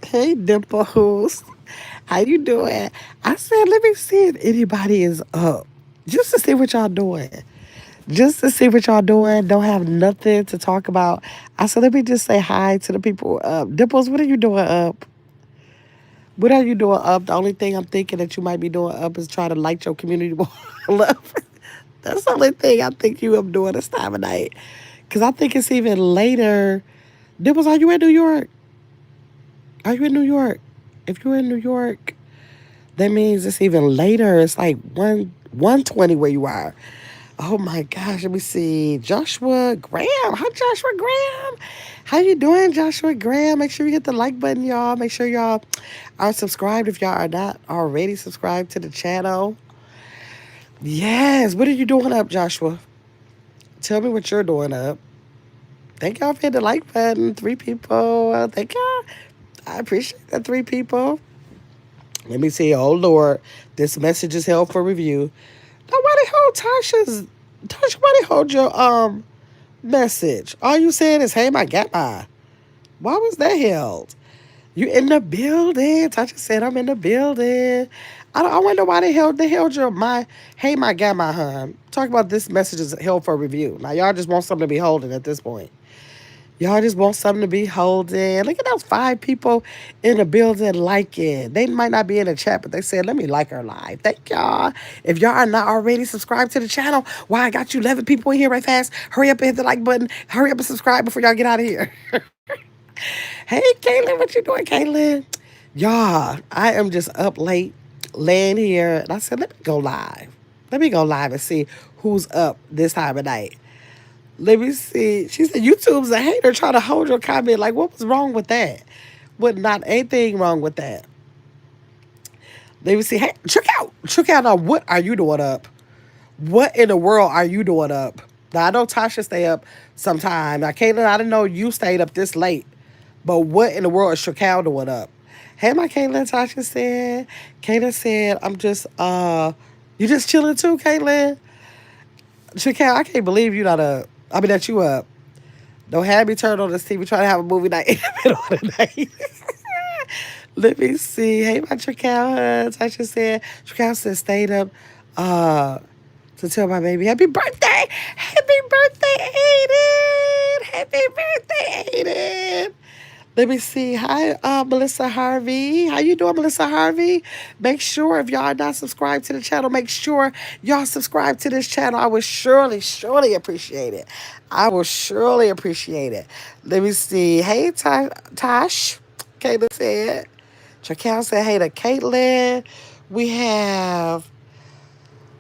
Hey, Dimples. How you doing? I said, let me see if anybody is up. Just to see what y'all doing. Just to see what y'all doing. Don't have nothing to talk about. I said, let me just say hi to the people up. Dimples, what are you doing up? What are you doing up? The only thing I'm thinking that you might be doing up is trying to light your community more love. That's the only thing I think you up doing this time of night. Because I think it's even later. Dimples, are you in New York? Are you in New York? If you're in New York, that means it's even later. It's like 120 where you are. Oh my gosh, let me see. Joshua Graham. Hi, Joshua Graham. How you doing, Joshua Graham? Make sure you hit the like button, y'all. Make sure y'all are subscribed if y'all are not already subscribed to the channel. Yes. What are you doing up, Joshua? Tell me what you're doing up. Thank y'all for hitting the like button. 3 people. Thank y'all. I appreciate that, 3 people. Let me see. Oh Lord, this message is held for review. Nobody hold Tasha, nobody hold your message. All you saying is, hey, my got my. Why was that held? You in the building. Tasha said, I'm in the building. I wonder why they held your my hey my got my hun. Talk about this message is held for review. Now y'all just want something to be holding at this point. Y'all just want something to be holding. Look at those 5 people in the building liking. They might not be in the chat, but they said, let me like her live. Thank y'all. If y'all are not already subscribed to the channel, why I got you 11 people in here right fast. Hurry up and hit the like button. Hurry up and subscribe before y'all get out of here. Hey, Caitlin, what you doing, Caitlin? Y'all, I am just up late, laying here. And I said, let me go live. Let me go live and see who's up this time of night. Let me see. She said YouTube's a hater trying to hold your comment. Like, what was wrong with that? What not anything wrong with that. Let me see. Hey, check out. Check out now. What are you doing up? What in the world are you doing up? Now I know Tasha stay up sometime. Now Caitlin, I didn't know you stayed up this late. But what in the world is Shakal doing up? Hey my Caitlin, Tasha said. Caitlin said, I'm just you just chilling too, Caitlin? Shakal, I can't believe you not up. I mean that you up. Don't have me turn on this TV trying to have a movie night in the middle of the night. Let me see. Hey, my Tracao Tasha said, Tracao said, stayed up to tell my baby, happy birthday. Happy birthday, Aiden. Happy birthday, Aiden. Let me see. Hi, Melissa Harvey. How you doing, Melissa Harvey? Make sure if y'all are not subscribed to the channel, make sure y'all subscribe to this channel. I would surely appreciate it. I will surely appreciate it. Let me see. Hey, Tosh. Caitlin said. Chacal said, hey to Caitlin. We have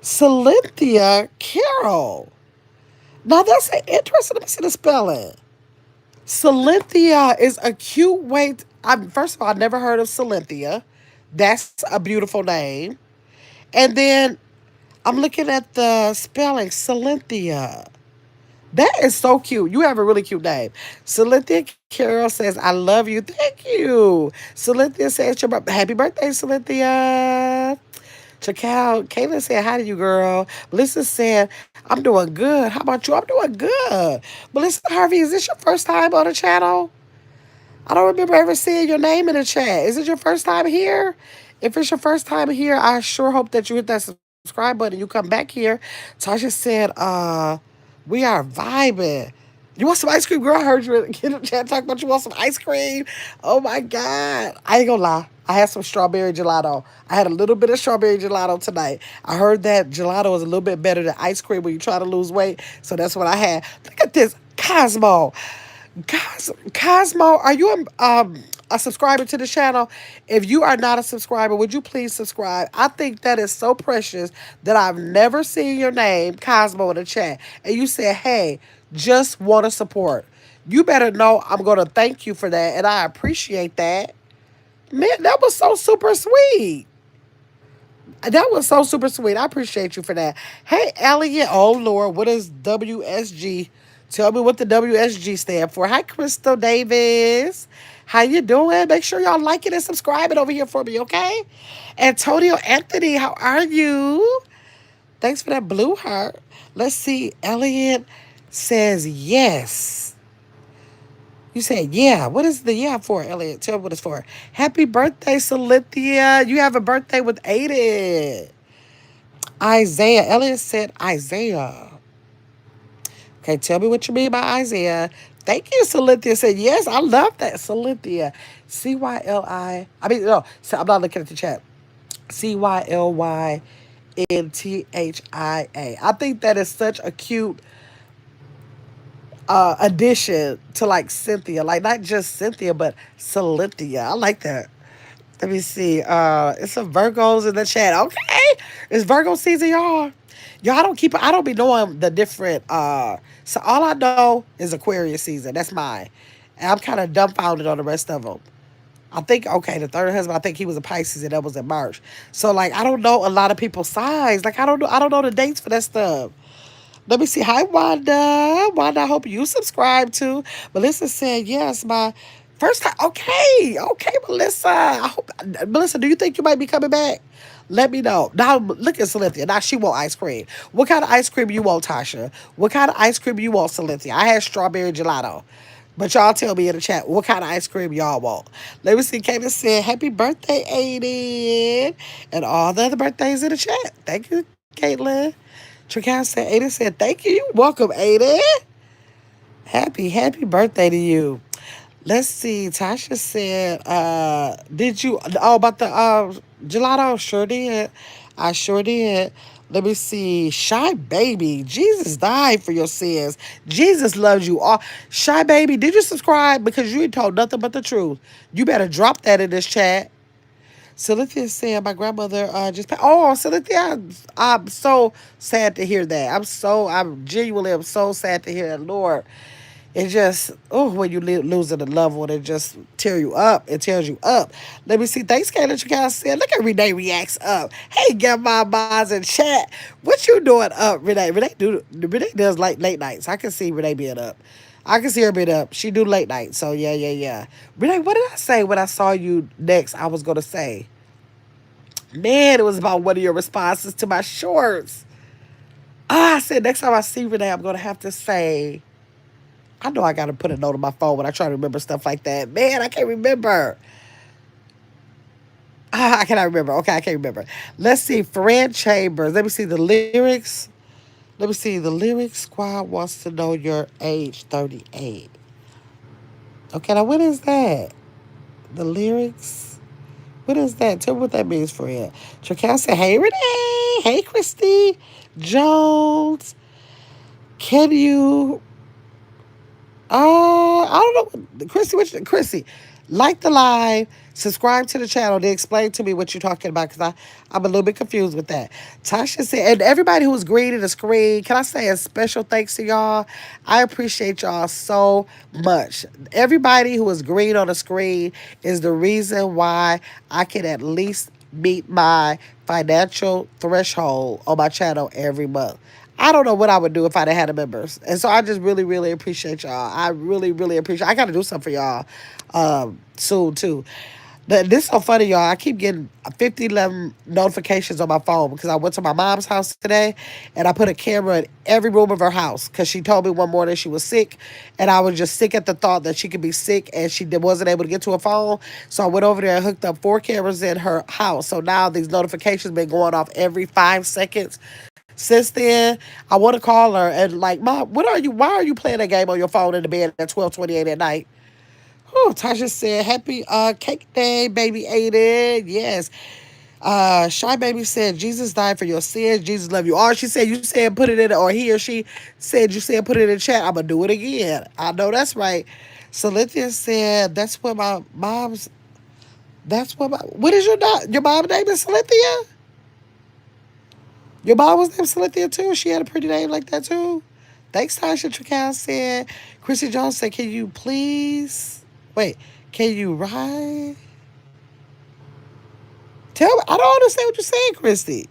Cynthia Carroll. Now that's an interesting. Let me see the spelling. Cynthia is a cute way. First of all, I never heard of Cynthia. That's a beautiful name. And then I'm looking at the spelling, Cynthia. That is so cute. You have a really cute name. Cynthia Carroll says, I love you. Thank you. Cynthia says, happy birthday, Cynthia. Chacal, Caitlin said, hi to you, girl. Melissa said, I'm doing good. How about you? I'm doing good. Melissa Harvey, is this your first time on the channel? I don't remember ever seeing your name in the chat. Is it your first time here? If it's your first time here, I sure hope that you hit that subscribe button. You come back here. Tasha said, we are vibing. You want some ice cream, girl? I heard you in the chat talking about you want some ice cream. Oh my God. I ain't gonna lie. I had some strawberry gelato. I had a little bit of strawberry gelato tonight. I heard that gelato is a little bit better than ice cream when you try to lose weight. So that's what I had. Look at this. Cosmo. Cosmo, are you a subscriber to the channel? If you are not a subscriber, would you please subscribe? I think that is so precious that I've never seen your name, Cosmo, in the chat. And you said, hey, just want to support. You better know I'm going to thank you for that. And I appreciate that. Man, that was so super sweet. That was so super sweet. I appreciate you for that. Hey, Elliot. Oh, Lord. What is WSG? Tell me what the WSG stand for. Hi, Crystal Davis. How you doing? Make sure y'all like it and subscribe it over here for me, okay? Antonio Anthony, how are you? Thanks for that blue heart. Let's see. Elliot says yes. You said, yeah. What is the yeah for, Elliot? Tell me what it's for. Happy birthday, Cynthia. You have a birthday with Aiden. Isaiah. Elliot said Isaiah. Okay, tell me what you mean by Isaiah. Thank you, Cynthia. Said, yes, I love that, Cynthia. Cyli. I mean, no, so I'm not looking at the chat. Cylynthia. I think that is such a cute addition to like Cynthia. Like, not just Cynthia, but Cynthia. I like that. Let me see. It's some Virgos in the chat. Okay. It's Virgo season, y'all. Y'all I don't be knowing the different so all I know is Aquarius season. That's mine. And I'm kind of dumbfounded on the rest of them. I think okay, the third husband, I think he was a Pisces and that was in March. So like I don't know a lot of people's signs. Like I don't know the dates for that stuff. Let me see. Hi, Wanda. Wanda, I hope you subscribe to. Melissa said, yes, my first time. Okay. Okay, Melissa. Melissa, do you think you might be coming back? Let me know. Now, look at Cynthia. Now, she want ice cream. What kind of ice cream you want, Tasha? What kind of ice cream you want, Cynthia? I had strawberry gelato. But y'all tell me in the chat what kind of ice cream y'all want. Let me see. Katie said, happy birthday, Aiden. And all the other birthdays in the chat. Thank you, Caitlin. Tricast said, Aiden said, thank you. You're welcome, Aiden. Happy birthday to you. Let's see. Tasha said, did you, oh, about the gelato? Sure did. I sure did. Let me see. Shy Baby. Jesus died for your sins. Jesus loves you all. Shy Baby, did you subscribe? Because you ain't told nothing but the truth. You better drop that in this chat. Cynthia said, my grandmother just passed. Oh, Cynthia, I'm so sad to hear that. I'm so sad to hear that. Lord, it just, oh, when you losing a loved one, it just tear you up. It tears you up. Let me see. Thanks, Kayla. You guys said, look at Renee reacts up. Hey, get my minds in chat. What you doing up, Renee? Renee does like late nights. I can see Renee being up. I can see her being up. She do late nights. So, yeah. Renee, what did I say when I saw you next? I was going to say. Man, it was about one of your responses to my shorts. I said next time I see Renee, I'm going to have to say, I know I got to put a note on my phone when I try to remember stuff like that. Man, I can't remember. I cannot remember. Okay, I can't remember. Let's see. Fran Chambers. Let me see the lyrics. Let me see. The lyrics squad wants to know your age, 38. Okay, now what is that? The lyrics? What is that? Tell me what that means for you. Tracal said, hey, Renee. Hey, Christy. Jones. Can you... I don't know. Chrissy, like the live, subscribe to the channel. They explain to me what you're talking about because I'm a little bit confused with that. Tasha said, and everybody who's greeted the screen, can I say a special thanks to y'all? I appreciate y'all so much. Everybody who is green on the screen is the reason why I can at least meet my financial threshold on my channel every month. I don't know what I would do if I didn't have the members. And so I just really, really appreciate y'all. I really, really appreciate I got to do something for y'all soon, too. This is so funny, y'all. I keep getting 50-11 notifications on my phone because I went to my mom's house today and I put a camera in every room of her house because she told me one morning she was sick and I was just sick at the thought that she could be sick and she wasn't able to get to her phone. So I went over there and hooked up 4 cameras in her house. So now these notifications been going off every 5 seconds. Since then, I want to call her and like, Mom, why are you playing a game on your phone in the bed at 12:28 at night? Oh, Tasha said, happy cake day, baby Aiden. Yes. Shy Baby said, Jesus died for your sins. Jesus love you. Or she said, you said put it in, or he or she said, you said put it in the chat. I'm going to do it again. I know that's right. Cynthia said, what is your mom's name is Cynthia? Your mom was named Cynthia too? She had a pretty name like that too? Thanks, Tasha Tracal said. Chrissy Jones said, can you ride? Tell me, I don't understand what you're saying, Christy.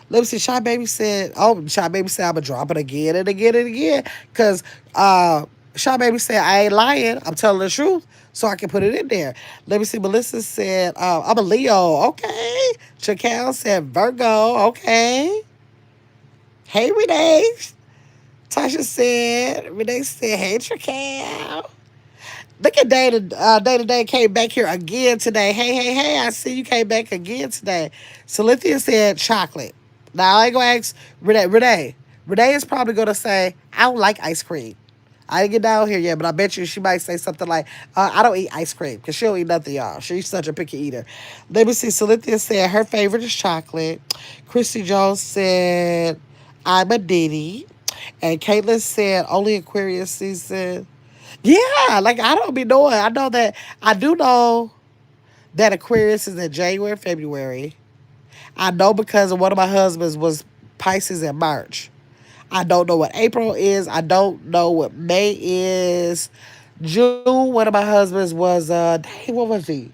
Let me see, Shy Baby said, I'm going to drop it again and again and again. Because Shy Baby said, I ain't lying. I'm telling the truth. So I can put it in there. Let me see, Melissa said, I'm a Leo. Okay. Tracal said, Virgo. Okay. Hey, Renee. Renee said, hey, Tracal. Look at Dana. Dana Day came back here again today. Hey, hey, hey! I see you came back again today. Cynthia said chocolate. Now I ain't gonna ask Renee. Renee is probably gonna say I don't like ice cream. I didn't get down here yet, but I bet you she might say something like, I don't eat ice cream because she don't eat nothing, y'all. She's such a picky eater. Let me see. Cynthia said her favorite is chocolate. Christy Jones said, I'm a Diddy. And Caitlin said, only Aquarius season. Yeah, like I don't be knowing. I know that, I do know that Aquarius is in January, February. I know because one of my husbands was Pisces in March. I don't know what April is. I don't know what May is. June, one of my husbands was dang, what was he?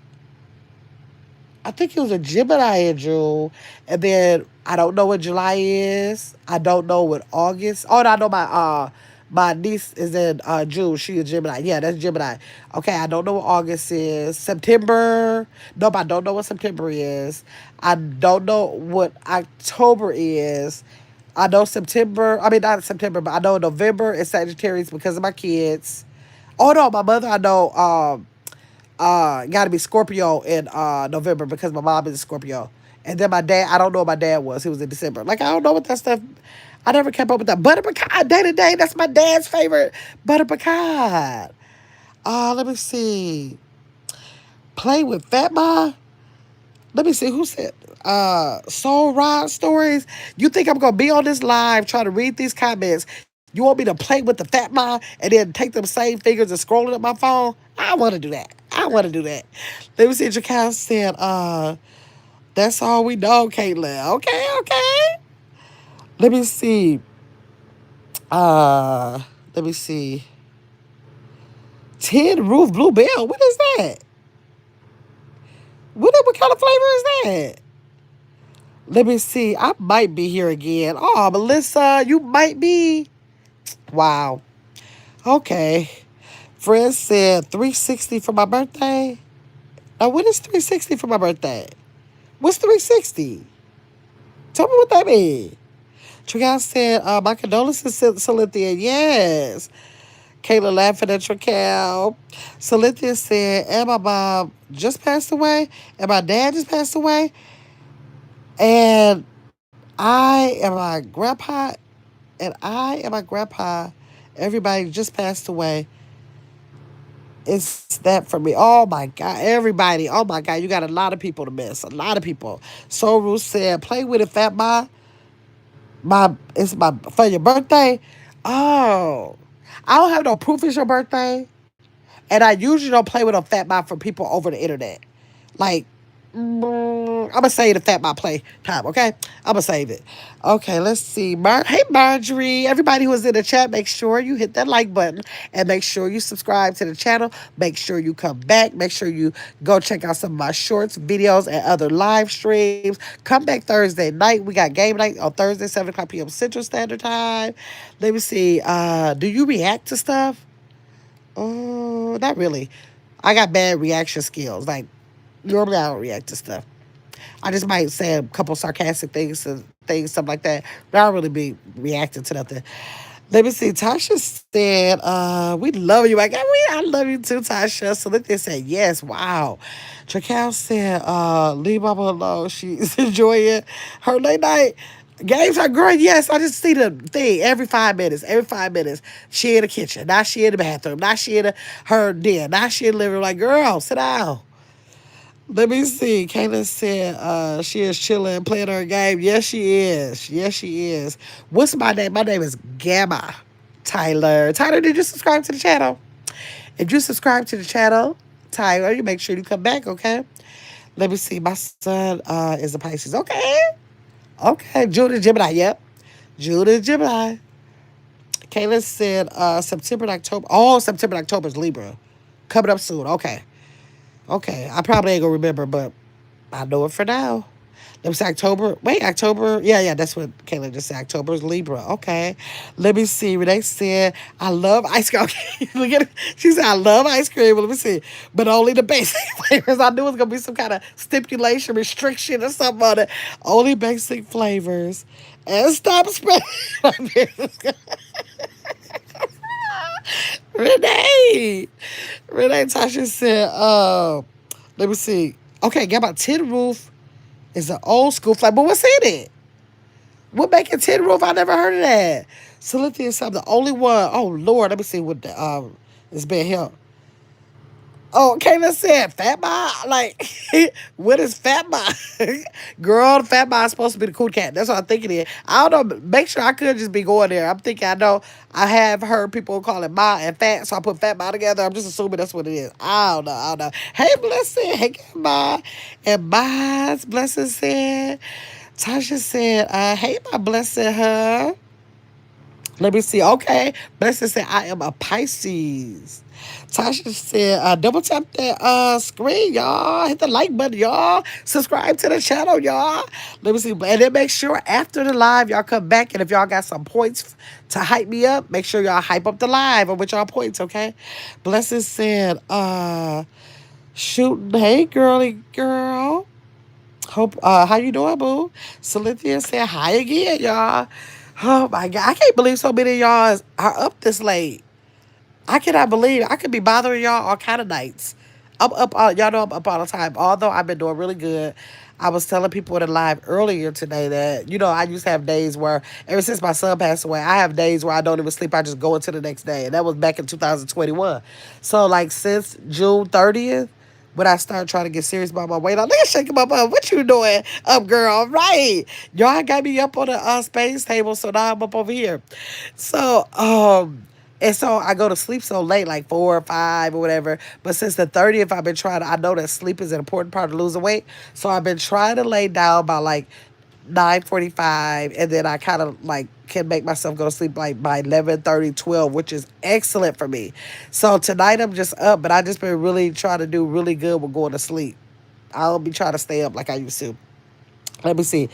I think he was a Gemini in June. And then I don't know what July is. I don't know what August. Oh, no, I know my niece is in June. She is Gemini. Yeah, that's Gemini. Okay, I don't know what August is. September. Nope, I don't know what September is. I don't know what October is. I know September. I mean, not September, but I know November is Sagittarius because of my kids. Oh no, my mother. I know. Got to be Scorpio in November because my mom is a Scorpio. And then my dad, I don't know what my dad was. He was in December. Like, I don't know what that stuff. I never kept up with that. Butter pecan, day to day. That's my dad's favorite. Butter pecan. Let me see. Play with Fat Ma. Let me see who said Soul Rod Stories. You think I'm gonna be on this live trying to read these comments? You want me to play with the Fat Ma and then take them same fingers and scroll it up my phone? I want to do that. I want to do that. Let me see. Jacal said, that's all we know, Caitlin. Okay, okay. Let me see. Let me see. Tin Roof Bluebell. What is that? What kind of flavor is that? Let me see. I might be here again. Oh, Melissa, you might be. Wow. Okay. Fred said 360 for my birthday. Now, what is 360 for my birthday? What's 360? Tell me what that means. Trigal said, my condolences, Cynthia. Yes. Kayla laughing at Trical. Cynthia said, and my mom just passed away, and my dad just passed away, and I and my grandpa, everybody just passed away. It's that for me. Oh my God, everybody. Oh my God, you got a lot of people to miss. A lot of people. Soru said, play with it, Fat Ma. It's my for your birthday. Oh. I don't have no proof it's your birthday. And I usually don't play with a Fat Ma for people over the internet. Like, I'm gonna save the Fat My Play time, okay? I'm gonna save it. Okay, let's see. Hey, Marjorie. Everybody who is in the chat, make sure you hit that like button and make sure you subscribe to the channel. Make sure you come back. Make sure you go check out some of my shorts, videos, and other live streams. Come back Thursday night. We got game night on Thursday, 7 o'clock p.m. Central Standard Time. Let me see. Do you react to stuff? Oh, not really. I got bad reaction skills. Like, normally I don't react to stuff. I just might say a couple sarcastic stuff like that. But I don't really be reacting to nothing. Let me see. Tasha said, we love you. I love you too, Tasha. So let this say yes. Wow. Tracal said, leave mama alone. She's enjoying her late night games. Her girl, yes. I just see the thing every 5 minutes. Every 5 minutes. She in the kitchen. Now she in the bathroom. Now she in her den. Now she in the living room. Like, girl, sit down. Let me see. Kayla said she is chilling, playing her game. Yes, she is. Yes, she is. What's my name? My name is Gamma Tyler. Tyler, did you subscribe to the channel? If you subscribe to the channel, Tyler, you make sure you come back, okay? Let me see. My son is a Pisces. Okay. Okay. Judith Gemini. Yep. Judith Gemini. Kayla said September and October. Oh, September and October is Libra. Coming up soon. Okay. Okay, I probably ain't gonna remember, but I know it for now. Let me say October. Wait, October. Yeah, that's what Kayla just said. October is Libra. Okay. Let me see. Renee said, I love ice cream. Okay, look at it. She said, I love ice cream. Let me see. But only the basic flavors. I knew it was going to be some kind of stipulation, restriction, or something on it. Only basic flavors. And stop spreading. Renee. Renee Tasha said, let me see. Okay, got about Tin Roof is an old school flag, but what's in it? What making Tin Roof? I never heard of that. Cynthia is the only one. Oh Lord, let me see what the it's been here. Oh, Kayla said Fat Mom. Like, what is Fat Mom? Girl, Fat Mom is supposed to be the cool cat. That's what I'm thinking it. I don't know. Make sure I could just be going there. I'm thinking I know I have heard people call it Ma and Fat, so I put Fat Ma together. I'm just assuming that's what it is. I don't know. I don't know. Hey, Blessing. Hey, Ma. And Ma's Blessing said. Tasha said, hey, my Blessing, huh? Let me see. Okay. Blessing said, I am a Pisces. Tasha said, double tap that screen, y'all. Hit the like button, y'all. Subscribe to the channel, y'all. Let me see. And then make sure after the live, y'all come back. And if y'all got some points to hype me up, make sure y'all hype up the live with y'all points, okay? Blessing said, shooting. Hey, girly girl. Hope how you doing, boo? Cynthia said hi again, y'all. Oh my god, I can't believe so many of y'all are up this late. I cannot believe I could be bothering y'all all kind of nights. I'm up all y'all know I'm up all the time. Although I've been doing really good. I was telling people in the live earlier today that, I used to have days where ever since my son passed away, I have days where I don't even sleep. I just go into the next day. And that was back in 2021. So like since June 30th, when I started trying to get serious about my weight, I'm like, shaking my butt. What you doing up, girl? Right. Y'all got me up on the space table, so now I'm up over here. So, and so I go to sleep so late, like 4 or 5 or whatever. But since the 30th, I've been trying to, I know that sleep is an important part of losing weight. So I've been trying to lay down by like 9:45, and then I kind of like can make myself go to sleep like by 11:30, 12, which is excellent for me. So tonight I'm just up, but I just been really trying to do really good with going to sleep. I'll be trying to stay up like I used to. Let me see.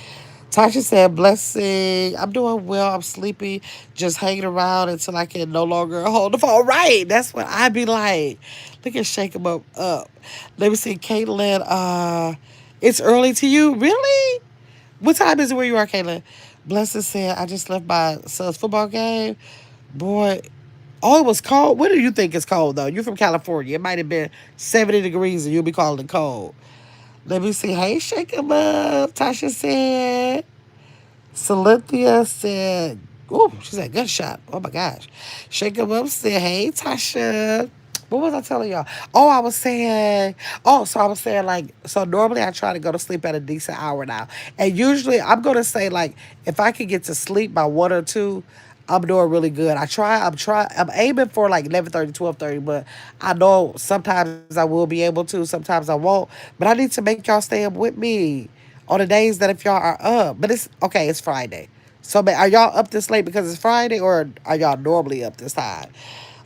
Tasha said, blessing. I'm doing well. I'm sleepy. Just hanging around until I can no longer hold the phone. Right. That's what I be like. Look at shake him up. Let me see. Caitlin, it's early to you. Really? What time is it where you are, Caitlin? Blessing said, I just left my son's football game. Boy, oh, it was cold. What do you think is cold, though? You're from California. It might have been 70 degrees and you'll be calling it cold. Let me see. Hey, shake him up. Tasha said. Cynthia said, ooh, she said, good shot. Oh my gosh. Shake him up said, hey, Tasha. What was I telling y'all? Oh, I was saying, so I was saying, like, so normally I try to go to sleep at a decent hour now. And usually I'm going to say, like, if I could get to sleep by 1 or 2, I'm doing really good. I'm aiming for like 11:30, 12:30, but I know sometimes I will be able to, sometimes I won't. But I need to make y'all stay up with me on the days that if y'all are up. But it's okay, it's Friday. So are y'all up this late because it's Friday, or are y'all normally up this time?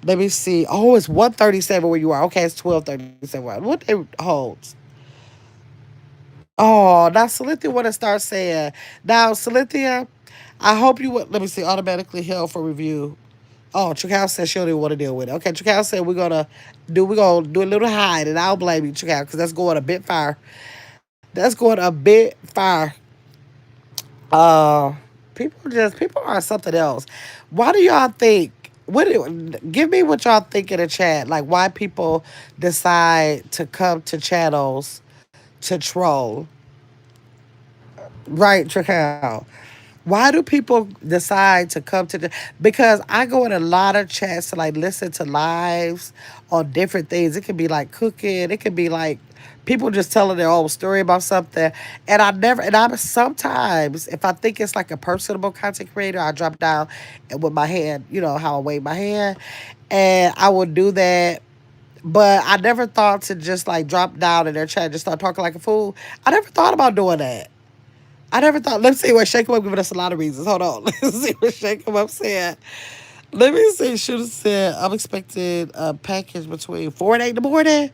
Let me see. Oh, it's 1:37 where you are. Okay, it's 12:37. What it holds? Oh, now Cynthia want to start saying. Now, Cynthia, I hope you would. Let me see. Automatically held for review. Oh, Chakal said she don't even want to deal with it. Okay, Chakal said we're gonna do a little hide, and I'll blame you, Chakal, because that's going a bit far. That's going a bit far. Uh, people are something else. Why do y'all think? Give me what y'all think in the chat. Like why people decide to come to channels to troll. Right, Chakal. Why do people decide to come to the? Because I go in a lot of chats to like listen to lives on different things. It could be like cooking. It could be like people just telling their own story about something. And I never. And I'm sometimes if I think it's like a personable content creator, I drop down and with my hand, how I wave my hand, and I will do that. But I never thought to just like drop down in their chat and just start talking like a fool. I never thought about doing that. I never thought. Let's see what Shake 'em Up giving us a lot of reasons. Hold on. Let's see what Shake 'em Up said. Let me see. Shooter said, I'm expecting a package between 4 and 8 in the morning.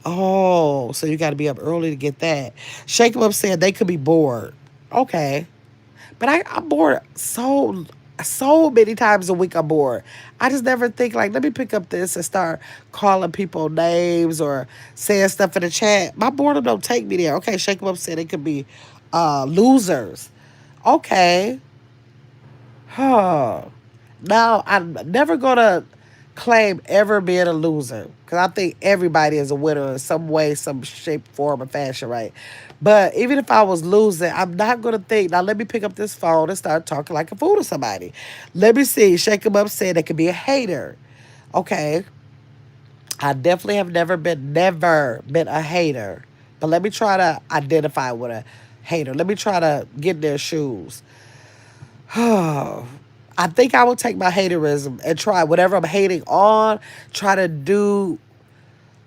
Oh, so you got to be up early to get that. Shake 'em Up said they could be bored. Okay. But I'm bored so many times a week. I'm bored. I just never think like, let me pick up this and start calling people names or saying stuff in the chat. My boredom don't take me there. Okay, Shake 'em Up said it could be losers. Okay. Huh. Now I'm never gonna claim ever being a loser. Because I think everybody is a winner in some way, some shape, form, or fashion, right? But even if I was losing, I'm not going to think, now let me pick up this phone and start talking like a fool to somebody. Let me see. Shake them up, saying they could be a hater. Okay. I definitely have never been a hater. But let me try to identify with a hater. Let me try to get in their shoes. I think I will take my haterism and try whatever I'm hating on, try to do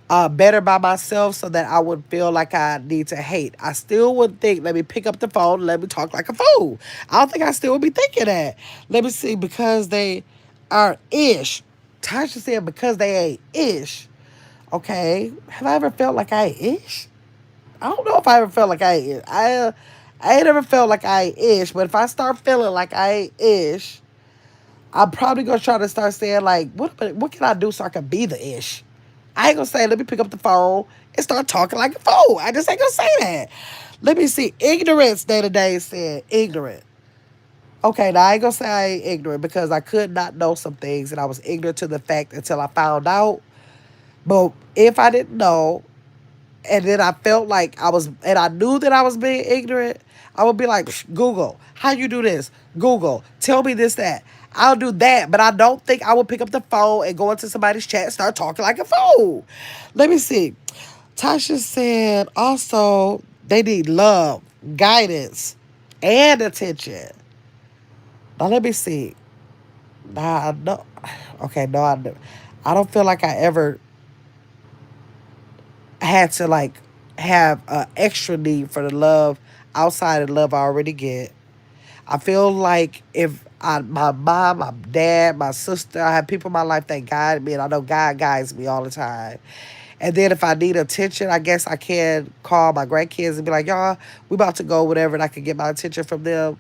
better by myself so that I would feel like I need to hate. I still would think, let me pick up the phone and let me talk like a fool. I don't think I still would be thinking that. Let me see, because they are ish. Tasha said because they ain't ish. Okay. Have I ever felt like I ain't ish? I don't know if I ever felt like I ain't ish. I ain't ever felt like I ain't ish, but if I start feeling like I ain't ish, I'm probably gonna try to start saying like, what can I do so I can be the ish? I ain't gonna say let me pick up the phone and start talking like a fool. I just ain't gonna say that. Let me see. Ignorance day to day said ignorant. Okay, now I ain't gonna say I ain't ignorant because I could not know some things and I was ignorant to the fact until I found out. But if I didn't know, and then I felt like I was, and I knew that I was being ignorant, I would be like, Google, how you do this? Google, tell me this, that. I'll do that, but I don't think I would pick up the phone and go into somebody's chat and start talking like a fool. Let me see. Tasha said also they need love, guidance, and attention. Now let me see. Nah, no. Okay, no, I don't feel like I ever had to like have an extra need for the love outside of the love I already get. I feel like if my mom, my dad, my sister, I have people in my life that guide me, and I know God guides me all the time. And then if I need attention, I guess I can call my grandkids and be like, y'all, we about to go, whatever, and I can get my attention from them.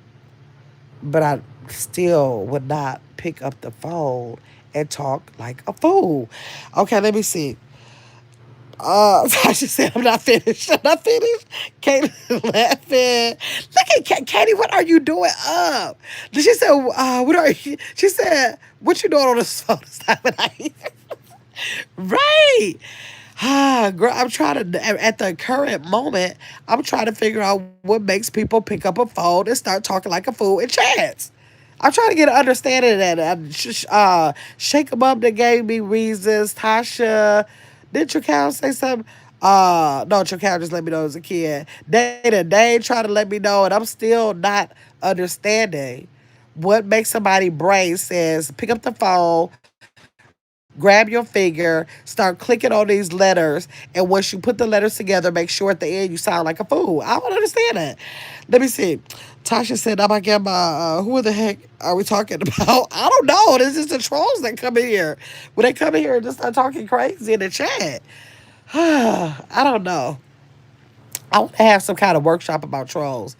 But I still would not pick up the phone and talk like a fool. Okay, let me see. Tasha said, I'm not finished. I'm not finished. Katie laughing. Look at Katie, what are you doing up? She said, what are you? She said, what you doing on this phone this time of night? Right. Girl, I'm trying to, at the current moment, I'm trying to figure out what makes people pick up a phone and start talking like a fool in chats. I'm trying to get an understanding of that. Shake 'em up that gave me reasons. Tasha, did Tricale say something? No, Tricale just let me know as a kid. They try to let me know, and I'm still not understanding what makes somebody brain says pick up the phone, grab your finger, start clicking on these letters, and once you put the letters together, make sure at the end you sound like a fool. I don't understand that. Let me see. Tasha said, "I'm gonna get my. Who the heck are we talking about? I don't know. This is the trolls that come in here. When they come in here and just start talking crazy in the chat. I don't know. I want to have some kind of workshop about trolls.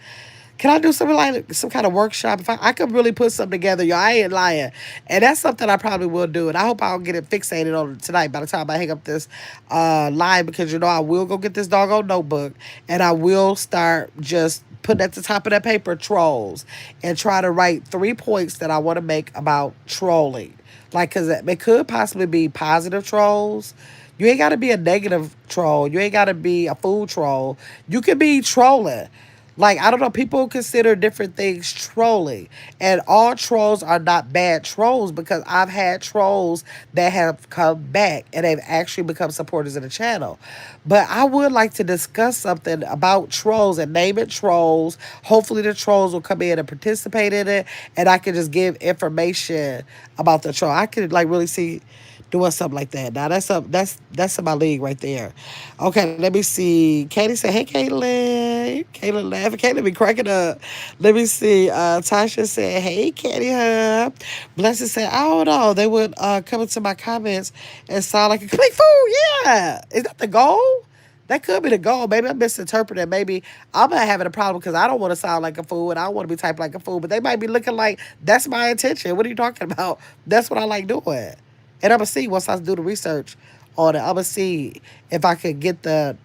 Can I do something like some kind of workshop? If I could really put something together, yo, I ain't lying. And that's something I probably will do. And I hope I'll get it fixated on it tonight by the time I hang up this line because, I will go get this doggone notebook and I will start just putting at the top of that paper trolls and try to write 3 points that I want to make about trolling. Like, because it could possibly be positive trolls. You ain't got to be a negative troll. You ain't got to be a fool troll. You could be trolling. Like, I don't know, people consider different things trolling. And all trolls are not bad trolls because I've had trolls that have come back and they've actually become supporters of the channel. But I would like to discuss something about trolls and name it trolls. Hopefully the trolls will come in and participate in it and I can just give information about the troll. I could like really see doing something like that. Now that's in my league right there. Okay, let me see. Katie said, "Hey, Caitlin." Caitlin laughing. Caitlin be cracking up. Let me see. Tasha said, "Hey, Katie, huh?" Blessed said, "I don't know. They would come into my comments and sound like a complete fool." Yeah, is that the goal? That could be the goal. Maybe I'm misinterpreting. Maybe I'm not having a problem because I don't want to sound like a fool and I don't want to be typed like a fool. But they might be looking like that's my intention. What are you talking about? That's what I like doing. And I'm going to see once I do the research on it. I'm going to see if I could get the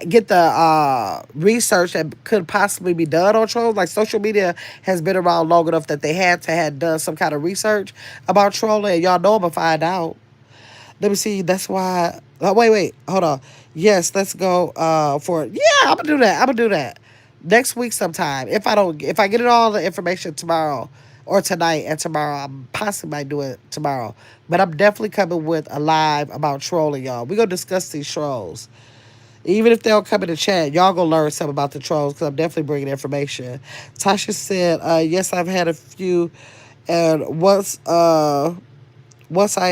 get the research that could possibly be done on trolls. Like social media has been around long enough that they had to have done some kind of research about trolling. And y'all know I'm gonna find out. Let me see. That's why. Oh, wait, hold on. Yes, let's go. For yeah, I'm gonna do that. I'm gonna do that next week sometime. If I get it all the information tomorrow or tonight and tomorrow, I possibly might do it tomorrow. But I'm definitely coming with a live about trolling, y'all. We gonna discuss these trolls. Even if they don't come in the chat, y'all gonna learn something about the trolls because I'm definitely bringing information. Tasha said, "Yes, I've had a few, and once I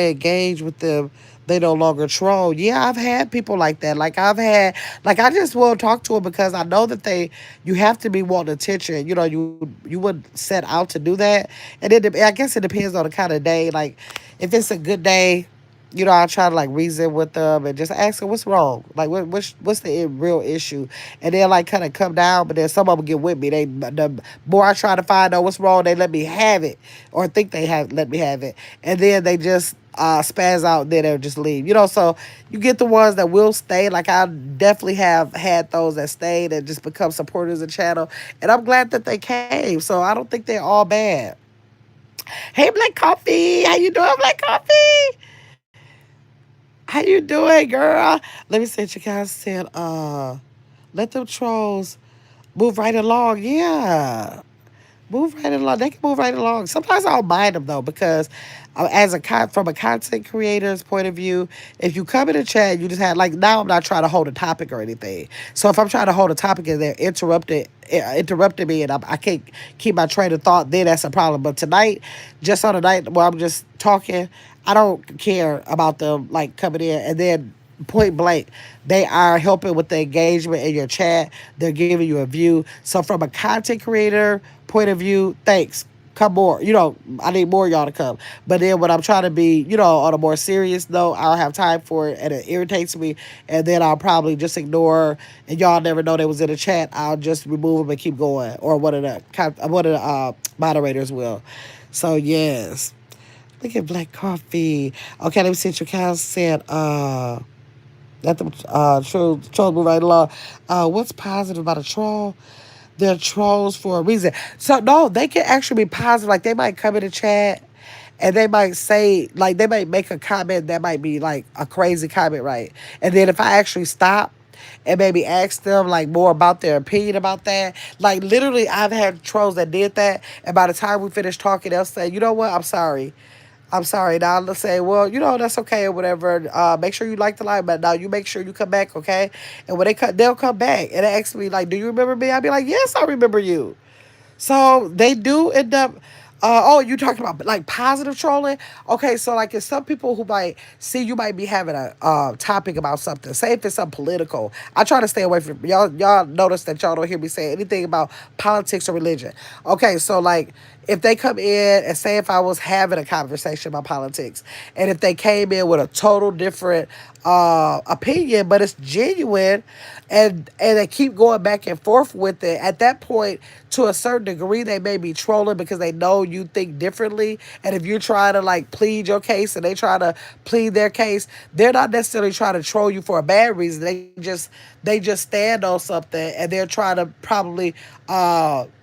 engage with them, they no longer troll." Yeah, I've had people like that. Like I just won't talk to them because I know that you have to be wanting attention. You know, you wouldn't set out to do that. And I guess it depends on the kind of day. Like, if it's a good day, I try to like reason with them and just ask them what's wrong, like what's the real issue, and then like kind of come down. But then some of them get with me. The more I try to find out what's wrong, they let me have it or think they have let me have it, and then they just spaz out. And then they'll just leave. So you get the ones that will stay. Like I definitely have had those that stayed and just become supporters of the channel, and I'm glad that they came. So I don't think they're all bad. Hey, Black Coffee, how you doing, Black Coffee? How you doing, girl? Let me say, you guys said, let them trolls move right along. Yeah. Move right along. They can move right along. Sometimes I don't mind them though because, from a content creator's point of view, if you come in the chat, you just have like now. I'm not trying to hold a topic or anything. So if I'm trying to hold a topic and they're interrupting me, and I can't keep my train of thought, then that's a problem. But tonight, just on a night where I'm just talking, I don't care about them like coming in and then point blank, they are helping with the engagement in your chat. They're giving you a view. So from a content creator point of view, thanks. Come more. I need more of y'all to come. But then when I'm trying to be, on a more serious note, I don't have time for it and it irritates me. And then I'll probably just ignore, and y'all never know they was in the chat. I'll just remove them and keep going. Or one of the moderators will. So yes. Look at Black Coffee. Okay, let me see what your cow said. Let them trolls move right along. What's positive about a troll? They're trolls for a reason. So no, they can actually be positive. Like they might come in the chat and they might say, like they might make a comment that might be like a crazy comment, right? And then if I actually stop and maybe ask them like more about their opinion about that, like literally I've had trolls that did that, and by the time we finish talking, they'll say, you know what, I'm sorry. I'm sorry. Now let's say, well, that's okay or whatever. Make sure you like the live, but now you make sure you come back, okay? And when they'll come back and they ask me like, "Do you remember me?" I'll be like, "Yes, I remember you." So they do end up. Oh, you talking about like positive trolling? Okay, so like if some people who might see you might be having a topic about something. Say if it's something political, I try to stay away from y'all. Y'all notice that y'all don't hear me say anything about politics or religion. Okay, so like if they come in and say if I was having a conversation about politics, and if they came in with a total different opinion, but it's genuine, and they keep going back and forth with it, at that point, to a certain degree, they may be trolling because they know you think differently. And if you're trying to like plead your case and they try to plead their case, they're not necessarily trying to troll you for a bad reason. They just stand on something and they're trying to probably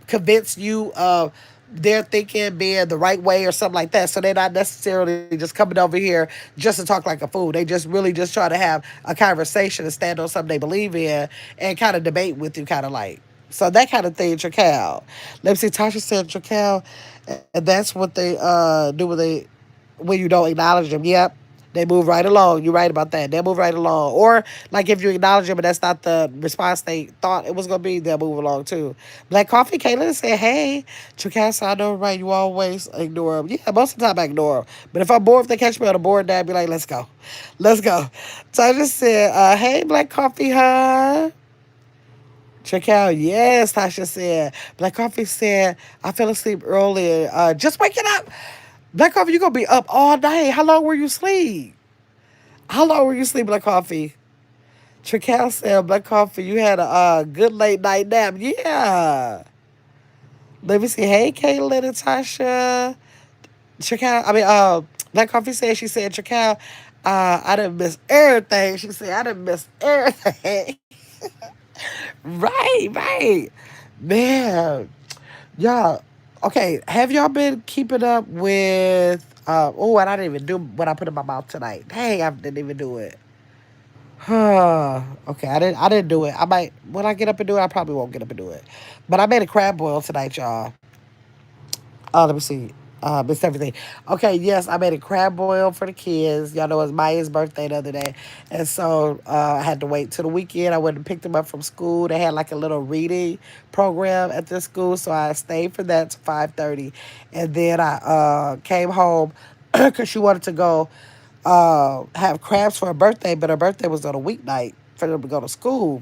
convince you of their thinking being the right way or something like that. So they're not necessarily just coming over here just to talk like a fool. They just really just try to have a conversation and stand on something they believe in and kind of debate with you, kind of like. So that kind of thing, Tracal. Let me see. Tasha said Tracal, and that's what they do when you don't acknowledge them. Yep. They move right along. You're right about that. They'll move right along. Or, like, if you acknowledge them and that's not the response they thought it was going to be, they'll move along, too. Black Coffee, Caitlin said, hey, Tricasa, I know, right, you always ignore them. Yeah, most of the time I ignore them. But if I'm bored, if they catch me on a board, I'd be like, let's go. Let's go. So I just said, hey, Black Coffee, huh? Check out, yes, Tasha said. Black Coffee said, I fell asleep earlier. Just waking up. Black Coffee, you going to be up all night. How long were you asleep? How long were you asleep, Black Coffee? Trical said, Black Coffee, you had a good late night nap. Yeah. Let me see. Hey, Caitlin and Tasha. Black Coffee said, she said, Trical, I didn't miss everything. She said, I didn't miss everything. Right, right. Man. Y'all, okay, have y'all been keeping up with oh, and I didn't even do what I put in my mouth tonight. Dang, I didn't even do it. Okay, I didn't do it. I might when I get up and do it, I probably won't get up and do it. But I made a crab boil tonight, y'all. Let me see. Missed everything. Okay, yes, I made a crab boil for the kids. Y'all know it was Maya's birthday the other day. And so I had to wait till the weekend. I went and picked them up from school. They had like a little reading program at their school. So I stayed for that to 5:30. And then I came home because she wanted to go have crabs for her birthday, but her birthday was on a weeknight for them to go to school.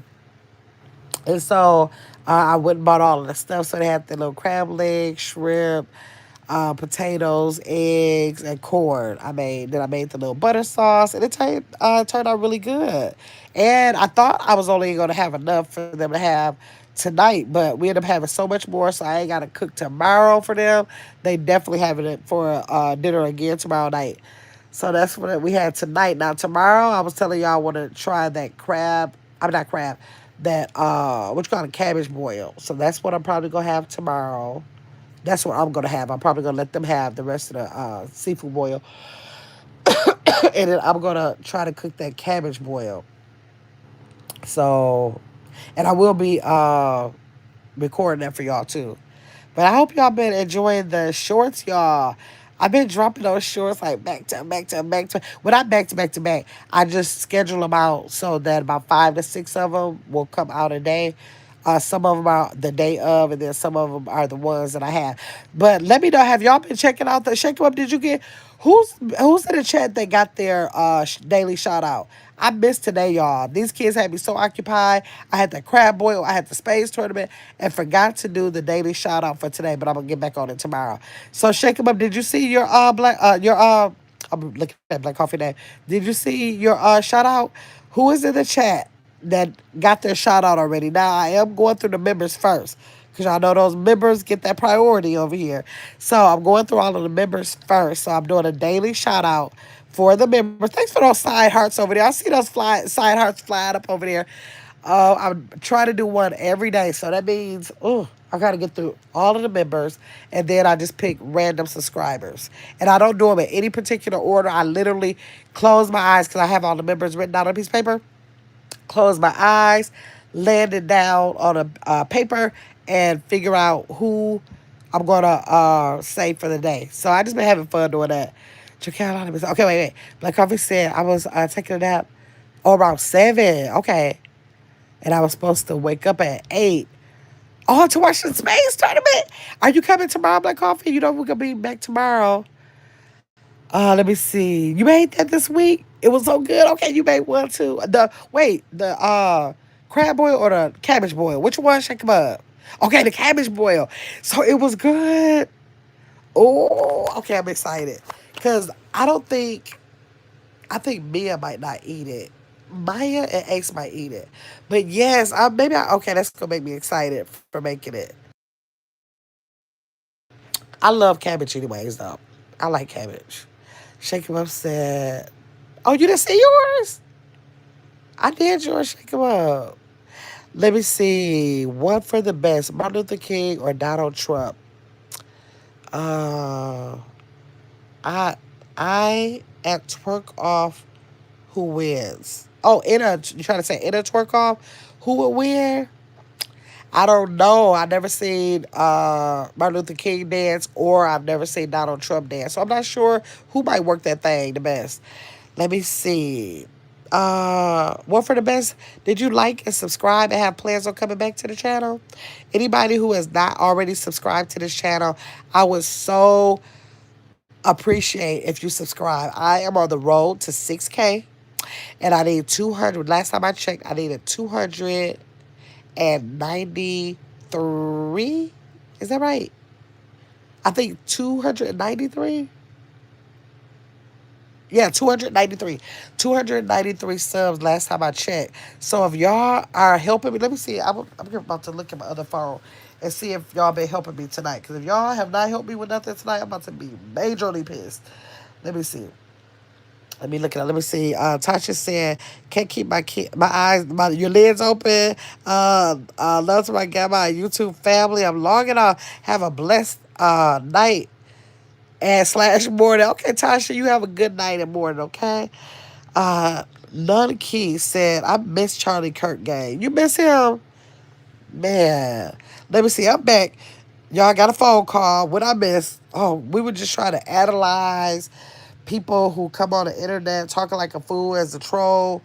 And so I went and bought all of the stuff. So they had the little crab legs, shrimp, potatoes, eggs, and corn. I made the little butter sauce, and it turned out really good. And I thought I was only gonna have enough for them to have tonight, but we ended up having so much more, so I ain't gotta cook tomorrow for them. They definitely having it for dinner again tomorrow night. So that's what we had tonight. Now tomorrow, I was telling y'all I want to try that crab. I'm not crab. That what you call it, cabbage boil. So that's what I'm probably gonna have tomorrow. That's what I'm gonna have. I'm probably gonna let them have the rest of the seafood boil, and then I'm gonna try to cook that cabbage boil. So, and I will be recording that for y'all too. But I hope y'all been enjoying the shorts, y'all. I've been dropping those shorts like back to back to back to. Well, not back to back to back. I just schedule them out so that about 5 to 6 of them will come out a day. Some of them are the day of, and then some of them are the ones that I have. But let me know. Have y'all been checking out the shake 'em up? Did you get who's in the chat that got their daily shout out? I missed today, y'all. These kids had me so occupied. I had the crab boil, I had the space tournament, and forgot to do the daily shout out for today. But I'm gonna get back on it tomorrow. So shake 'em up. Did you see your black your I'm looking at Black Coffee Day. Did you see your shout out? Who is in the chat that got their shout out already? Now I am going through the members first. Because y'all know those members get that priority over here. So I'm going through all of the members first. So I'm doing a daily shout out for the members. Thanks for those side hearts over there. I see those side hearts flying up over there. I'm trying to do one every day. So that means, oh, I got to get through all of the members. And then I just pick random subscribers. And I don't do them in any particular order. I literally close my eyes because I have all the members written down on a piece of paper, close my eyes, land it down on a paper, and figure out who I'm gonna say for the day. So I just been having fun doing that. Carolina, okay, wait. Black Coffee said I was taking a nap around 7. Okay, and I was supposed to wake up at 8. Oh, to watch the space tournament. Are you coming tomorrow, Black Coffee? You know we're gonna be back tomorrow. Let me see. You made that this week. It was so good. Okay, you made one too. The crab boil or the cabbage boil? Which one? Shake 'em up. Okay, the cabbage boil. So it was good. Oh, okay. I'm excited because I think Mia might not eat it. Maya and Ace might eat it, but yes, okay. That's gonna make me excited for making it. I love cabbage anyways, though. I like cabbage. Shake 'em up said, "Oh, you didn't see yours? I did yours. Shake 'em up." Let me see. One for the best: Martin Luther King or Donald Trump. Uh, I I at twerk off. Who wins? Oh, you trying to say in a twerk off? Who would win? I don't know. I never seen Martin Luther King dance, or I've never seen Donald Trump dance. So I'm not sure who might work that thing the best. Let me see. One for the best. Did you like and subscribe and have plans on coming back to the channel? Anybody who has not already subscribed to this channel, I would so appreciate if you subscribe. I am on the road to 6K, and I need 200. Last time I checked, I needed 293. Is that right? I think 293. Yeah, 293. 293 subs last time I checked. So if y'all are helping me, let me see. I'm about to look at my other phone and see if y'all been helping me tonight. Because if y'all have not helped me with nothing tonight, I'm about to be majorly pissed. Let me see. Let me look it up. Let me see. Tasha said, "Can't keep my eyes, your lids open." Love to my grandma and YouTube family. I'm logging off. Have a blessed night and slash morning. Okay, Tasha, you have a good night and morning. Okay. Uh, None Key said, "I miss Charlie Kirk game. You miss him, man." Let me see. I'm back. Y'all got a phone call. What I missed? Oh, we were just trying to analyze people who come on the internet talking like a fool as a troll.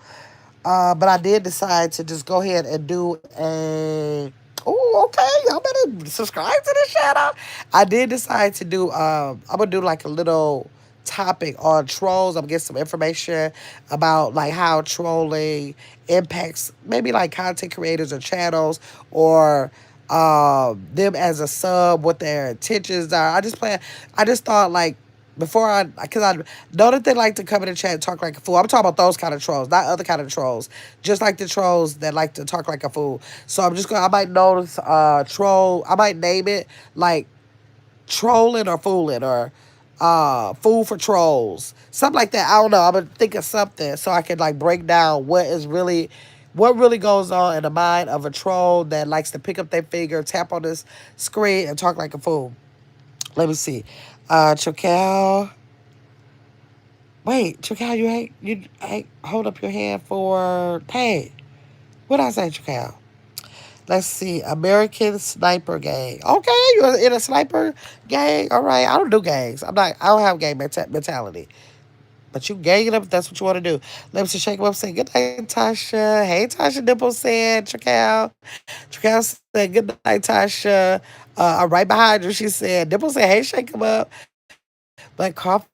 But I did decide to just go ahead and do a. Oh, okay. Y'all better subscribe to this channel. I did decide to do. I'm gonna do like a little topic on trolls. I'm gonna get some information about like how trolling impacts maybe like content creators or channels or them as a sub, what their intentions are. I just thought like before because I know that they like to come in the chat and talk like a fool. I'm talking about those kind of trolls, not other kind of trolls. Just like the trolls that like to talk like a fool. So I might notice, troll, I might name it like trolling or fooling or fool for trolls. Something like that. I don't know. I'm going to think of something so I can like break down what really goes on in the mind of a troll that likes to pick up their finger, tap on this screen, and talk like a fool. Let me see. Chocal. Wait, Chocal, you ain't hold up your hand for. Hey, what I say, Chocal? Let's see. American Sniper Gang. Okay, you're in a sniper gang. All right, I don't do gangs. I'm not. I don't have gang mentality. But you gang it up if that's what you want to do. Let me just shake him up. Say good night, Tasha. Hey, Tasha. Dimple said, Chocal. Chocal said good night, Tasha. I'm right behind you. She said, Dimple said, hey, shake him up. But coffee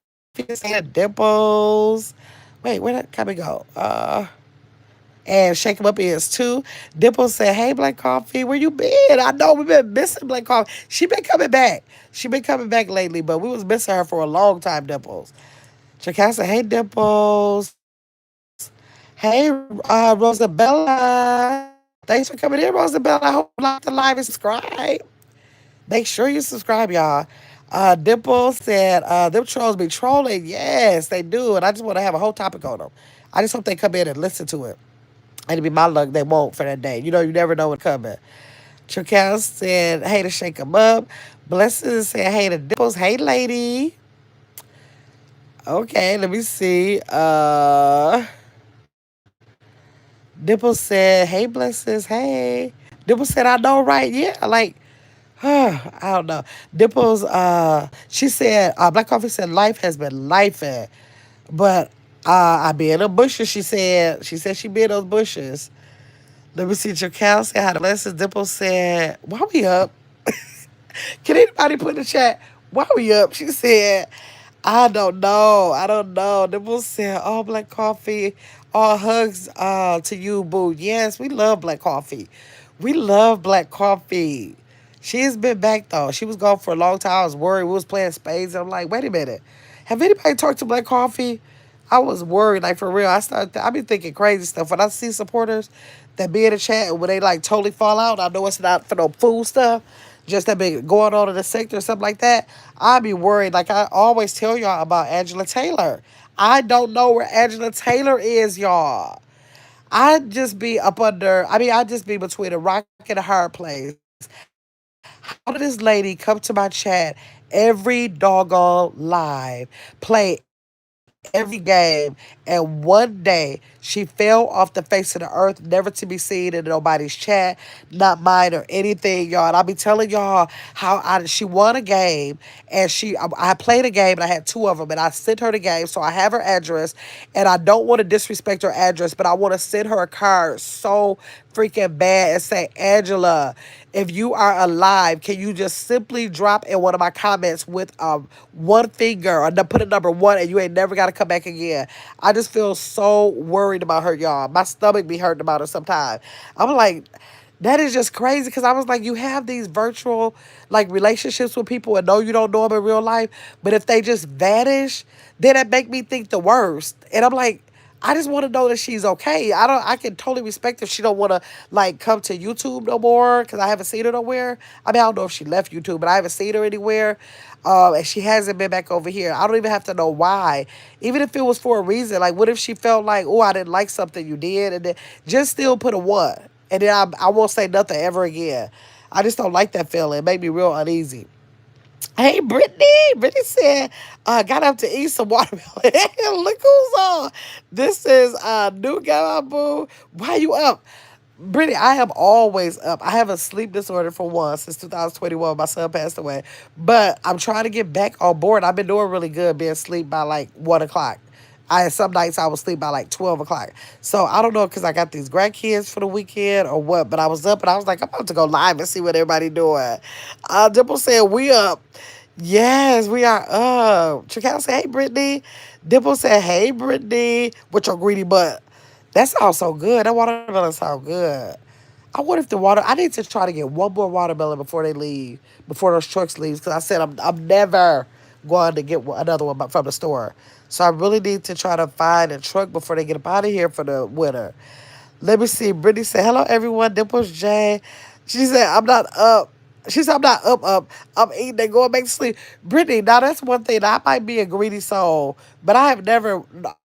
said dimples. Wait, where did Cabby go? And Shake 'em Up is too. Dimple said, hey, Black Coffee, where you been? I know we've been missing Black Coffee. She been coming back. She been coming back lately, but we was missing her for a long time, Dimples. Shakal said, hey, Dimples. Hey, Rosabella. Thanks for coming in, Rosabella. I hope you like the live and subscribe. Make sure you subscribe, y'all. Dimple said, them trolls be trolling. Yes, they do. And I just want to have a whole topic on them. I just hope they come in and listen to it. And it'd be my luck they won't for that day. You know, you never know what's coming. Chakal said, hey to shake 'em up. Blessings said, hey to Dimples. Hey, lady. Okay, let me see. Dimples said, hey, Blessings. Hey. Dimples said, I know, right? Yeah, like, I don't know. Dimples, she said, Black Coffee said, life has been lifing. But I be in the bushes, she said. She said she be in those bushes. Let me see. Jacal said, how the blessings. Dimple said, why we up? Can anybody put in the chat, why we up? She said, I don't know. I don't know. Dimple said, oh, Black Coffee. All hugs to you, boo. Yes, we love Black Coffee. We love Black Coffee. She's been back, though. She was gone for a long time. I was worried. We was playing spades. I'm like, wait a minute. Have anybody talked to Black Coffee? I was worried, like for real. I be thinking crazy stuff. When I see supporters that be in the chat and when they like totally fall out, I know it's not for no fool stuff, just that been going on in the sector or something like that. I be worried. Like I always tell y'all about Angela Taylor. I don't know where Angela Taylor is, y'all. I just be up under. I mean, I just be between a rock and a hard place. How did this lady come to my chat every doggone live, play every game, and one day she fell off the face of the earth, never to be seen in nobody's chat, not mine or anything, y'all. And I be telling y'all how she won a game, and I played a game, and I had two of them, and I sent her the game, so I have her address, and I don't want to disrespect her address, but I want to send her a card so freaking bad and say, Angela, if you are alive, can you just simply drop in one of my comments with one finger or put a number one and you ain't never got to come back again? I just feel so worried about her, y'all. My stomach be hurting about her sometimes. I'm like, that is just crazy because I was like, you have these virtual like relationships with people and know you don't know them in real life, but if they just vanish, then it make me think the worst. And I'm like, I just want to know that she's okay. I don't. I can totally respect if she don't want to like come to YouTube no more because I haven't seen her nowhere. I mean, I don't know if she left YouTube, but I haven't seen her anywhere, and she hasn't been back over here. I don't even have to know why, even if it was for a reason. Like, what if she felt like, oh, I didn't like something you did, and then just still put a one, and then I won't say nothing ever again. I just don't like that feeling. It made me real uneasy. Hey, Brittany. Brittany said, got up to eat some watermelon. Look who's on. This is New Guy Boo. Why you up? Brittany, I am always up. I have a sleep disorder for one since 2021. My son passed away. But I'm trying to get back on board. I've been doing really good being asleep by like 1 o'clock. Some nights I would sleep by like 12 o'clock. So I don't know because I got these grandkids for the weekend or what, but I was up and I was like, I'm about to go live and see what everybody doing. Dimple said, we up. Yes, we are up. Chakal said, hey, Brittany. Dimple said, hey, Brittany, with your greedy butt. That sounds so good. That watermelon sounds good. I wonder if the water. I need to try to get one more watermelon before they leave, before those trucks leave. Because I said I'm never going to get another one from the store. So I really need to try to find a truck before they get up out of here for the winter. Let me see. Brittany said, hello, everyone. Dimples J. She said, I'm not up. She said, I'm not up. I'm eating and going back to sleep. Brittany, now that's one thing. I might be a greedy soul, but I have never.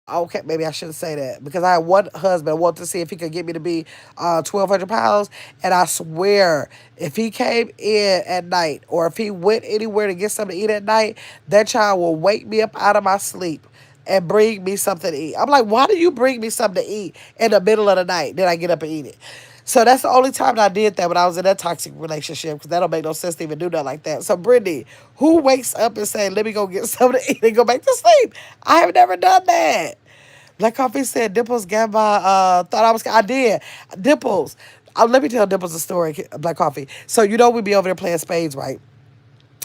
Okay, maybe I shouldn't say that because I had one husband wanted to see if he could get me to be 1,200 pounds. And I swear, if he came in at night or if he went anywhere to get something to eat at night, that child will wake me up out of my sleep and bring me something to eat. I'm like, why do you bring me something to eat in the middle of the night? Then I get up and eat it. So that's the only time that I did that when I was in that toxic relationship because that don't make no sense to even do that like that. So Brittany, who wakes up and say, let me go get something to eat and go back to sleep? I have never done that. Black Coffee said Dimples Gamba thought I did. Dimples. Let me tell Dimples a story, Black Coffee. So you know we be over there playing spades, right?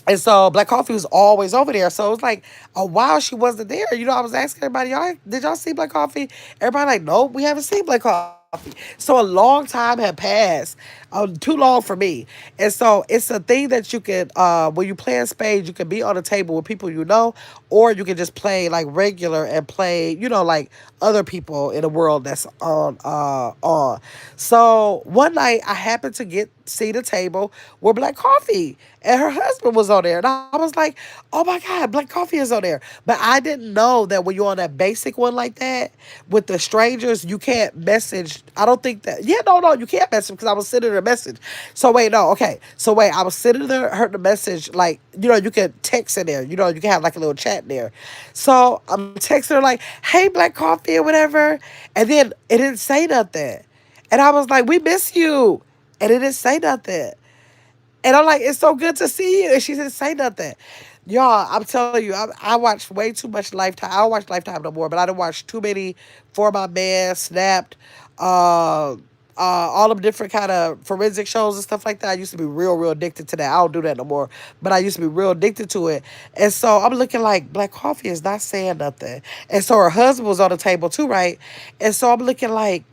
And so Black Coffee was always over there. So it was like a while she wasn't there. You know, I was asking everybody, y'all, did y'all see Black Coffee? Everybody like, nope, we haven't seen Black Coffee. So a long time had passed, too long for me. And so it's a thing that you can, when you play in spades, you can be on a table with people you know, or you can just play like regular and play, you know, like other people in the world that's on. So one night I happened to see the table with Black Coffee and her husband was on there. And I was like, oh my God, Black Coffee is on there. But I didn't know that when you're on that basic one like that with the strangers, you can't message. I don't think that, yeah, no, you can't message because I was sending her a message. So wait, no, okay. So wait, I was sending her the message like, you know, you can text in there. You know, you can have like a little chat there. So I'm texting her like, hey, Black Coffee or whatever. And then it didn't say nothing. And I was like, we miss you. And it didn't say nothing. And I'm like, it's so good to see you. And she didn't say nothing. Y'all, I'm telling you, I watched way too much Lifetime. I don't watch Lifetime no more, but I done watched too many For My Man, Snapped, all of different kind of forensic shows and stuff like that. I used to be real addicted to that. I don't do that no more, but I used to be real addicted to it. And so I'm looking like Black Coffee is not saying nothing. And so her husband was on the table too, right? And so I'm looking like,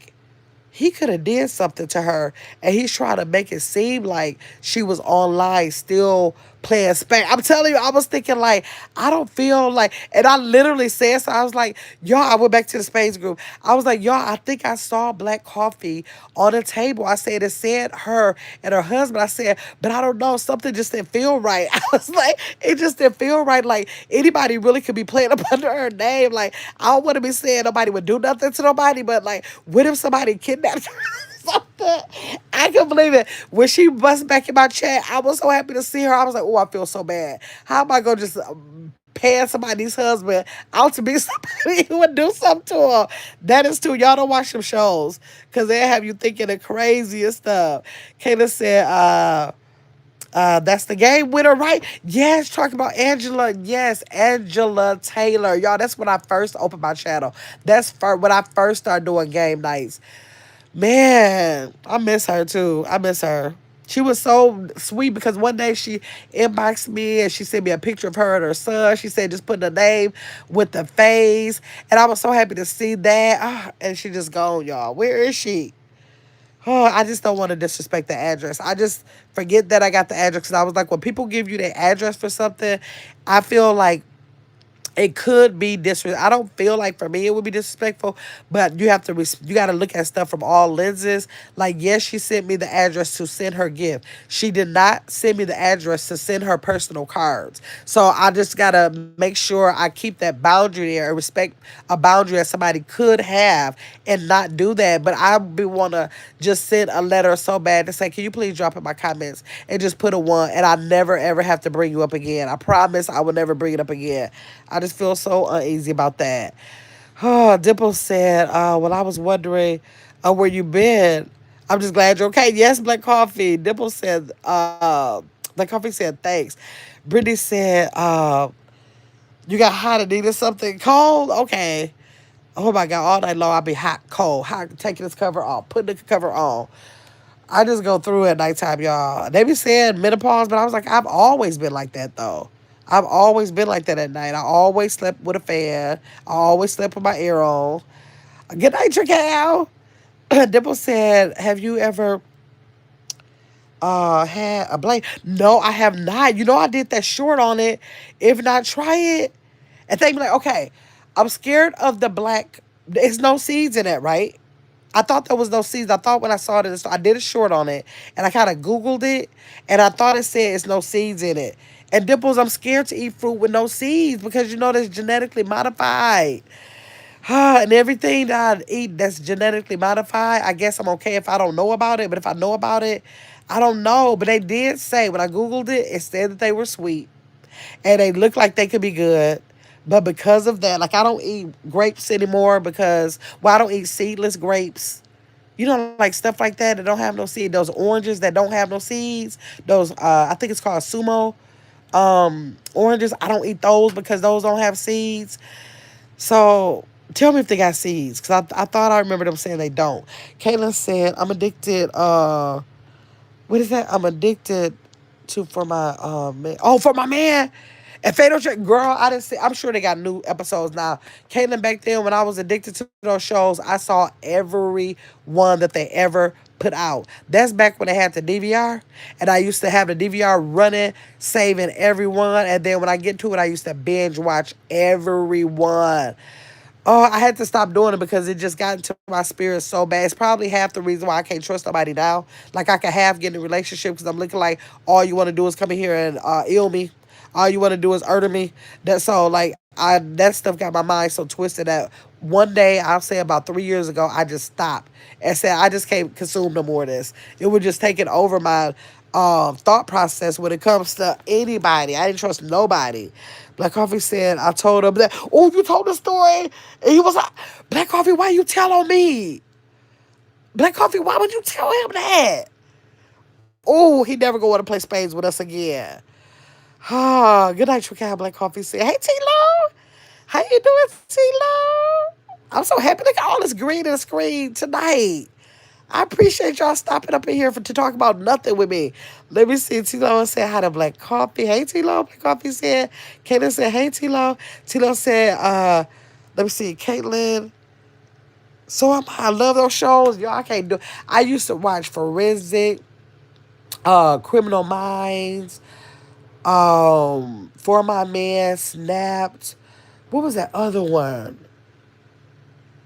he could have did something to her and he's trying to make it seem like she was online still playing Spain. I'm telling you, I was thinking like, I don't feel like, and I literally said so. I was like, y'all, I went back to the Space group. I was like, y'all, I think I saw Black Coffee on the table. I said, it said her and her husband. I said, but I don't know, something just didn't feel right. I was like, it just didn't feel right. Like anybody really could be playing up under her name. Like, I don't want to be saying nobody would do nothing to nobody, but like, what if somebody kidnapped her? Something. I can't believe it. When she bust back in my chat, I was so happy to see her. I was like, oh, I feel so bad. How am I going to just pan somebody's husband out to be somebody who would do something to her? That is too. Y'all don't watch them shows because they have you thinking the craziest stuff. Kayla said, that's the game winner, right? Yes, talking about Angela. Yes, Angela Taylor. Y'all, that's when I first opened my channel. That's when I first started doing game nights. Man, I miss her too. I miss her. She was so sweet because one day she inboxed me and she sent me a picture of her and her son. She said just put the name with the face. And I was so happy to see that. And she just gone, y'all. Where is she? Oh, I just don't want to disrespect the address. I just forget that I got the address. 'Cause I was like, when people give you their address for something, I feel like it could be disrespectful. I don't feel like for me it would be disrespectful, but you have to you got to look at stuff from all lenses. Like, yes, she sent me the address to send her gift. She did not send me the address to send her personal cards. So I just gotta make sure I keep that boundary there and respect a boundary that somebody could have and not do that. But I be wanna just send a letter so bad to say, can you please drop in my comments and just put a one, and I never ever have to bring you up again. I promise I will never bring it up again. I just feel so uneasy about that. Oh, Dimple said, well, I was wondering where you been. I'm just glad you're okay. Yes, Black Coffee. Dimple said, Black Coffee said, thanks. Brittany said, you got hot and needed something cold? Okay. Oh my God, all night long I'll be hot, cold, hot, taking this cover off, putting the cover on. I just go through it at nighttime, y'all. They be saying menopause, but I was like, I've always been like that, though. I've always been like that at night. I always slept with a fan. I always slept with my ear on. Good night, Trical. Dimple said, have you ever had a blank? No, I have not. You know, I did that short on it. If not, try it. And they be like, okay, I'm scared of the black. There's no seeds in it, right? I thought there was no seeds. I thought when I saw it, I did a short on it, and I kind of Googled it, and I thought it said it's no seeds in it. And Dimples, I'm scared to eat fruit with no seeds because you know that's genetically modified. And everything that I eat that's genetically modified, I guess I'm okay if I don't know about it. But if I know about it, I don't know. But they did say when I Googled it, it said that they were sweet and they look like they could be good. But because of that, like I don't eat grapes anymore because, well, I don't eat seedless grapes. You know, like stuff like that that don't have no seed. Those oranges that don't have no seeds. Those, I think it's called sumo oranges. I don't eat those because those don't have seeds. So tell me if they got seeds because I thought I remember them saying they don't. Caitlin said, I'm addicted. What is that? I'm addicted to for my man. Oh, for my man. And Fatal Trick, girl, I didn't see. I'm sure they got new episodes now. Caitlin, back then when I was addicted to those shows, I saw every one that they ever put out. That's back when they had the DVR, and I used to have the DVR running, saving everyone. And then when I get to it, I used to binge watch everyone. Oh, I had to stop doing it because it just got into my spirit so bad. It's probably half the reason why I can't trust nobody now. Like I can half get in a relationship because I'm looking like all you want to do is come in here and ill me. All you want to do is murder me. That's so like I that stuff got my mind so twisted that one day I'll say about 3 years ago I just stopped and said I just can't consume no more of this. It was just taking over my thought process when it comes to anybody. I didn't trust nobody. Black Coffee said, I told him that, oh, you told the story? And he was like, Black Coffee, why you tell on me? Black Coffee, why would you tell him that? Oh, he never gonna want to play spades with us again. Ah, good night, Trical. Black Coffee said, hey, T-Lo. How you doing, T-Lo? I'm so happy. Look at all this green in the screen tonight. I appreciate y'all stopping up in here to talk about nothing with me. Let me see. T-Lo said hi to Black Coffee. Hey, T-Lo. Black Coffee said. Caitlin said, hey, T-Lo. T-Lo said, let me see. Caitlin. So I love those shows. Y'all, I can't do. I used to watch Forensic, Criminal Minds, For My Man, Snapped. What was that other one?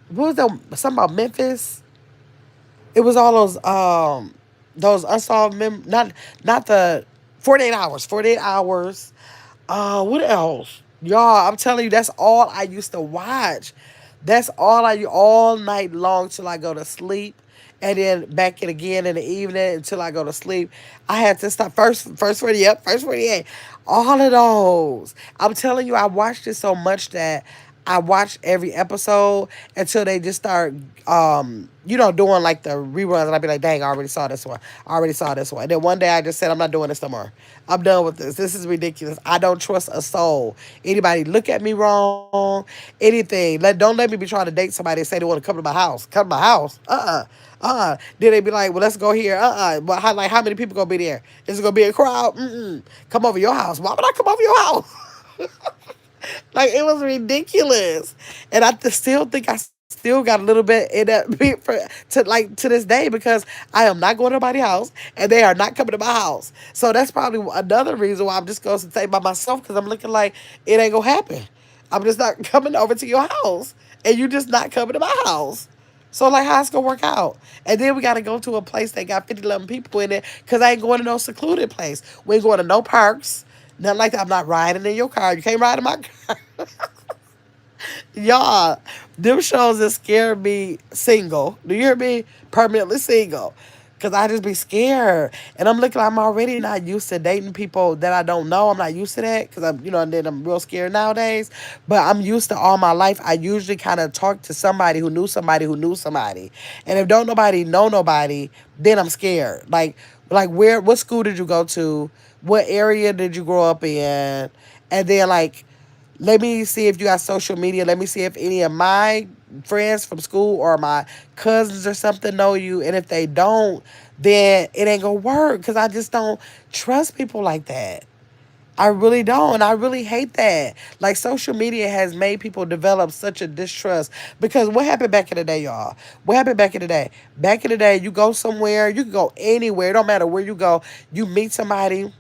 What was that? Something about Memphis? It was all those unsolved not the 48 hours. 48 hours. What else? Y'all, I'm telling you, that's all I used to watch. That's all night long till I go to sleep. And then back in again in the evening until I go to sleep. I had to stop first 40, yep, first 48. All of those. I'm telling you, I watched it so much that I watched every episode until they just start, doing like the reruns. And I'd be like, dang, I already saw this one. I already saw this one. And then one day I just said, I'm not doing this no more. I'm done with this. This is ridiculous. I don't trust a soul. Anybody look at me wrong, anything. Don't let me be trying to date somebody and say they want to come to my house. Come to my house. Then they be like, well, let's go here. But how many people gonna be there? Is it gonna be a crowd? Mm-mm. Come over your house. Why would I come over your house? Like it was ridiculous, and I still think I still got a little bit in that bit to this day because I am not going to nobody's house and they are not coming to my house. So that's probably another reason why I'm just going to stay by myself because I'm looking like it ain't gonna happen. I'm just not coming over to your house, and you just not coming to my house. So like, how it's gonna work out? And then we gotta go to a place that got 50, 11 people in it, cause I ain't going to no secluded place. We ain't going to no parks, nothing like that. I'm not riding in your car. You can't ride in my car. Y'all, them shows that scare me single. Do you hear me? Permanently single. Cause I just be scared. And I'm looking, I'm already not used to dating people that I don't know. I'm not used to that. Cause I'm, and then I'm real scared nowadays. But I'm used to all my life. I usually kind of talk to somebody who knew somebody who knew somebody. And if don't nobody know nobody, then I'm scared. Like what school did you go to? What area did you grow up in? And then like, let me see if you got social media. Let me see if any of my friends from school or my cousins or something know you. And if they don't, then it ain't gonna work because I just don't trust people like that. I really don't. And I really hate that. Like, social media has made people develop such a distrust. Because what happened back in the day, y'all? What happened back in the day? Back in the day, you go somewhere, you can go anywhere. It don't matter where you go. You meet somebody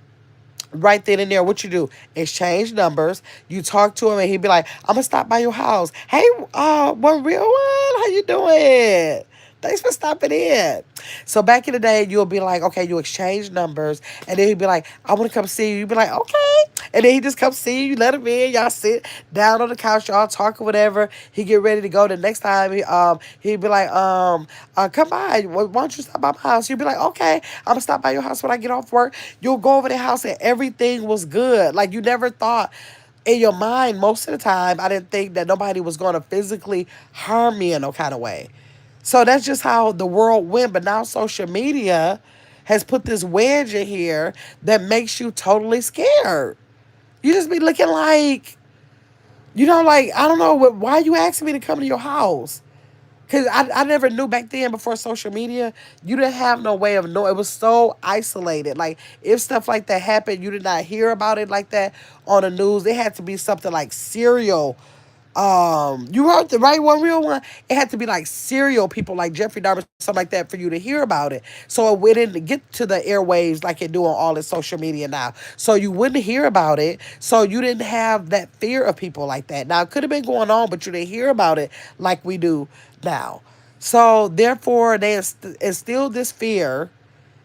right then and there. What you do? Exchange numbers. You talk to him, and he'd be like, "I'm gonna stop by your house. Hey, one real one. How you doing? Thanks for stopping in." So back in the day, you'll be like, okay, you exchange numbers, and then he'd be like, "I want to come see you." You'd be like, "Okay," and then he just come see you. You let him in. Y'all sit down on the couch. Y'all talk or whatever. He get ready to go. The next time he'd be like, come by. Why don't you stop by my house? You'd be like, "Okay, I'm gonna stop by your house when I get off work." You'll go over the house, and everything was good. Like, you never thought in your mind, most of the time, I didn't think that nobody was going to physically harm me in no kind of way. So that's just how the world went. But now social media has put this wedge in here that makes you totally scared. You just be looking like, like, I don't know, why you asking me to come to your house? Because I never knew back then, before social media, you didn't have no way of knowing. It was so isolated. Like, if stuff like that happened, you did not hear about it like that on the news. It had to be something like serial. You heard the right one, real one. It had to be like serial people like Jeffrey Dahmer, something like that, for you to hear about it. So it wouldn't get to the airwaves like it do on all this social media now. So you wouldn't hear about it. So you didn't have that fear of people like that. Now, it could have been going on, but you didn't hear about it like we do now. So therefore, they instilled this fear,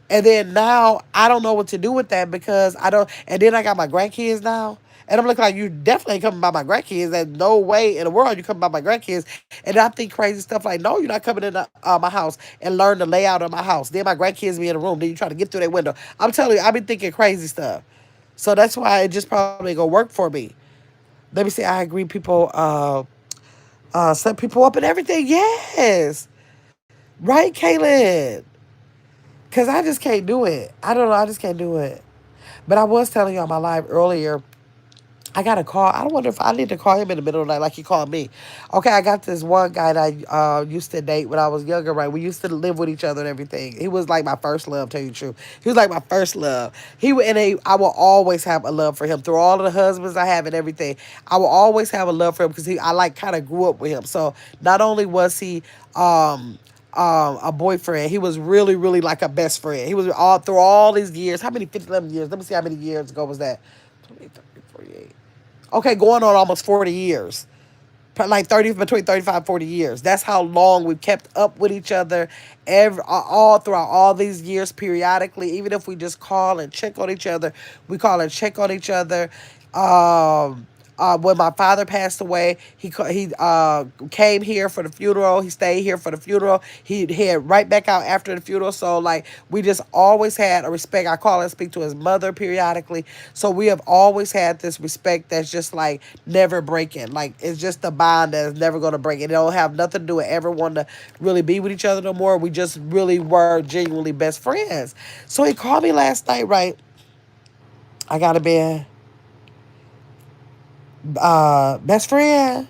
and then now I don't know what to do with that, because I don't. And then I got my grandkids now. And I'm looking like, you definitely ain't coming by my grandkids. There's no way in the world you coming by my grandkids. And I think crazy stuff like, no, you're not coming in my house and learn the layout of my house. Then my grandkids be in the room. Then you try to get through that window. I'm telling you, I've been thinking crazy stuff. So that's why it just probably gonna work for me. Let me see. I agree. People set people up and everything. Yes, right, Kaylin. Cause I just can't do it. I don't know. I just can't do it. But I was telling you on my live earlier, I got a call. I don't wonder if I need to call him in the middle of the night like he called me. Okay, I got this one guy that I used to date when I was younger, right? We used to live with each other and everything. He was like my first love, tell you the truth. He was like my first love. I will always have a love for him. Through all of the husbands I have and everything, I will always have a love for him, because I like kind of grew up with him. So not only was he a boyfriend, he was really, really like a best friend. He was all through all these years. How many? 50, 11 years. Let me see how many years ago was that. 20, 30, 48. Okay, going on almost 40 years. Like 30, between 35 40 years. That's how long we've kept up with each other all throughout all these years, periodically. Even if we just call and check on each other, we call and check on each other. When my father passed away, he came here for the funeral. He stayed here for the funeral. He head right back out after the funeral. So like, we just always had a respect. I call and speak to his mother periodically. So we have always had this respect that's just like never breaking. Like, it's just a bond that's never gonna break. It don't have nothing to do with ever wanting to really be with each other no more. We just really were genuinely best friends. So he called me last night, right? I gotta be best friend.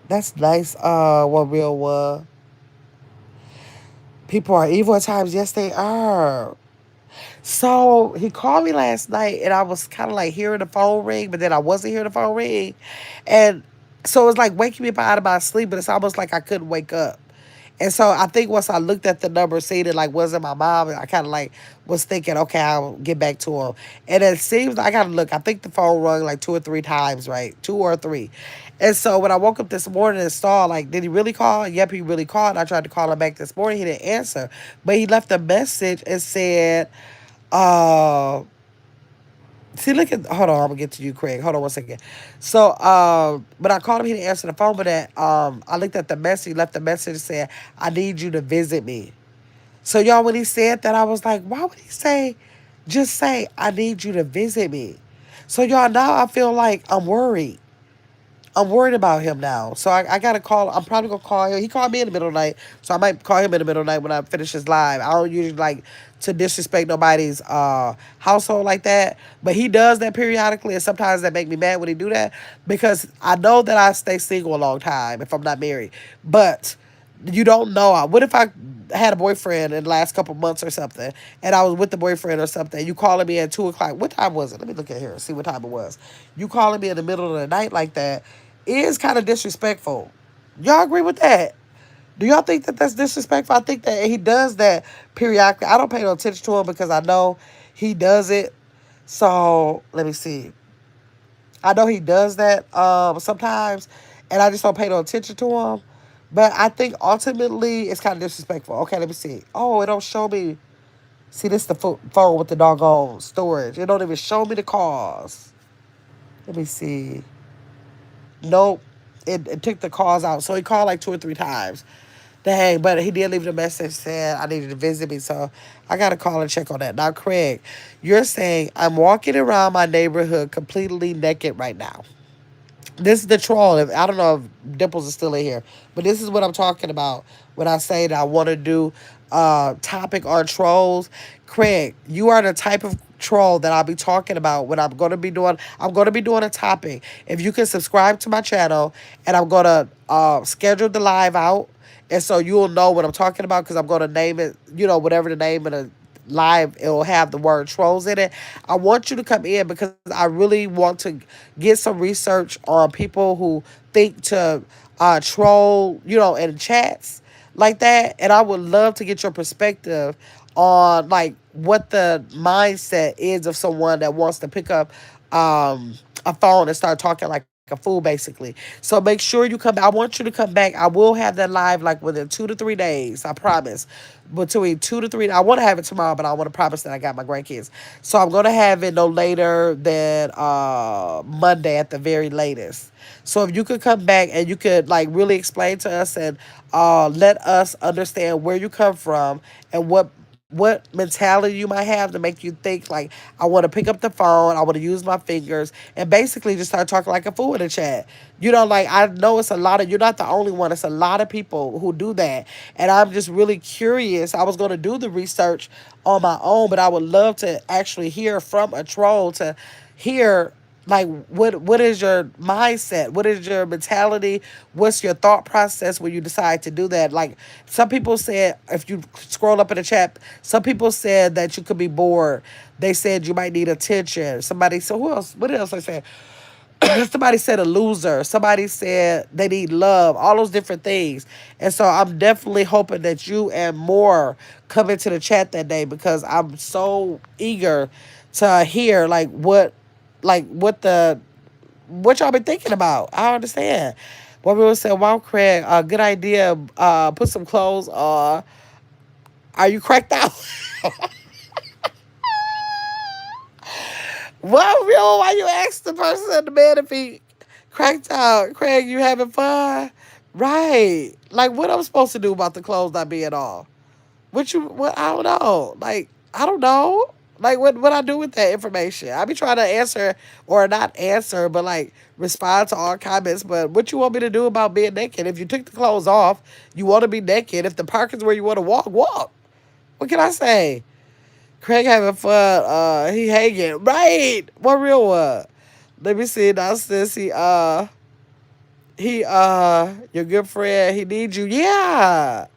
That's nice. What real people are evil at times. Yes, they are. So he called me last night, and I was kind of like hearing the phone ring, but then I wasn't hearing the phone ring, and so it was like waking me up out of my sleep. But it's almost like I couldn't wake up. And so I think once I looked at the number, seen it like wasn't my mom, I kind of like was thinking, okay, I'll get back to him. And it seems like I gotta look. I think the phone rung like two or three times, right? Two or three. And so when I woke up this morning and saw, like, did he really call? Yep, he really called. I tried to call him back this morning. He didn't answer. But he left a message and said, uh, see, look at, hold on, I'm gonna get to you, Craig. Hold on one second. So, when I called him, he didn't answer the phone, but I looked at the message, he left a message and said, I need you to visit me. So, y'all, when he said that, I was like, why would he just say, I need you to visit me? So, y'all, now I feel like I'm worried. I'm worried about him now. So I gotta call. I'm probably gonna call him. He called me in the middle of the night, so I might call him in the middle of the night when I finish his live. I don't usually like to disrespect nobody's household like that, but he does that periodically, and sometimes that make me mad when he do that because I know that I stay single a long time if I'm not married, but you don't know. What if I had a boyfriend in the last couple months or something, and I was with the boyfriend or something? You calling me at 2 o'clock? What time was it? Let me look at here and see what time it was. You calling me in the middle of the night like that is kind of disrespectful. Y'all agree with that? Do y'all think that that's disrespectful? I think that he does that periodically. I don't pay no attention to him because I know he does it. So let me see. I know he does that sometimes, and I just don't pay no attention to him. But I think ultimately it's kind of disrespectful. Okay, let me see. Oh, it don't show me. See, this is the phone with the doggone storage. It don't even show me the calls. Let me see. Nope. It took the calls out. So he called like two or three times. Dang, but he did leave a message saying I needed to visit me. So I got to call and check on that. Now, Craig, you're saying I'm walking around my neighborhood completely naked right now. This is the troll. I don't know if Dimples is still in here, but this is what I'm talking about when I say that I want to do topic on trolls. Craig, you are the type of troll that I'll be talking about when I'm going to be doing. I'm going to be doing a topic. If you can subscribe to my channel, and I'm going to schedule the live out, and so you'll know what I'm talking about because I'm going to name it. Whatever the name of the live, it'll have the word trolls in it. I want you to come in because I really want to get some research on people who think to troll, in chats like that. And I would love to get your perspective on like what the mindset is of someone that wants to pick up a phone and start talking like a fool, basically. So make sure you come. I want you to come back. I will have that live like within 2 to 3 days. I promise. Between 2 to 3, I want to have it tomorrow, but I want to promise that I got my grandkids. So I'm gonna have it no later than Monday at the very latest. So if you could come back and you could like really explain to us and let us understand where you come from and what mentality you might have to make you think like I want to pick up the phone, I want to use my fingers, and basically just start talking like a fool in the chat. Like I know it's a lot of, you're not the only one. It's a lot of people who do that, and I'm just really curious. I was going to do the research on my own, but I would love to actually hear from a troll to hear like what is your mindset, what is your mentality, what's your thought process when you decide to do that. Like some people said, if you scroll up in the chat, some people said that you could be bored. They said you might need attention. Somebody, so who else, what else I said? Somebody said a loser. Somebody said they need love. All those different things. And so I'm definitely hoping that you and more come into the chat that day because I'm so eager to hear what y'all been thinking about. I don't understand. One people said, "Wow, Craig, good idea. Put some clothes on. Are you cracked out?" Well, real, why you ask the person, the man, if he cracked out? Craig, you having fun? Right. Like, what I'm supposed to do about the clothes not being on? What, I don't know. Like, I don't know. Like, what I do with that information? I be trying to answer, or not answer, but, like, respond to all comments. But what you want me to do about being naked? If you took the clothes off, you want to be naked. If the park is where you want to walk, walk. What can I say? Craig having fun. He hanging. Right. What real one? Let me see. Now since your good friend, he needs you. Yeah.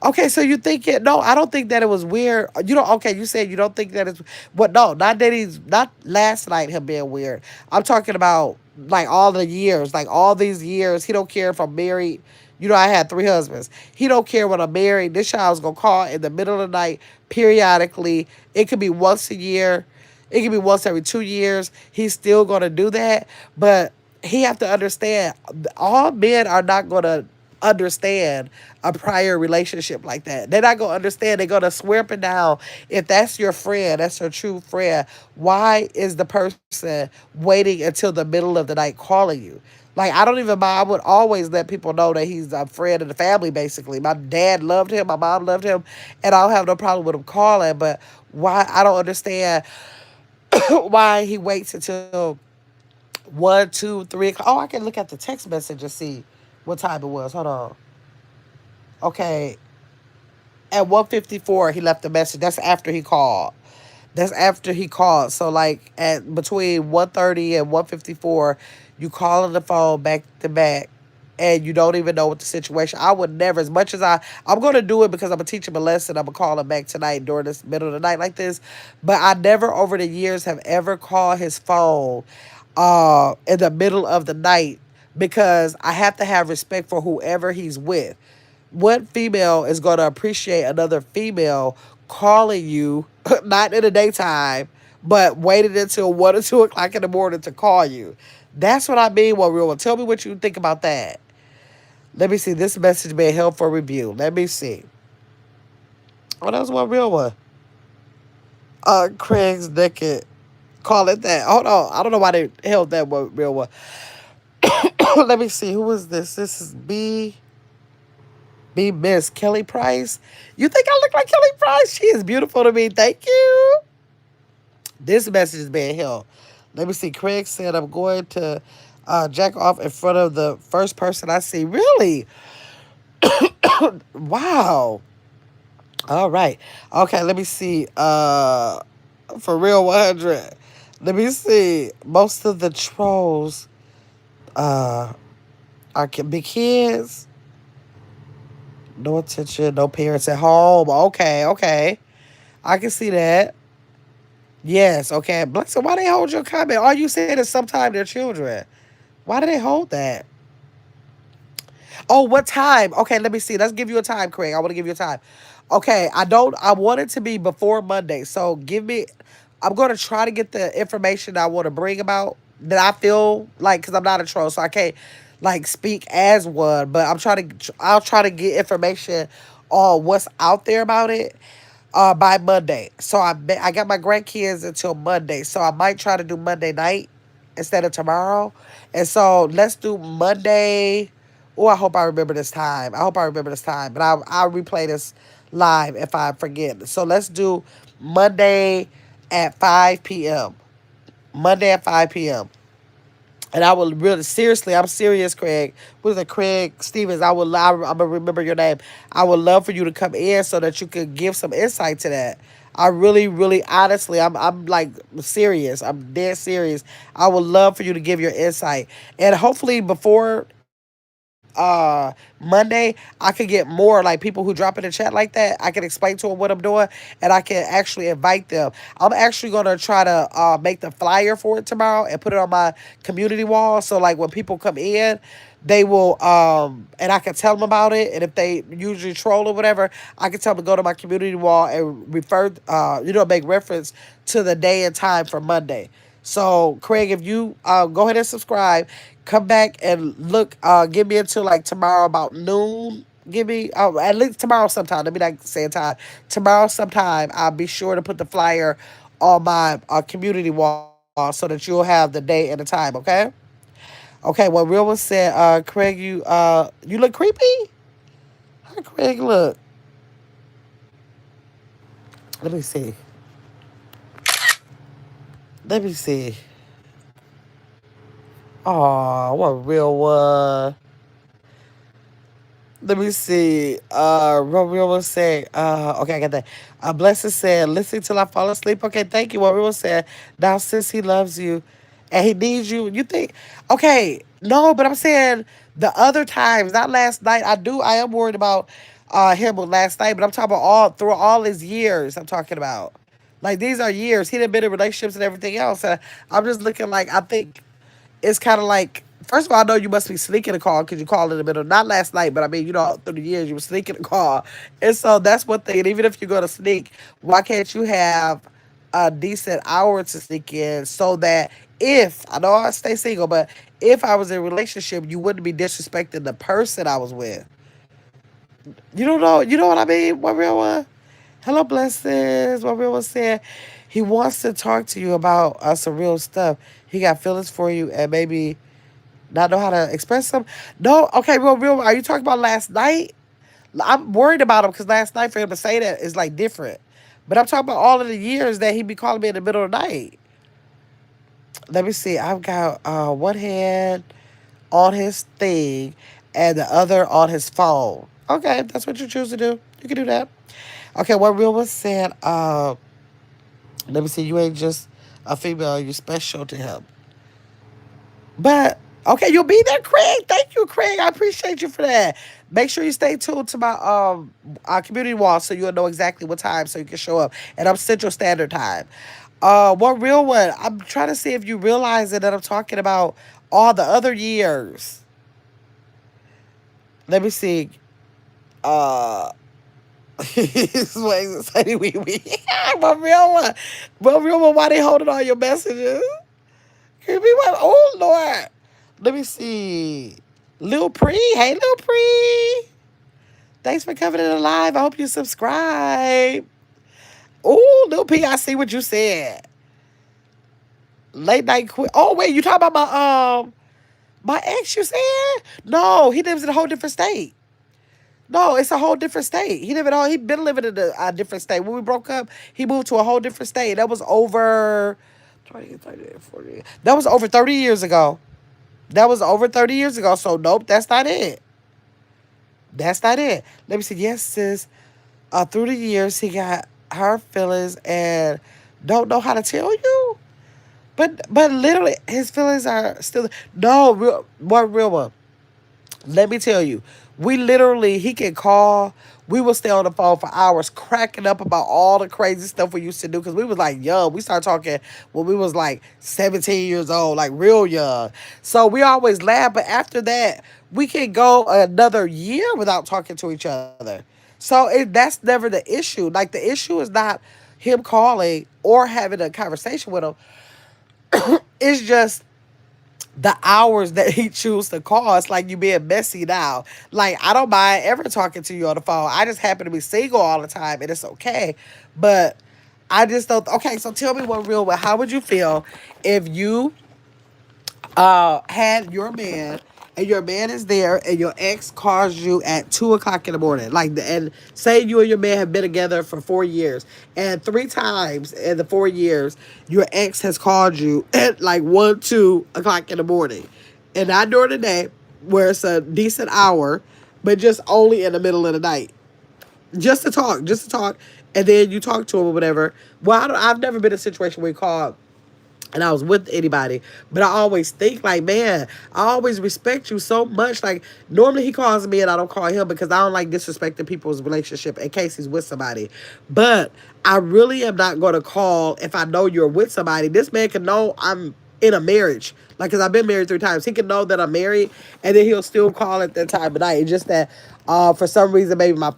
Okay, so you think it? No, I don't think that it was weird. Okay, you said you don't think that it's. What? No, not that he's not last night. Him being weird. I'm talking about like all the years, like all these years. He don't care if I'm married You know, I had three husbands. He don't care when I'm married. This child's gonna call in the middle of the night periodically. It could be once a year. It could be once every 2 years. He's still gonna do that. But he have to understand all men are not gonna understand a prior relationship like that. They're not gonna understand. They're gonna swear up and down. If that's your friend, that's your true friend, why is the person waiting until the middle of the night calling you? Like, I don't even mind. I would always let people know that he's a friend of the family, basically. My dad loved him, my mom loved him, and I don't have no problem with him calling. But why, I don't understand why he waits until 1, 2, 3 o'clock. Oh, I can look at the text message and see what time it was. Hold on. Okay, at 1:54 he left a message. That's after he called. That's after he called. So like at between 1:30 and 1:54, you call on the phone back to back, and you don't even know what the situation. I would never, as much as I'm gonna do it because I'm gonna teach him a lesson. I'm gonna call him back tonight during this middle of the night like this. But I never over the years have ever called his phone in the middle of the night, because I have to have respect for whoever he's with. What female is going to appreciate another female calling you, not in the daytime, but waiting until 1 or 2 o'clock in the morning to call you? That's what I mean. What real one? Tell me what you think about that. Let me see. This message being held for review. Let me see. Oh, that was one real one. Craig's naked. Call it that. Hold on. I don't know why they held that one real one. Let me see. Who is this? This is B Miss Kelly Price. You think I look like Kelly Price? She is beautiful to me. Thank you. This message is being held. Let me see. Craig said, I'm going to jack off in front of the first person I see. Really? Wow. All right. Okay, let me see. For real 100. Let me see. Most of the trolls are be kids. No attention, no parents at home. Okay, okay. I can see that. Yes, okay. So why they hold your comment? All you saying is sometimes they're children. Why do they hold that? Oh, what time? Okay, let me see. Let's give you a time, Craig. I want to give you a time. Okay, I want it to be before Monday. So give me, I'm going to try to get the information I want to bring about that I feel like, because I'm not a troll, so I can't like speak as one, but I'll try to get information on what's out there about it by Monday. So I got my grandkids until Monday. So I might try to do Monday night instead of tomorrow. And so let's do Monday. Oh, I hope I remember this time. I hope I remember this time. But I'll replay this live if I forget. So let's do Monday at 5 p.m. Monday at 5 p.m. And I will really seriously, I'm serious, Craig. What is it, Craig Stevens? I'm gonna remember your name. I would love for you to come in so that you could give some insight to that. I really, really, honestly, I'm like serious. I'm dead serious. I would love for you to give your insight, and hopefully before Monday, I could get more like people who drop in the chat like that. I can explain to them what I'm doing, and I can actually invite them. I'm actually gonna try to make the flyer for it tomorrow and put it on my community wall. So like when people come in, they will and I can tell them about it. And if they usually troll or whatever, I can tell them to go to my community wall and refer, make reference to the day and time for Monday. So, Craig, if you go ahead and subscribe, come back and look, give me until like tomorrow about noon. Give me at least tomorrow sometime. Let me not say a time. Tomorrow sometime, I'll be sure to put the flyer on my community wall so that you'll have the day and the time. Okay. Okay. What Real was said, Craig, you look creepy. How Craig look? Let me see. Let me see. Oh, what real one? Let me see. Romeo was saying, okay, I got that. Blessed said, listen till I fall asleep. Okay, thank you. Romeo said, now since he loves you and he needs you, you think, okay, no, but I'm saying the other times, not last night. I am worried about him with last night, but I'm talking about through all his years. I'm talking about. Like, these are years. He done been in relationships and everything else. I'm just looking like, I think it's kind of like First of all, I know you must be sneaking a call because you called in the middle. Not last night, but I mean, through the years, you were sneaking a call. And so that's one thing. And even if you're going to sneak, why can't you have a decent hour to sneak in so that if, I know I stay single, but if I was in a relationship, you wouldn't be disrespecting the person I was with. You know what I mean? What real one? Hello, blessings. What real one said he wants to talk to you about some real stuff. He got feelings for you and maybe not know how to express them. No, okay, real. Are you talking about last night? I'm worried about him because last night for him to say that is like different. But I'm talking about all of the years that he be calling me in the middle of the night. Let me see. I've got one hand on his thing and the other on his phone. Okay, that's what you choose to do. You can do that. Okay, what real one said, let me see, you ain't just a female, you're special to him. But okay, you'll be there, Craig. Thank you, Craig. I appreciate you for that. Make sure you stay tuned to my community wall so you'll know exactly what time so you can show up. And I'm Central Standard Time. What real one? I'm trying to see if you realize it that I'm talking about all the other years. Let me see. Uh Sunny wee wee. What real one? What real one? Why they holding all your messages? Give me one. Oh Lord. Let me see. Lil Pre. Hey Lil Pre. Thanks for coming in live. I hope you subscribe. Oh, Lil P, I see what you said. Late night quit. Oh wait, you talking about my ex you said? No, he lives in a whole different state. No, it's a whole different state. He been living in a different state. When we broke up, he moved to a whole different state. That was over 20, 30, 40. That was over 30 years ago. That was over 30 years ago. So nope, that's not it. That's not it. Let me see. Yes, sis. Through the years, he got her feelings and don't know how to tell you. But literally, his feelings are still no real. What real one? Let me tell you, he can call. We will stay on the phone for hours cracking up about all the crazy stuff we used to do because we was like young. We started talking when we was like 17 years old, like real young. So we always laugh. But after that, we can go another year without talking to each other. So that's never the issue. Like the issue is not him calling or having a conversation with him. It's just the hours that he choose to call. It's like you being messy now. Like I don't mind ever talking to you on the phone. I just happen to be single all the time and it's okay. But I just don't. Okay, so tell me one real one. How would you feel if you had your man and your man is there and your ex calls you at 2 o'clock in the morning, and say you and your man have been together for 4 years, and 3 times in the 4 years your ex has called you at like 1, 2 o'clock in the morning, and not during the day where it's a decent hour, but just only in the middle of the night, just to talk, and then you talk to him or whatever. Well, I've never been in a situation where he called and I was with anybody. But I always think like, man, I always respect you so much. Like normally he calls me and I don't call him because I don't like disrespecting people's relationship in case he's with somebody. But I really am not going to call if I know you're with somebody. This man can know I'm in a marriage. Like, because I've been married 3 times. He can know that I'm married and then he'll still call at that time of night. It's just that for some reason, maybe my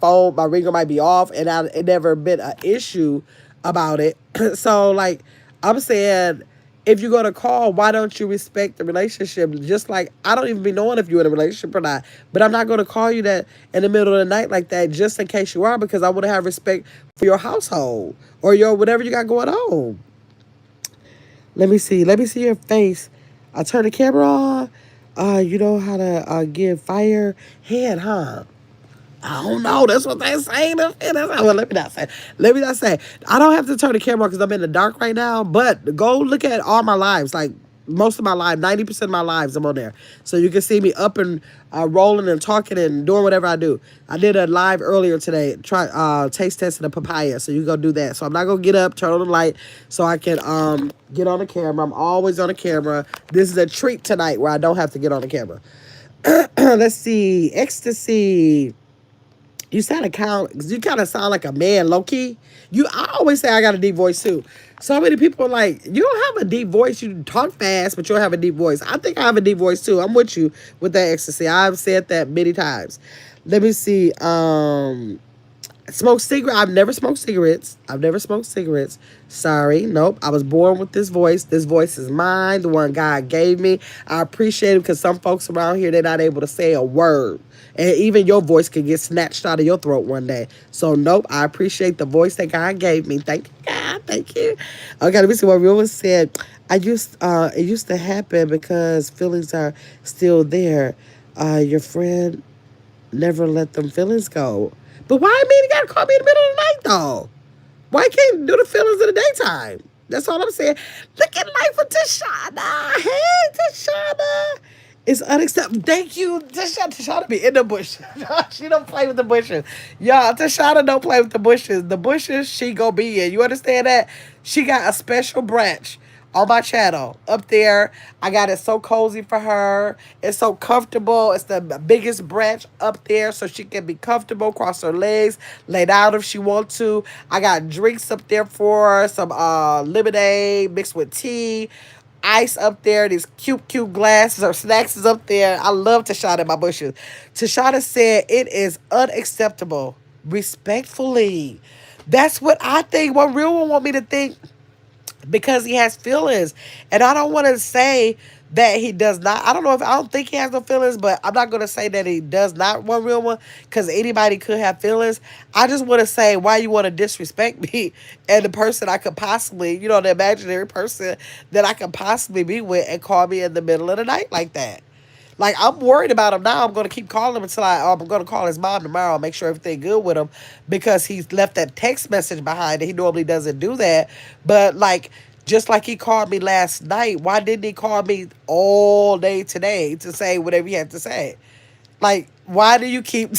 ringer might be off and it never been an issue about it. So like I'm saying, if you're going to call, why don't you respect the relationship? Just like, I don't even be knowing if you're in a relationship or not. But I'm not going to call you that in the middle of the night like that just in case you are, because I want to have respect for your household or your whatever you got going on. Let me see. Let me see your face. I turn the camera on. You know how to give fire head, huh? I don't know. That's what they say. Well, let me not say. Let me not say. I don't have to turn the camera on because I'm in the dark right now. But go look at all my lives. Like most of my lives, 90% of my lives, I'm on there. So you can see me up and rolling and talking and doing whatever I do. I did a live earlier today, taste testing a papaya. So you go do that. So I'm not gonna get up, turn on the light, so I can get on the camera. I'm always on the camera. This is a treat tonight where I don't have to get on the camera. Let's see, ecstasy. You sound you kind of sound like a man, low key. I always say I got a deep voice too. So many people are like, you don't have a deep voice. You talk fast, but you don't have a deep voice. I think I have a deep voice too. I'm with you with that ecstasy. I've said that many times. Let me see. Smoke cigarette. I've never smoked cigarettes. I've never smoked cigarettes. Sorry, nope. I was born with this voice. This voice is mine. The one God gave me. I appreciate it because some folks around here they're not able to say a word, and even your voice could get snatched out of your throat one day. So nope. I appreciate the voice that God gave me. Thank you, God. Thank you. Okay, let me see what Real said. It used to happen because feelings are still there. Your friend never let them feelings go. But why me? You gotta call me in the middle of the night though. Why can't you do the feelings in the daytime? That's all I'm saying. Look at life with Tashana. Hey, Tashana. It's unacceptable. Thank you. Tashana be in the bush. She don't play with the bushes. Y'all, Tashana don't play with the bushes. The bushes she go be in. You understand that? She got a special branch on my channel up there. I got it so cozy for her. It's so comfortable. It's the biggest branch up there so she can be comfortable, cross her legs, lay down if she wants to. I got drinks up there for her, some lemonade mixed with tea. Ice up there, these cute glasses or snacks is up there. I love Tashana in my bushes. Tashana said it is unacceptable. Respectfully. That's what I think. What real one want me to think because he has feelings. And I don't want to say that he does not. I don't think he has no feelings, but I'm not going to say that he does not want real one because anybody could have feelings. I just want to say why you want to disrespect me and the person I could possibly, the imaginary person that I could possibly be with and call me in the middle of the night like that. Like, I'm worried about him now. I'm going to keep calling him until I'm going to call his mom tomorrow and make sure everything good with him because he's left that text message behind. And he normally doesn't do that. But, like, just like he called me last night, why didn't he call me all day today to say whatever he had to say? Like, why do you keep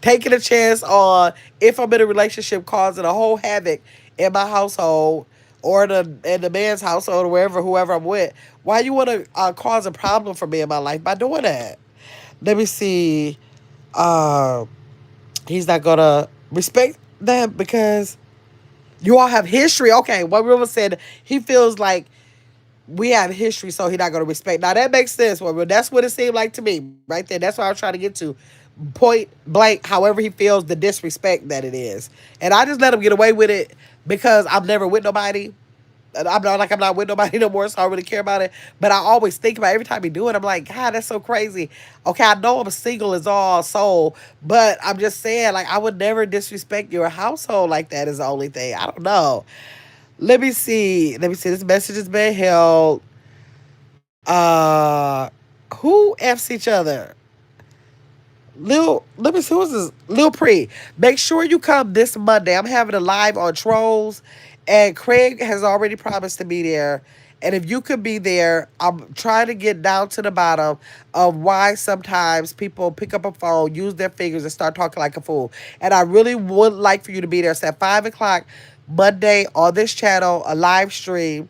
taking a chance on if I'm in a relationship causing a whole havoc in my household or in the man's household or wherever, whoever I'm with? Why you want to cause a problem for me in my life by doing that? Let me see. Uh, he's not going to respect that because you all have history. Okay, what River said, he feels like we have history, so he's not going to respect. Now, that makes sense. Well, that's what it seemed like to me right there. That's what I was trying to get to. Point blank, however he feels, the disrespect that it is. And I just let him get away with it because I'm never with nobody. I'm not with nobody no more, so I don't really care about it. But I always think about it. Every time he do it, I'm like, God, that's so crazy. Okay, I know I'm single as all soul, but I'm just saying, like, I would never disrespect your household like that is the only thing. I don't know. Let me see. Let me see. This message has been held. Uh, who F's each other? Let me see who's this. Lil Pre. Make sure you come this Monday. I'm having a live on Trolls, and Craig has already promised to be there. And if you could be there, I'm trying to get down to the bottom of why sometimes people pick up a phone, use their fingers, and start talking like a fool. And I really would like for you to be there. It's at 5 o'clock Monday on this channel, a live stream.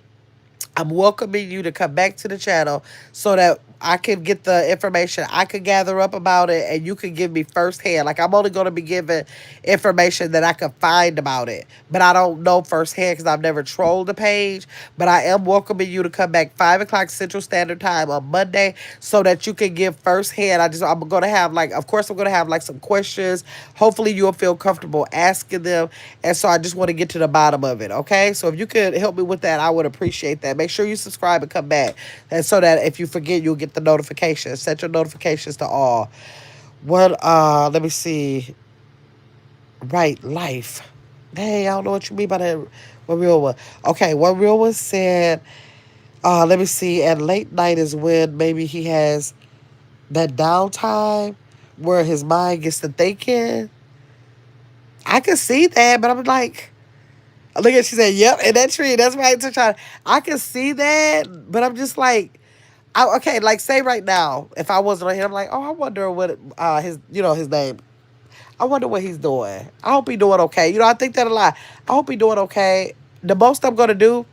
I'm welcoming you to come back to the channel so that I can get the information I could gather up about it and you can give me firsthand. Like, I'm only going to be giving information that I could find about it. But I don't know firsthand because I've never trolled the page. But I am welcoming you to come back 5 o'clock Central Standard Time on Monday so that you can give firsthand. I'm going to have, like, of course, I'm going to have, like, some questions. Hopefully you'll feel comfortable asking them. And so I just want to get to the bottom of it, okay? So if you could help me with that, I would appreciate that. Make sure you subscribe and come back. And so that if you forget, you'll get the notifications. Set your notifications to all. Let me see. Right, life. Hey, I don't know what you mean by that. What real one? Okay, what real one said, let me see, at late night is when maybe he has that downtime where his mind gets to thinking. I can see that, but I'm like, look at she said, yep, and that tree, that's right. I can see that, but I'm just like, okay, like say right now, if I wasn't on here, I'm like, oh, I wonder what his name. I wonder what he's doing. I hope he's doing okay. I think that a lot. I hope he's doing okay. The most I'm gonna do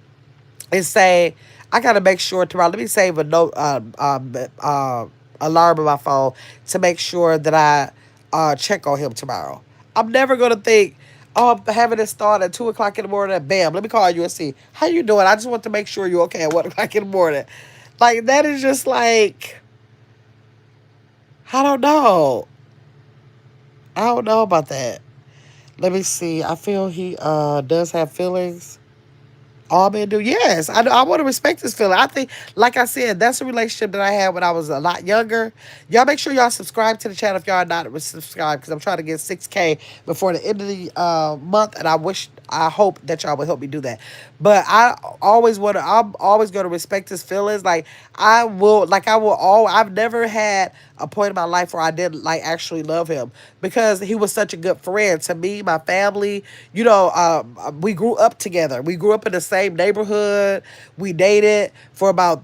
is say, I gotta make sure tomorrow. Let me save a note, alarm on my phone to make sure that I check on him tomorrow. I'm never gonna think, oh, I'm having this thought at 2 o'clock in the morning. Bam, let me call you and see how you doing. I just want to make sure you're okay at 1 o'clock in the morning. Like that is just like I don't know. I don't know about that. Let me see. I feel he does have feelings. All men do, yes. I want to respect his feeling. I think, like I said, that's a relationship that I had when I was a lot younger. Y'all make sure y'all subscribe to the channel if y'all are not subscribed because I'm trying to get 6K before the end of the month, and I hope that y'all will help me do that. But I'm always going to respect his feelings. I will all. I've never had a point in my life where I didn't like actually love him because he was such a good friend to me, my family. You know, we grew up together. We grew up in the same neighborhood. We dated for about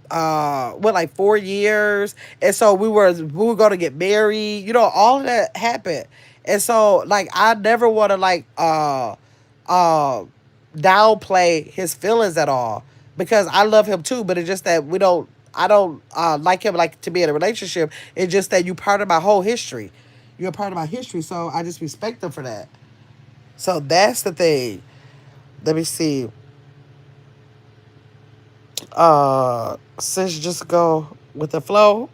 like 4 years, and so we were going to get married. You know, all of that happened, and so like I never want to uh downplay his feelings at all because I love him too, but it's just that we don't. I don't like him like to be in a relationship. It's just that you part of my whole history. You're a part of my history, so I just respect him for that. So that's the thing. Let me see. Since just go with the flow.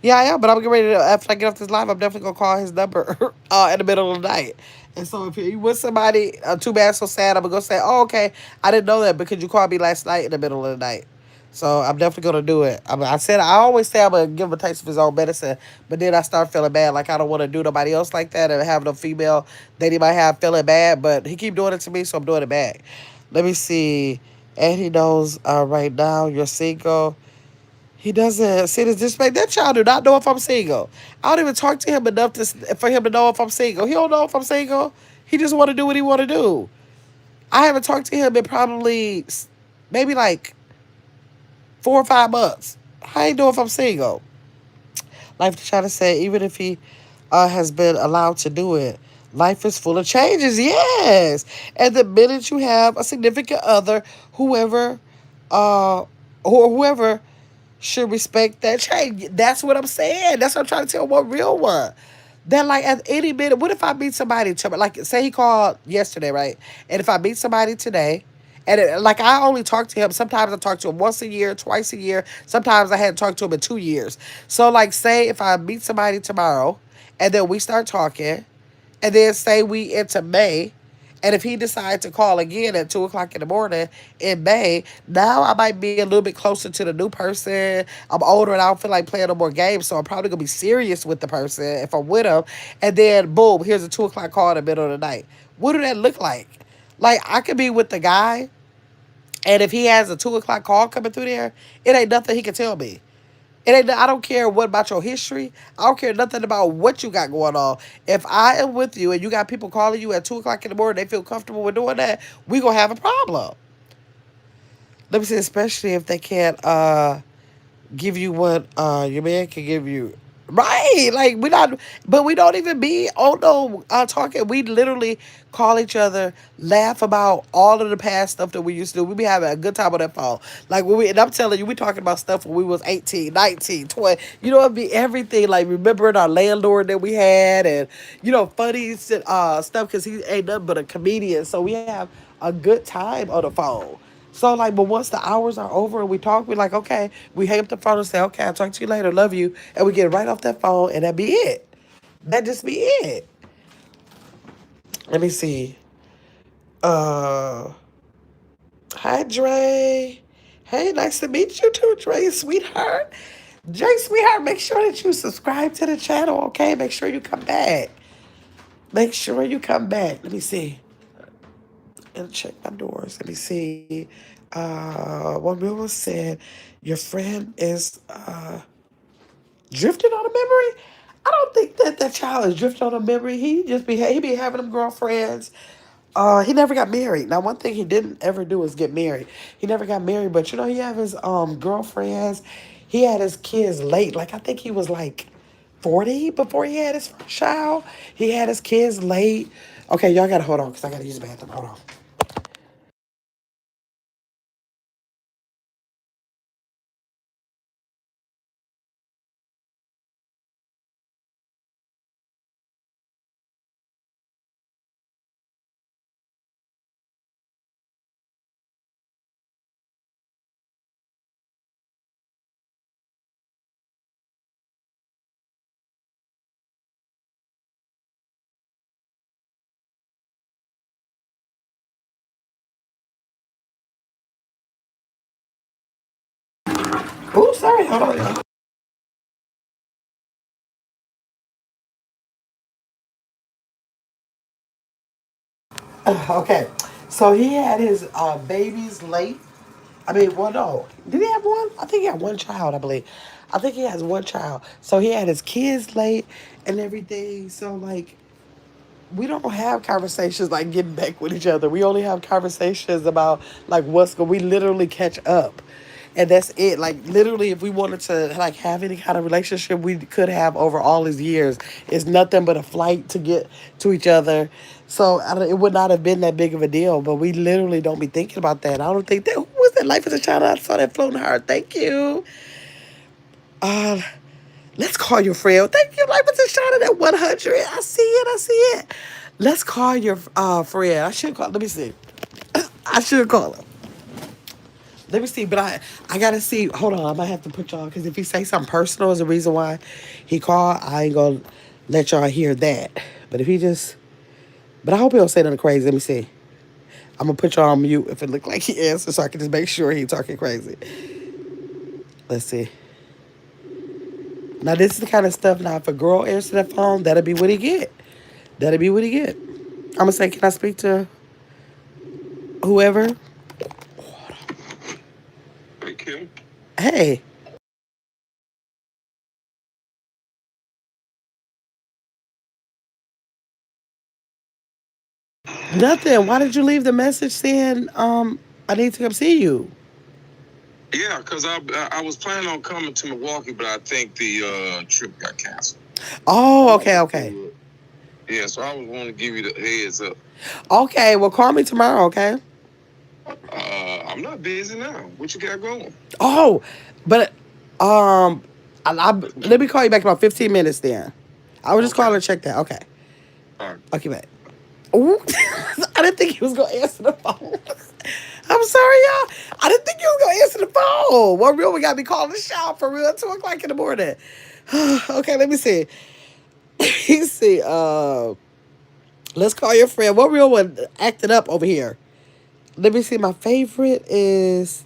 Yeah, I am, but I'm getting ready to, after I get off this live, I'm definitely gonna call his number in the middle of the night. And so if you with somebody, too bad, so sad, I'm gonna go say, oh, okay, I didn't know that because you called me last night in the middle of the night. So I'm definitely gonna do it. I always say I'm gonna give him a taste of his own medicine, but then I start feeling bad, like I don't want to do nobody else like that and have no female that he might have feeling bad. But he keep doing it to me, so I'm doing it back. Let me see. And he knows right now you're single. He doesn't see this disrespect. That child do not know if I'm single. I don't even talk to him enough for him to know if I'm single. He don't know if I'm single. He just want to do what he want to do. I haven't talked to him in probably maybe like 4 or 5 months. I ain't know if I'm single. Like the child said, even if he has been allowed to do it, life is full of changes. Yes, and the minute you have a significant other, whoever, uh, or whoever should respect that change. That's what I'm saying. That's what I'm trying to tell one real one. That like at any minute, what if I meet somebody like say he called yesterday, right? And if I meet somebody today, and like I only talk to him. Sometimes I talk to him once a year, twice a year. Sometimes I hadn't talked to him in 2 years. So like say if I meet somebody tomorrow, and then we start talking, and then say we into May, and if he decides to call again at 2 o'clock in the morning in May, now I might be a little bit closer to the new person. I'm older and I don't feel like playing no more games, so I'm probably gonna be serious with the person if I'm with him. And then boom, here's a 2 o'clock call in the middle of the night. What do that look like? Like I could be with the guy, and if he has a 2 o'clock call coming through there, it ain't nothing he can tell me. It ain't. I don't care what about your history. I don't care nothing about what you got going on. If I am with you and you got people calling you at 2 o'clock in the morning, they feel comfortable with doing that. We gonna have a problem. Let me say, especially if they can't give you what your man can give you. Right, like we not, but we don't even be. Oh no, talking. We literally call each other, laugh about all of the past stuff that we used to do. We be having a good time on that phone. Like and I'm telling you, we talking about stuff when we was 18, 19, 20. You know, it'd be everything. Like remembering our landlord that we had, and funny stuff because he ain't nothing but a comedian. So we have a good time on the phone. So like, but once the hours are over and we talk, we're like, okay, we hang up the phone and say, okay, I'll talk to you later, love you, and we get right off that phone, and that be it. That just be it. Let me see. Uh, Hi Dre. Hey, nice to meet you too, Dre, sweetheart. Dre, sweetheart, make sure that you subscribe to the channel, okay? Make sure you come back. Make sure you come back. Let me see. And check my doors. Let me see. One woman said, your friend is drifting on a memory. I don't think that that child is drifting on a memory. He be having them girlfriends. He never got married. Now, one thing he didn't ever do is get married. He never got married, but he have his girlfriends. He had his kids late. Like I think he was like 40 before he had his first child. He had his kids late. Okay, y'all gotta hold on because I gotta use the bathroom. Hold on. Oh, sorry. Hold on, y'all. Okay. So he had his babies late. I mean, well, no. Did he have one? I think he had one child, I believe. I think he has one child. So he had his kids late and everything. So, like, we don't have conversations like getting back with each other. We only have conversations about like what's going. We literally catch up, and that's it. Like literally, if we wanted to like have any kind of relationship, we could have over all these years. It's nothing but a flight to get to each other. So it would not have been that big of a deal. But we literally don't be thinking about that. I don't think that. Who was that? Life as a child. I saw that floating hard. Thank you. Uh, let's call your friend. Thank you. Life as a child at 100. I see it. I see it. Let's call your friend. I should call. Let me see. I should call him. Let me see, but I gotta see. Hold on, I might have to put y'all because if he say something personal is the reason why he called, I ain't gonna let y'all hear that. But if he just, but I hope he don't say nothing crazy. Let me see. I'm gonna put y'all on mute if it look like he answers, so I can just make sure he talking crazy. Let's see. Now this is the kind of stuff. Now if a girl answers that phone, that'll be what he get. That'll be what he get. I'm gonna say, can I speak to whoever? Thank you. Hey. Nothing. Why did you leave the message saying, I need to come see you? Yeah, because I was planning on coming to Milwaukee, but I think the trip got canceled. Oh, okay, okay. Yeah, so I was going to give you the heads up. Okay, well, call me tomorrow, okay? I'm not busy now. What you got going? Oh, but, let me call you back in about 15 minutes then. I was just Okay. calling to check that. Okay. All right. Okay, back. Ooh, I didn't think he was going to answer the phone. I'm sorry, y'all. I didn't think he was going to answer the phone. What real? We got to be calling the shop for real at 2 o'clock in the morning. Okay, let me see. He see, let's call your friend. What real one acted up over here? Let me see. My favorite is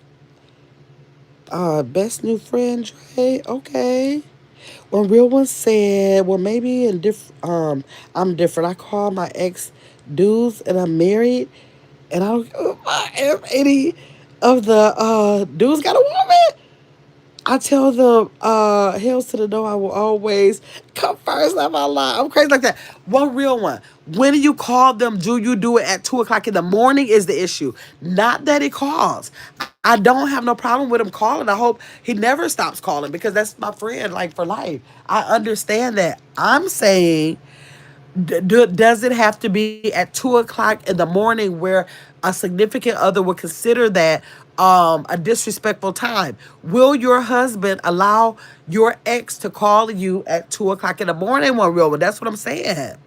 best new friend, Dre. Okay. When real one said, well, maybe I'm different. I call my ex dudes and I'm married, and I don't give any of the dudes got a woman. I tell them, hells to the no, I will always come first. I'm not lying. I'm crazy like that. One real one. When you call them, do you do it at 2 o'clock in the morning is the issue. Not that he calls. I don't have no problem with him calling. I hope he never stops calling because that's my friend, like for life. I understand that. I'm saying does it have to be at 2 o'clock in the morning where a significant other would consider that a disrespectful time? Will your husband allow your ex to call you at 2 o'clock in the morning? One real one. That's what I'm saying.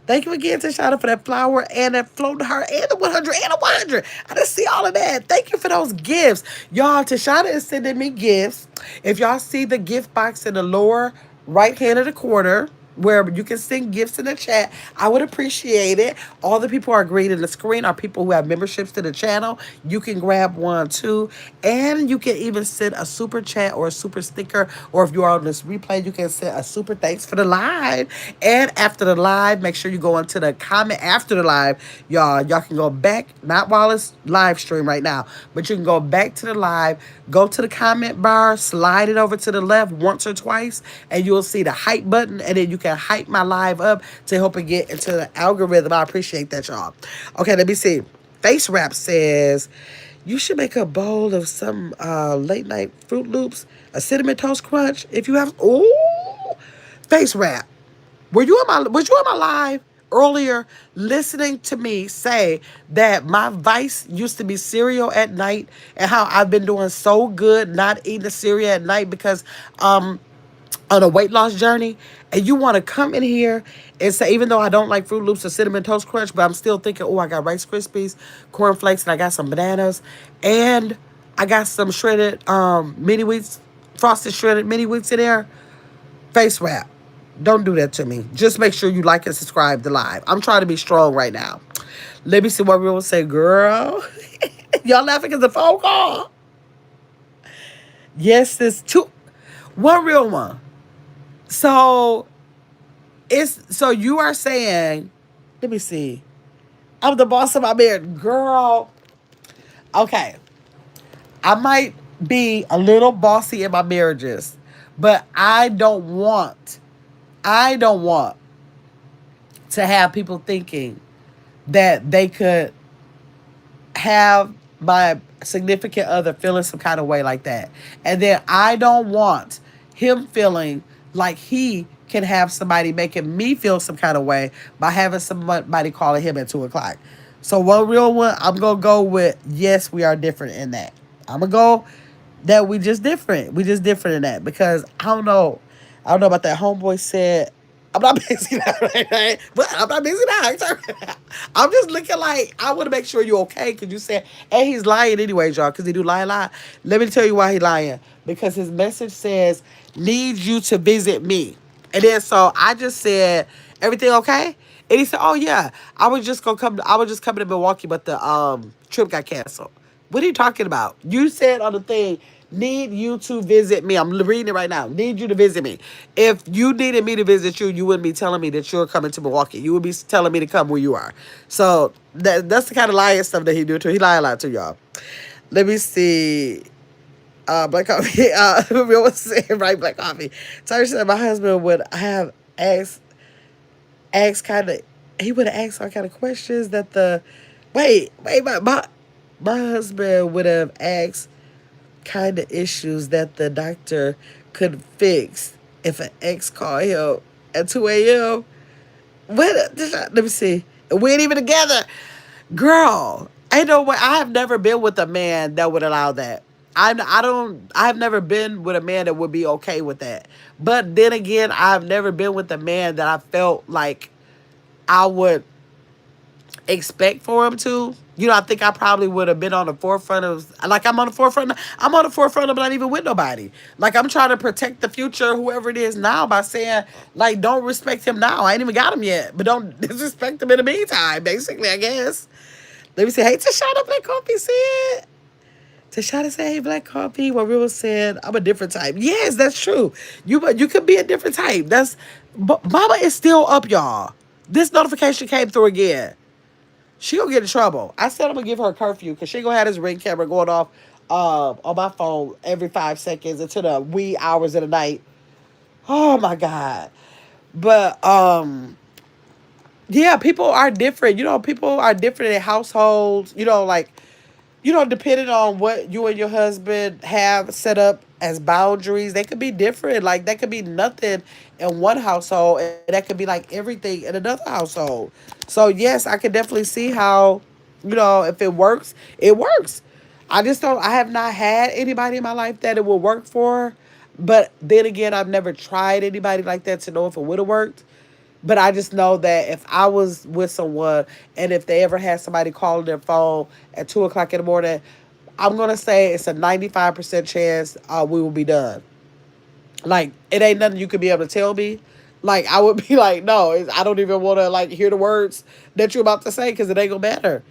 Thank you again to Shada for that flower and that flow to her and the 100 and the 100. I didn't see all of that. Thank you for those gifts. Y'all, Tashana is sending me gifts. If y'all see the gift box in the lower right hand of the corner, where you can send gifts in the chat, I would appreciate it. All the people are green in the screen are people who have memberships to the channel. You can grab one too. And you can even send a super chat or a super sticker. Or if you are on this replay, you can send a super thanks for the live. And after the live, make sure you go into the comment after the live. Y'all can go back, not while it's live stream right now, but you can go back to the live, go to the comment bar, slide it over to the left once or twice, and you'll see the hype button, and then you can hype my live up to help it get into the algorithm. I appreciate that, y'all. Okay, let me see. Face Rap says, you should make a bowl of some late night Fruit Loops, a cinnamon toast crunch. If you have, ooh, Face Rap. Was you on my live earlier listening to me say that my vice used to be cereal at night and how I've been doing so good not eating the cereal at night because on a weight loss journey, and you want to come in here and say, even though I don't like Fruit Loops or Cinnamon Toast Crunch, but I'm still thinking, oh, I got Rice Krispies, Corn Flakes, and I got some bananas, and I got some shredded mini wheats, frosted shredded mini wheats in there. Face Wrap. Don't do that to me. Just make sure you like and subscribe to live. I'm trying to be strong right now. Let me see what everyone say, girl. Y'all laughing because the phone call. Yes, there's two, one real one. So so you are saying, let me see. I'm the boss of my marriage, girl. Okay, I might be a little bossy in my marriages, but I don't want to have people thinking that they could have my significant other feeling some kind of way like that. And then I don't want him feeling like he can have somebody making me feel some kind of way by having somebody calling him at 2 o'clock. So one real one, I'm gonna go with yes, we are different in that. I'm gonna go that we just different. We just different in that because I don't know. I don't know about that. Homeboy said, I'm not busy now, right? But I'm not busy now. I'm just looking like I want to make sure you're okay because you said, and he's lying anyways, y'all, because he do lie a lot. Let me tell you why he lying. Because his message says, need you to visit me. And then so I just said, everything okay? And he said, oh yeah, I was just coming to Milwaukee, but the trip got canceled. What are you talking about? You said on the thing, need you to visit me. I'm reading it right now. Need you to visit me. If you needed me to visit you, you wouldn't be telling me that you're coming to Milwaukee. You would be telling me to come where you are. So that's the kind of lying stuff that he do too. He lie a lot to y'all. Let me see. Black coffee. We always say right, black coffee. Tyler said my husband would have asked kind of. He would have asked all kind of questions that the. Wait, my husband would have asked kind of issues that the doctor could fix if an ex called him at 2 a.m. Let me see. We ain't even together. Girl, ain't no way. I have never been with a man that would allow that. I've never been with a man that would be okay with that. But then again, I've never been with a man that I felt like I would expect for him to. You know, I think I probably would have been on the forefront of, like, I'm on the forefront of not even with nobody. Like, I'm trying to protect the future, whoever it is now, by saying, like, don't respect him now. I ain't even got him yet, but don't disrespect him in the meantime, basically, I guess. Let me say, hey, Tashana Black Coffee said. Tashana said, hey, Black Coffee. What Real said, I'm a different type. Yes, that's true. You could be a different type. But Mama is still up, y'all. This notification came through again. She gonna get in trouble. I said I'm gonna give her a curfew because she gonna have this ring camera going off on my phone every 5 seconds into the wee hours of the night. Oh my God. But yeah, people are different. You know, people are different in households. Depending on what you and your husband have set up as boundaries, they could be different. Like, that could be nothing in one household, and that could be like everything in another household. So, yes, I could definitely see how, if it works, it works. I have not had anybody in my life that it will work for. But then again, I've never tried anybody like that to know if it would have worked. But I just know that if I was with someone and if they ever had somebody calling their phone at 2 o'clock in the morning, I'm going to say it's a 95% chance we will be done. Like, it ain't nothing you could be able to tell me. Like, I would be like, no, I don't even want to, like, hear the words that you're about to say because it ain't going to matter.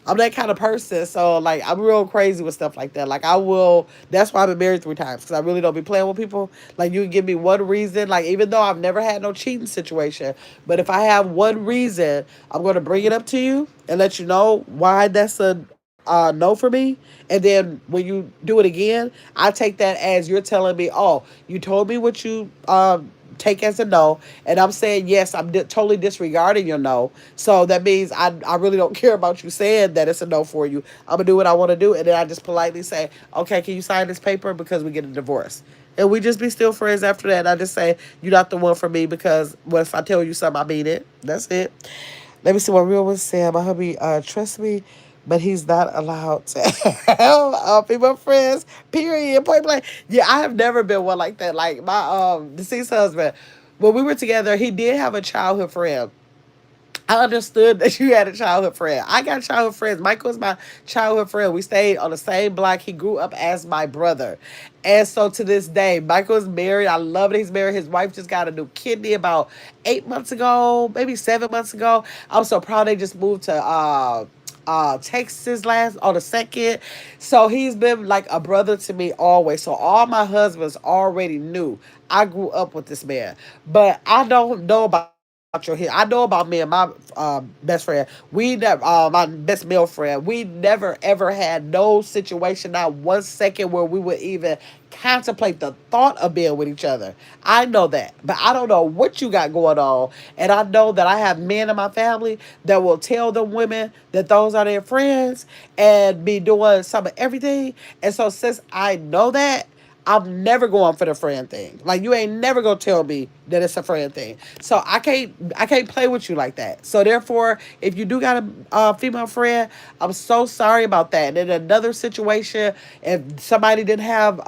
I'm that kind of person. So, like, I'm real crazy with stuff like that. Like, that's why I've been married 3 times because I really don't be playing with people. Like, you can give me one reason. Like, even though I've never had no cheating situation, but if I have one reason, I'm going to bring it up to you and let you know why that's a no for me. And then when you do it again, I take that as you're telling me, oh, you told me what you take as a no, and I'm saying yes, I'm totally disregarding your no. So that means I really don't care about you saying that it's a no for you. I'm gonna do what I want to do, and then I just politely say, okay, can you sign this paper because we get a divorce, and we just be still friends after that. And I just say you're not the one for me because what if I tell you something, I mean it. That's it. Let me see what Real was saying. My hubby trust me, but he's not allowed to have female friends. Period. Point blank. Yeah, I have never been one like that. Like my deceased husband, when we were together, he did have a childhood friend. I understood that you had a childhood friend. I got childhood friends. Michael was my childhood friend. We stayed on the same block. He grew up as my brother. And so to this day, Michael is married. I love that he's married. His wife just got a new kidney about 8 months ago, maybe 7 months ago. I'm so proud they just moved to Texas last on the second. So he's been like a brother to me always. So all my husbands already knew I grew up with this man. But I don't know about your here. I know about me and my best friend. We never, my best male friend. We never ever had no situation, not 1 second, where we would even contemplate the thought of being with each other. I know that, but I don't know what you got going on. And I know that I have men in my family that will tell them women that those are their friends and be doing some of everything. And so since I know that, I'm never going for the friend thing. Like you ain't never gonna tell me that it's a friend thing. So I can't play with you like that. So therefore, if you do got a female friend, I'm so sorry about that. And in another situation, if somebody didn't have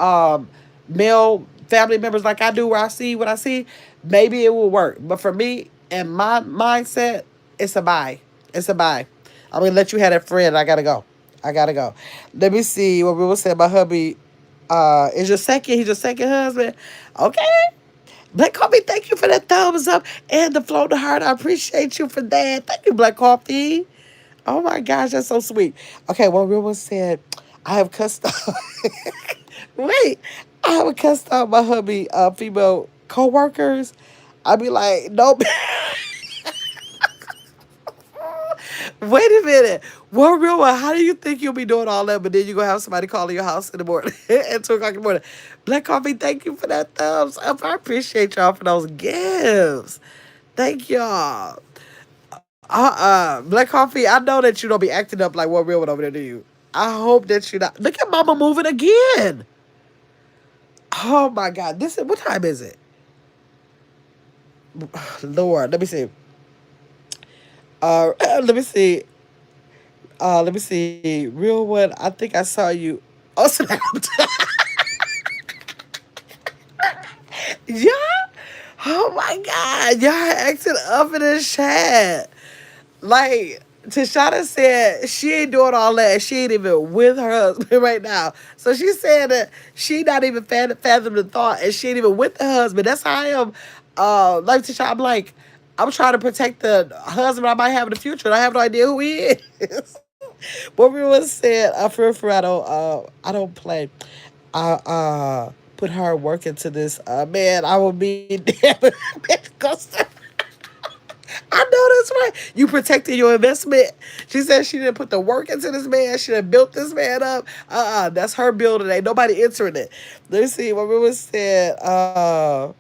male family members like I do, where I see what I see, maybe it will work. But for me and my mindset, it's a bye. It's a bye. I'm gonna let you have that friend. I gotta go. I gotta go. Let me see what we were saying. My hubby is your second. He's your second husband. Okay. Black Coffee, thank you for that thumbs up and the flow to heart. I appreciate you for that. Thank you, Black Coffee. Oh my gosh, that's so sweet. Okay, one real one said, I have cussed out. Wait, I have cussed out my hubby, female co-workers. I be like, nope. Wait a minute. One real one. How do you think you'll be doing all that, but then you're going to have somebody calling your house in the morning at 2 o'clock in the morning? Black Coffee, thank you for that thumbs up. I appreciate y'all for those gifts. Thank y'all. Black Coffee, I know that you don't be acting up like one real one over there, do you? I hope that you're not. Look at Mama moving again. Oh my God. What time is it? Lord, let me see. Let me see. Let me see. Real one. I think I saw you. Oh, snap. Yeah. Oh my God. Y'all acting up in the chat. Like, Tashana said she ain't doing all that. She ain't even with her husband right now. So she said that she not even fathom the thought, and she ain't even with the husband. That's how I am. Like Tashana, I'm like, I'm trying to protect the husband I might have in the future, and I have no idea who he is. But we was said, for I don't play. I put hard work into this. Man, I will be damn. I know that's right. You protected your investment. She said she didn't put the work into this man. She done built this man up. That's her building. Ain't nobody entering it. Let's see. What we was said. Uh,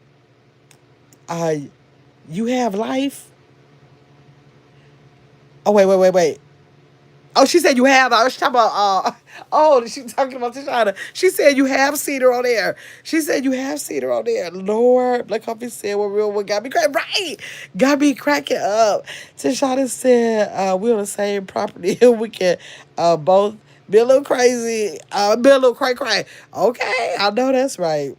you have life. Oh wait. Oh, she said you have. I was talking about. Oh, she talking about Tashana. She said you have seen her on there. She said you have seen her on there. Lord, Black Coffee said what real one got me cracking. Right, got me cracking up. Tashana said we on the same property and we can both be a little crazy, be a little cray. Okay, I know that's right.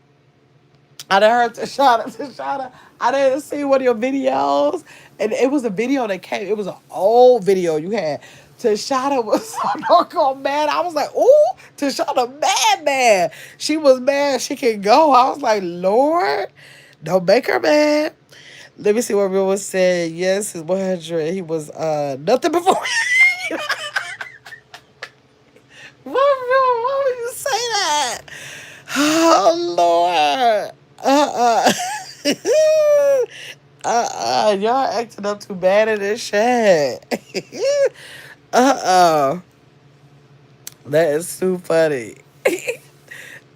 I done heard Tashana. I didn't see one of your videos. And it was a video that came. It was an old video you had. Tashana was so doggone mad. I was like, ooh, Tashana mad. She was mad. She can go. I was like, Lord, don't make her mad. Let me see what Real was saying. Yes, his 100. He was nothing before. Why would you say that? Oh Lord. Y'all acting up too bad in this shit. uh That is too funny.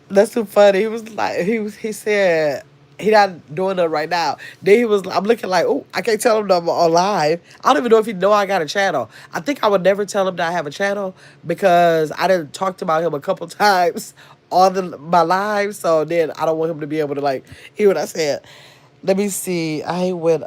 That's too funny. He was like, he said he not doing it right now. Then I'm looking like, oh, I can't tell him that I'm on live. I don't even know if he know I got a channel. I think I would never tell him that I have a channel because I didn't talk about him a couple times on my live. So then I don't want him to be able to like hear what I said. Let me see. I went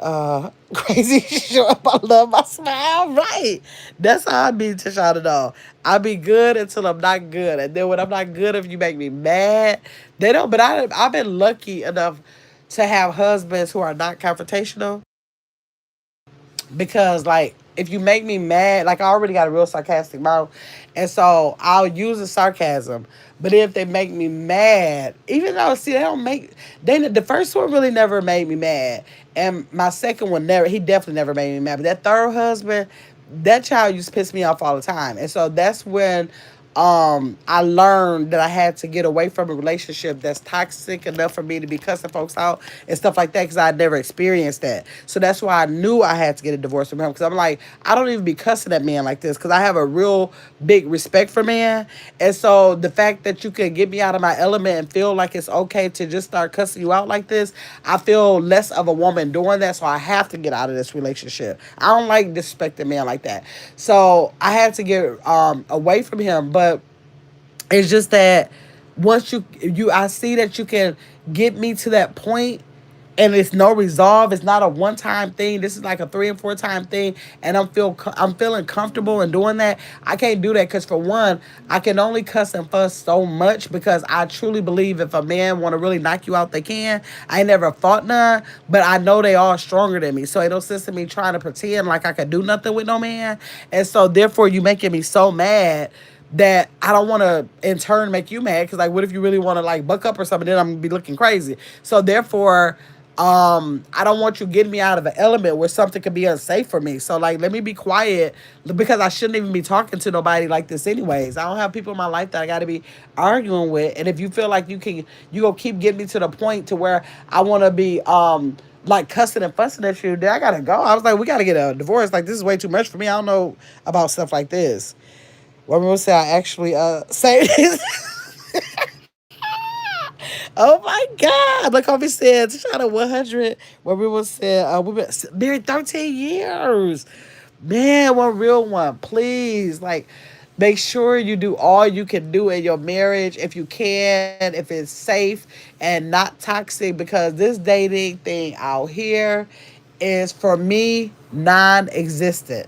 crazy short. I love my smile. Right. That's how I be, Tashana doll. I be good until I'm not good. And then when I'm not good, if you make me mad, they don't. But I've been lucky enough to have husbands who are not confrontational. Because like if you make me mad, like I already got a real sarcastic mouth, and so I'll use the sarcasm. But if they make me mad, even though see they don't make the first one really never made me mad, and my second one never, he definitely never made me mad. But that third husband, that child used to piss me off all the time. And so that's when I learned that I had to get away from a relationship that's toxic enough for me to be cussing folks out and stuff like that because I had never experienced that. So that's why I knew I had to get a divorce from him because I'm like, I don't even be cussing at men like this because I have a real big respect for men. And so the fact that you can get me out of my element and feel like it's okay to just start cussing you out like this, I feel less of a woman doing that. So I have to get out of this relationship. I don't like disrespecting men like that. So I had to get away from him. But it's just that once I see that you can get me to that point and it's no resolve. It's not a one time thing. This is like a 3 and 4 time thing, and I'm feeling comfortable in doing that. I can't do that because for one, I can only cuss and fuss so much because I truly believe if a man want to really knock you out, they can. I ain't never fought none, but I know they all stronger than me. So it no sense in me trying to pretend like I could do nothing with no man, and so therefore you making me so mad that I don't want to in turn make you mad because like what if you really want to like buck up or something, then I'm gonna be looking crazy. So therefore I don't want you getting me out of an element where something could be unsafe for me. So like let me be quiet because I shouldn't even be talking to nobody like this anyways. I don't have people in my life that I gotta be arguing with. And if you feel like you gonna keep getting me to the point to where I wanna be like cussing and fussing at you, then I gotta go. I was like, we gotta get a divorce. Like this is way too much for me. I don't know about stuff like this. What we will say I actually say this. Oh my God! Look how we said shout out 100. Where we will say we've been married 13 years. Man, one real one. Please, like, make sure you do all you can do in your marriage if you can, if it's safe and not toxic. Because this dating thing out here is for me non-existent,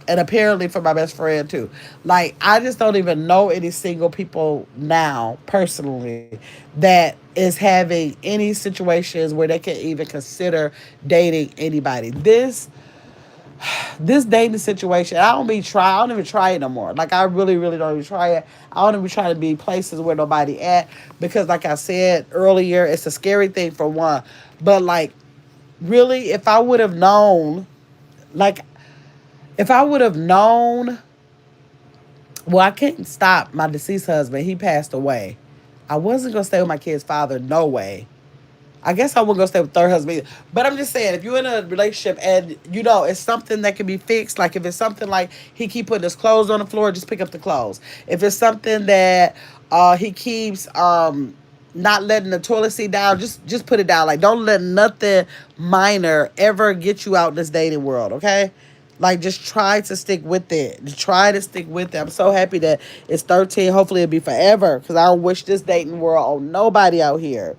and apparently for my best friend too. Like I just don't even know any single people now personally that is having any situations where they can even consider dating anybody. This dating situation, I don't even try it no more. Like I really, really don't even try it. I don't even try to be places where nobody at because like I said earlier, it's a scary thing for one. But like really if I would have known like if I would have known, well, I couldn't stop my deceased husband. He passed away. I wasn't gonna stay with my kid's father. No way. I guess I wouldn't go stay with third husband either. But I'm just saying, if you're in a relationship and you know it's something that can be fixed, like if it's something like he keep putting his clothes on the floor, just pick up the clothes. If it's something that he keeps not letting the toilet seat down, just put it down. Like don't let nothing minor ever get you out this dating world, okay? Like just try to stick with it. Just try to stick with it. I'm so happy that it's 13. Hopefully it'll be forever. Cause I don't wish this dating world on nobody out here.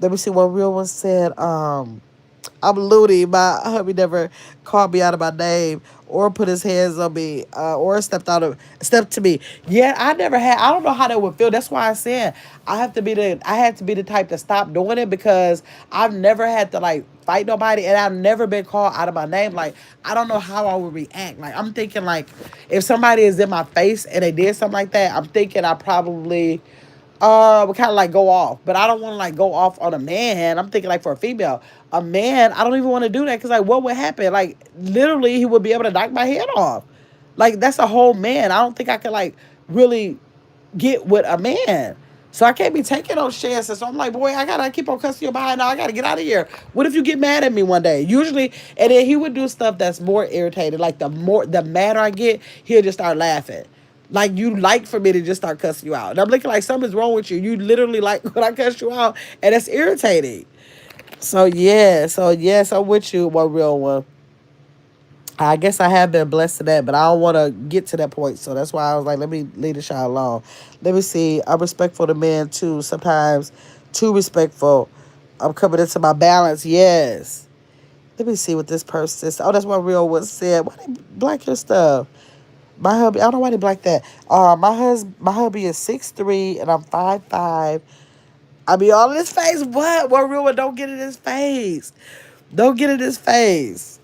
Let me see what real one said. I'm Looney. My hubby never called me out of my name or put his hands on me or stepped to me. Yeah, I never had. I don't know how that would feel. That's why I said I had to be the type to stop doing it because I've never had to like fight nobody and I've never been called out of my name. Like I don't know how I would react. Like I'm thinking like if somebody is in my face and they did something like that, I'm thinking I probably would kind of like go off. But I don't want to like go off on a man. I'm thinking like for a female. A man, I don't even want to do that because like what would happen? Like literally he would be able to knock my head off. Like that's a whole man. I don't think I could like really get with a man. So I can't be taking those chances. So I'm like, boy, I gotta keep on cussing you behind now. I gotta get out of here. What if you get mad at me one day? Usually, and then he would do stuff that's more irritated. Like the madder I get, he'll just start laughing. Like you like for me to just start cussing you out. And I'm looking like something's wrong with you. You literally like when I cuss you out, and it's irritating. So yes, I'm with you, one real one. I guess I have been blessed to that, but I don't want to get to that point. So that's why I was like, let me leave the shot alone. Let me see. I'm respectful to men too. Sometimes too respectful. I'm coming into my balance. Yes. Let me see what this person says. Oh, that's what real one said. Why they black your stuff? My hubby, I don't know why they black that. My hubby is 6'3" and I'm 5'5". I be all in his face. What real one? Don't get in his face. Don't get in his face.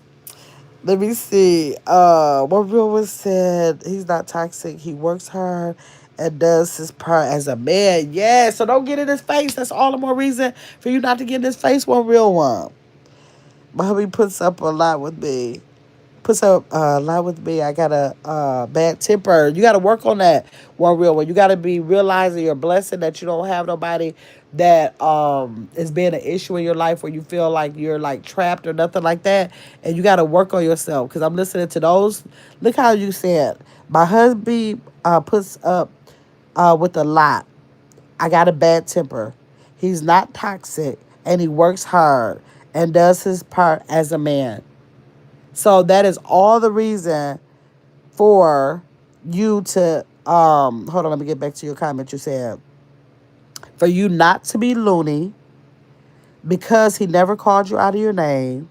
Let me see. What real was said, he's not toxic. He works hard and does his part as a man. Yeah, so don't get in his face. That's all the more reason for you not to get in his face. One real one. My hubby puts up a lot with me. puts up lie with me. I got a bad temper. You got to work on that one real one. You got to be realizing your blessing that you don't have nobody that is being an issue in your life where you feel like you're like trapped or nothing like that. And you got to work on yourself because I'm listening to those. Look how you said my husband puts up with a lot. I got a bad temper. He's not toxic and he works hard and does his part as a man. So that is all the reason for you to hold on, let me get back to your comment you said. For you not to be loony because he never called you out of your name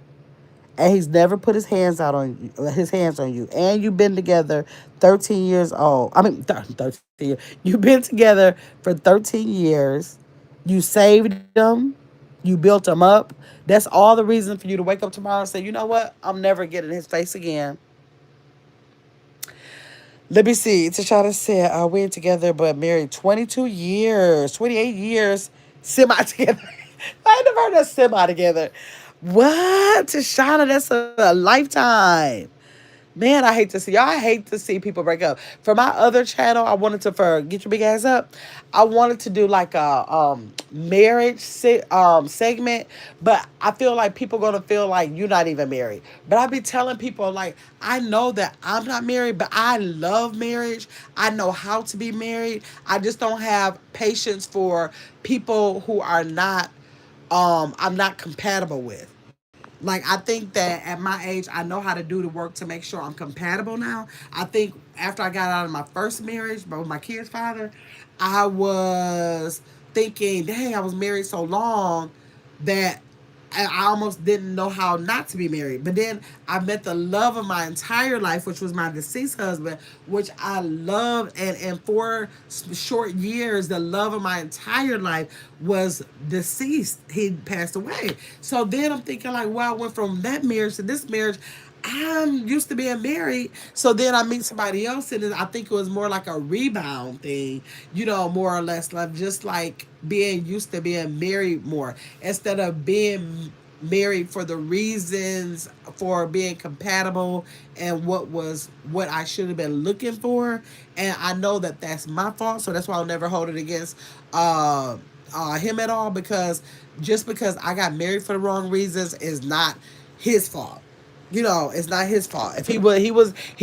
and he's never put his hands on you. And you've been together 13 years old. I mean 13 years. You've been together for 13 years. You saved him. You built him up. That's all the reason for you to wake up tomorrow and say, you know what? I'm never getting in his face again. Let me see. Tashana said, we're together but married 22 years, 28 years, semi together. I ain't never heard of semi together. What? Tashana, that's a lifetime. Man, I hate to see y'all. I hate to see people break up. For my other channel, I wanted to for get your big ass up. I wanted to do like a marriage segment, but I feel like people gonna feel like you're not even married. But I be telling people like I know that I'm not married, but I love marriage. I know how to be married. I just don't have patience for people who are not I'm not compatible with. Like I think that at my age, I know how to do the work to make sure I'm compatible now. I think after I got out of my first marriage, but with my kid's father, I was thinking, dang, I was married so long that I almost didn't know how not to be married. But then I met the love of my entire life, which was my deceased husband, which I loved. And in 4 short years, the love of my entire life was deceased. He passed away. So then I'm thinking, like, well, I went from that marriage to this marriage. I'm used to being married. So then I meet somebody else, and I think it was more like a rebound thing, more or less, like just like being used to being married more instead of being married for the reasons for being compatible and what I should have been looking for. And I know that that's my fault, so that's why I'll never hold it against him at all, because just because I got married for the wrong reasons is not his fault. It's not his fault. If he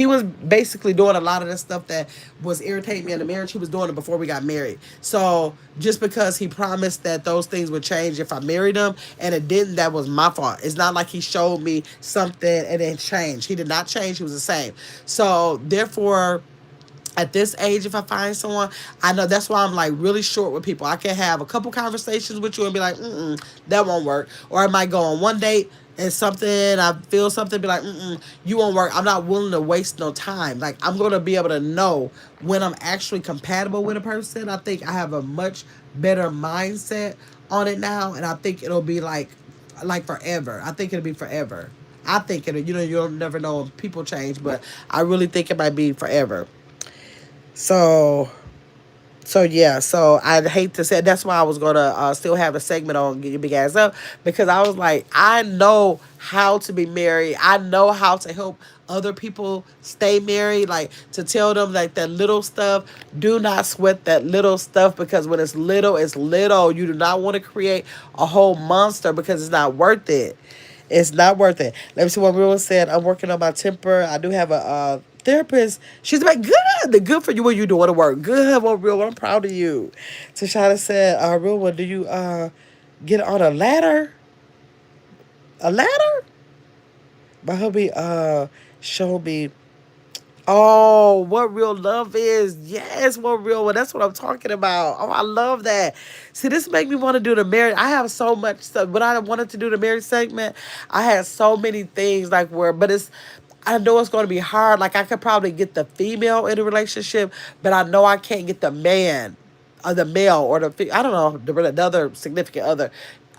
was basically doing a lot of the stuff that was irritating me in the marriage. He was doing it before we got married. So just because he promised that those things would change if I married him and it didn't, that was my fault. It's not like he showed me something and then changed. He did not change. He was the same. So therefore, at this age, if I find someone, I know that's why I'm like really short with people. I can have a couple conversations with you and be like, that won't work. Or I might go on one date and something, I feel something, be like, you won't work. I'm not willing to waste no time. Like, I'm going to be able to know when I'm actually compatible with a person. I think I have a much better mindset on it now. And I think it'll be like forever. I think it'll be forever. I think you'll never know if people change, but I really think it might be forever. So, so yeah, so I'd hate to say that's why I was gonna still have a segment on Get Your Big Ass Up, because I was like, I know how to be married. I know how to help other people stay married, like to tell them like that little stuff. Do not sweat that little stuff, because when it's little, it's little. You do not want to create a whole monster because it's not worth it. It's not worth it. Let me see what Real said. I'm working on my temper. I do have a therapist. She's like, good. The good for you when you doing the work. Good, well, Real. I'm proud of you. Tashana said, Real one, do you get on a ladder? A ladder? My hubby showed me. Oh, what real love is. Yes, what real one. That's what I'm talking about. Oh, I love that. See, this make me want to do the marriage. I have so much stuff. When I wanted to do the marriage segment, I had so many things but I know it's going to be hard. Like, I could probably get the female in a relationship, but I know I can't get the man or the male or I don't know, the other significant other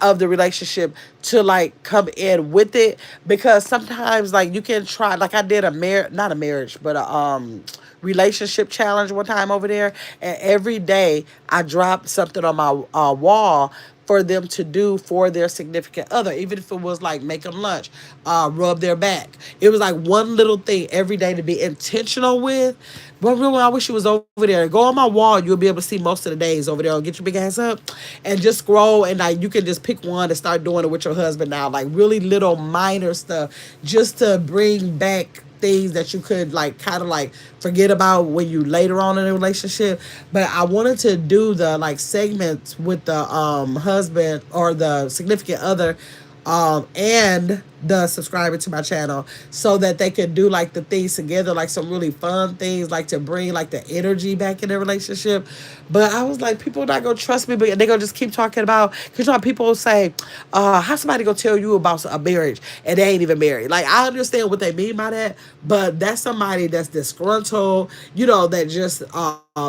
of the relationship to like come in with it, because sometimes like you can try, like I did not a marriage but a relationship challenge one time over there, and every day I dropped something on my wall for them to do for their significant other, even if it was like make them lunch, rub their back. It was like one little thing every day to be intentional with. But really, I wish you was over there. Go on my wall. You'll be able to see most of the days over there. Get your big ass up and just scroll. And like you can just pick one and start doing it with your husband now. Like really little minor stuff just to bring back things that you could like kind of like forget about when you later on in a relationship. But I wanted to do the like segments with the husband or the significant other and the subscriber to my channel so that they could do like the things together, like some really fun things, like to bring like the energy back in their relationship. But I was like, people not gonna trust me, but they gonna just keep talking about, because you know people say, how somebody gonna tell you about a marriage and they ain't even married. Like I understand what they mean by that, but that's somebody that's disgruntled, you know, that just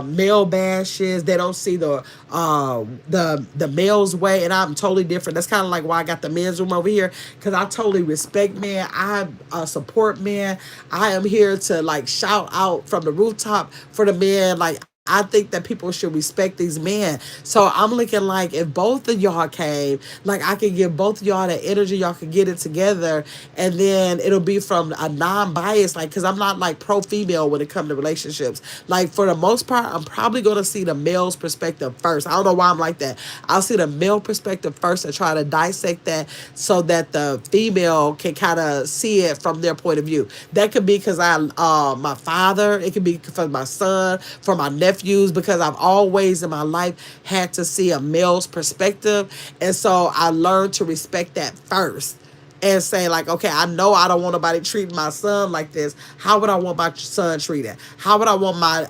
male bashes. They don't see the male's way, and I'm totally different. That's kind of like why I got the men's room over here, because I totally respect men. I support men. I am here to like shout out from the rooftop for the men. Like I think that people should respect these men. So I'm looking like if both of y'all came, like I could give both of y'all that energy, y'all could get it together, and then it'll be from a non-bias, like because I'm not like pro-female when it comes to relationships. Like for the most part, I'm probably gonna see the male's perspective first. I don't know why I'm like that. I'll see the male perspective first and try to dissect that so that the female can kind of see it from their point of view. That could be because my father. It could be for my son, for my nephews, because I've always in my life had to see a male's perspective, and so I learned to respect that first and say like, okay, I know I don't want nobody treating my son like this. How would I want my son treated? How would I want my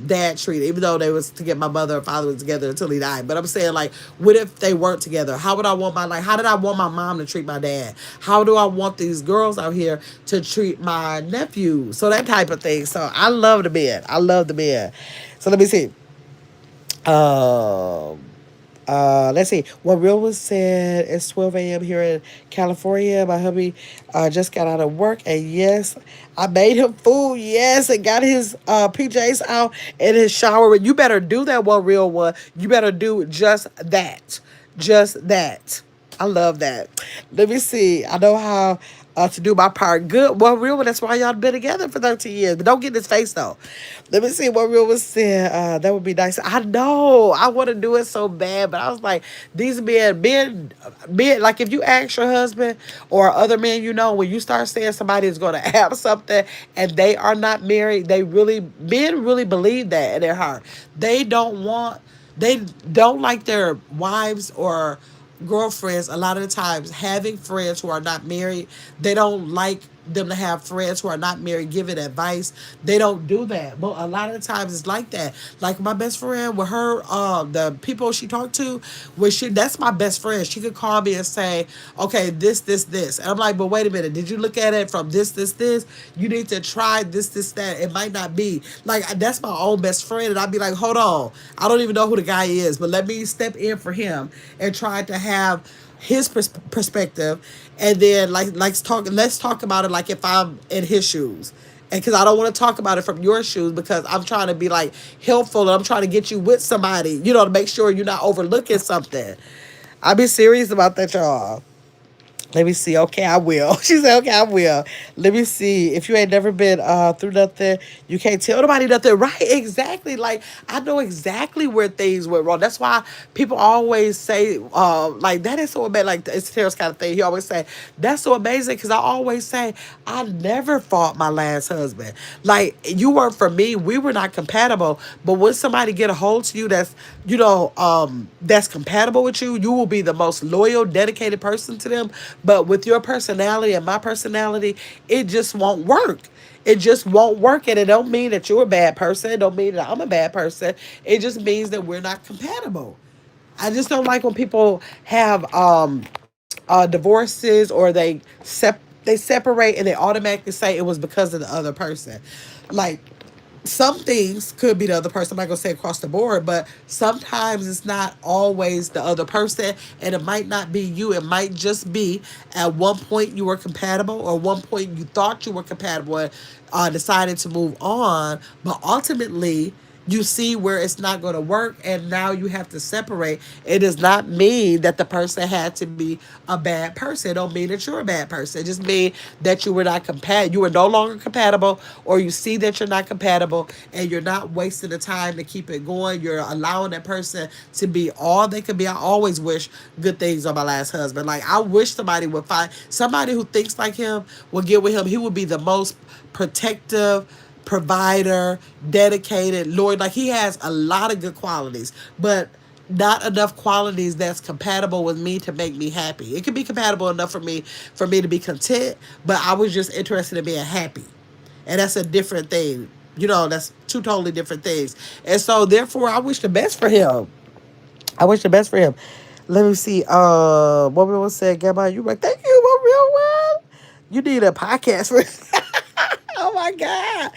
dad treated? Even though they was to get my mother and father was together until he died. But I'm saying like, what if they weren't together? How would I want my, like, how did I want my mom to treat my dad? How do I want these girls out here to treat my nephew? So that type of thing. So I love the men. I love the men. So let me see. Um, let's see. What real was said, it's 12 a.m. here in California. My hubby just got out of work, and yes, I made him food. Yes, and got his PJs out in his shower. You better do that, one real one. You better do just that. Just that. I love that. Let me see. I know how to do my part. Good. Well, real one. That's why y'all been together for 13 years. But don't get in his face though. Let me see what real was saying. That would be nice. I know. I want to do it so bad, but I was like, these men. Like if you ask your husband or other men, you know, when you start saying somebody is going to have something and they are not married, men really believe that in their heart. They don't want. They don't like their wives or girlfriends a lot of the times having friends who are not married. They don't like them to have friends who are not married giving advice. They don't do that. But a lot of the times it's like that. Like my best friend with her, the people she talked to, that's my best friend. She could call me and say, okay, this. And I'm like, but wait a minute, did you look at it from this? You need to try this, that. It might not be. Like that's my own best friend. And I'd be like, hold on. I don't even know who the guy is, but let me step in for him and try to have his perspective, and then let's talk about it like if I'm in his shoes, and because I don't want to talk about it from your shoes, because I'm trying to be like helpful and I'm trying to get you with somebody, you know, to make sure you're not overlooking something. I be serious about that, y'all. Let me see. Okay, I will. She said, okay, I will. Let me see. If you ain't never been through nothing, you can't tell nobody nothing. Right, exactly. Like, I know exactly where things went wrong. That's why people always say, like, that is so amazing. Like, it's Terrence kind of thing. He always say, that's so amazing. Because I always say, I never fought my last husband. Like, you weren't for me. We were not compatible. But when somebody get a hold to you that's, you know, that's compatible with you, you will be the most loyal, dedicated person to them. But with your personality and my personality, it just won't work. It just won't work. And it don't mean that you're a bad person. It don't mean that I'm a bad person. It just means that we're not compatible. I just don't like when people have divorces, or they separate and they automatically say it was because of the other person. Like, some things could be the other person. I'm not gonna say across the board, but sometimes it's not always the other person, and it might not be you. It might just be at one point you were compatible, or one point you thought you were compatible, and decided to move on. But ultimately, you see where it's not going to work, and now you have to separate. It does not mean that the person had to be a bad person. It don't mean that you're a bad person. It just mean that you were not compatible. You were no longer compatible, or you see that you're not compatible, and you're not wasting the time to keep it going. You're allowing that person to be all they can be. I always wish good things on my last husband. Like, I wish somebody would find somebody who thinks like him, will get with him. He would be the most protective, provider, dedicated, loyal. Like, he has a lot of good qualities, but not enough qualities that's compatible with me to make me happy. It can be compatible enough for me to be content, but I was just interested in being happy. And that's a different thing. You know, that's two totally different things. And so therefore I wish the best for him. I wish the best for him. Let me see. What we was saying, Gamma, you like, thank you, what real well. You need a podcast for Oh my God.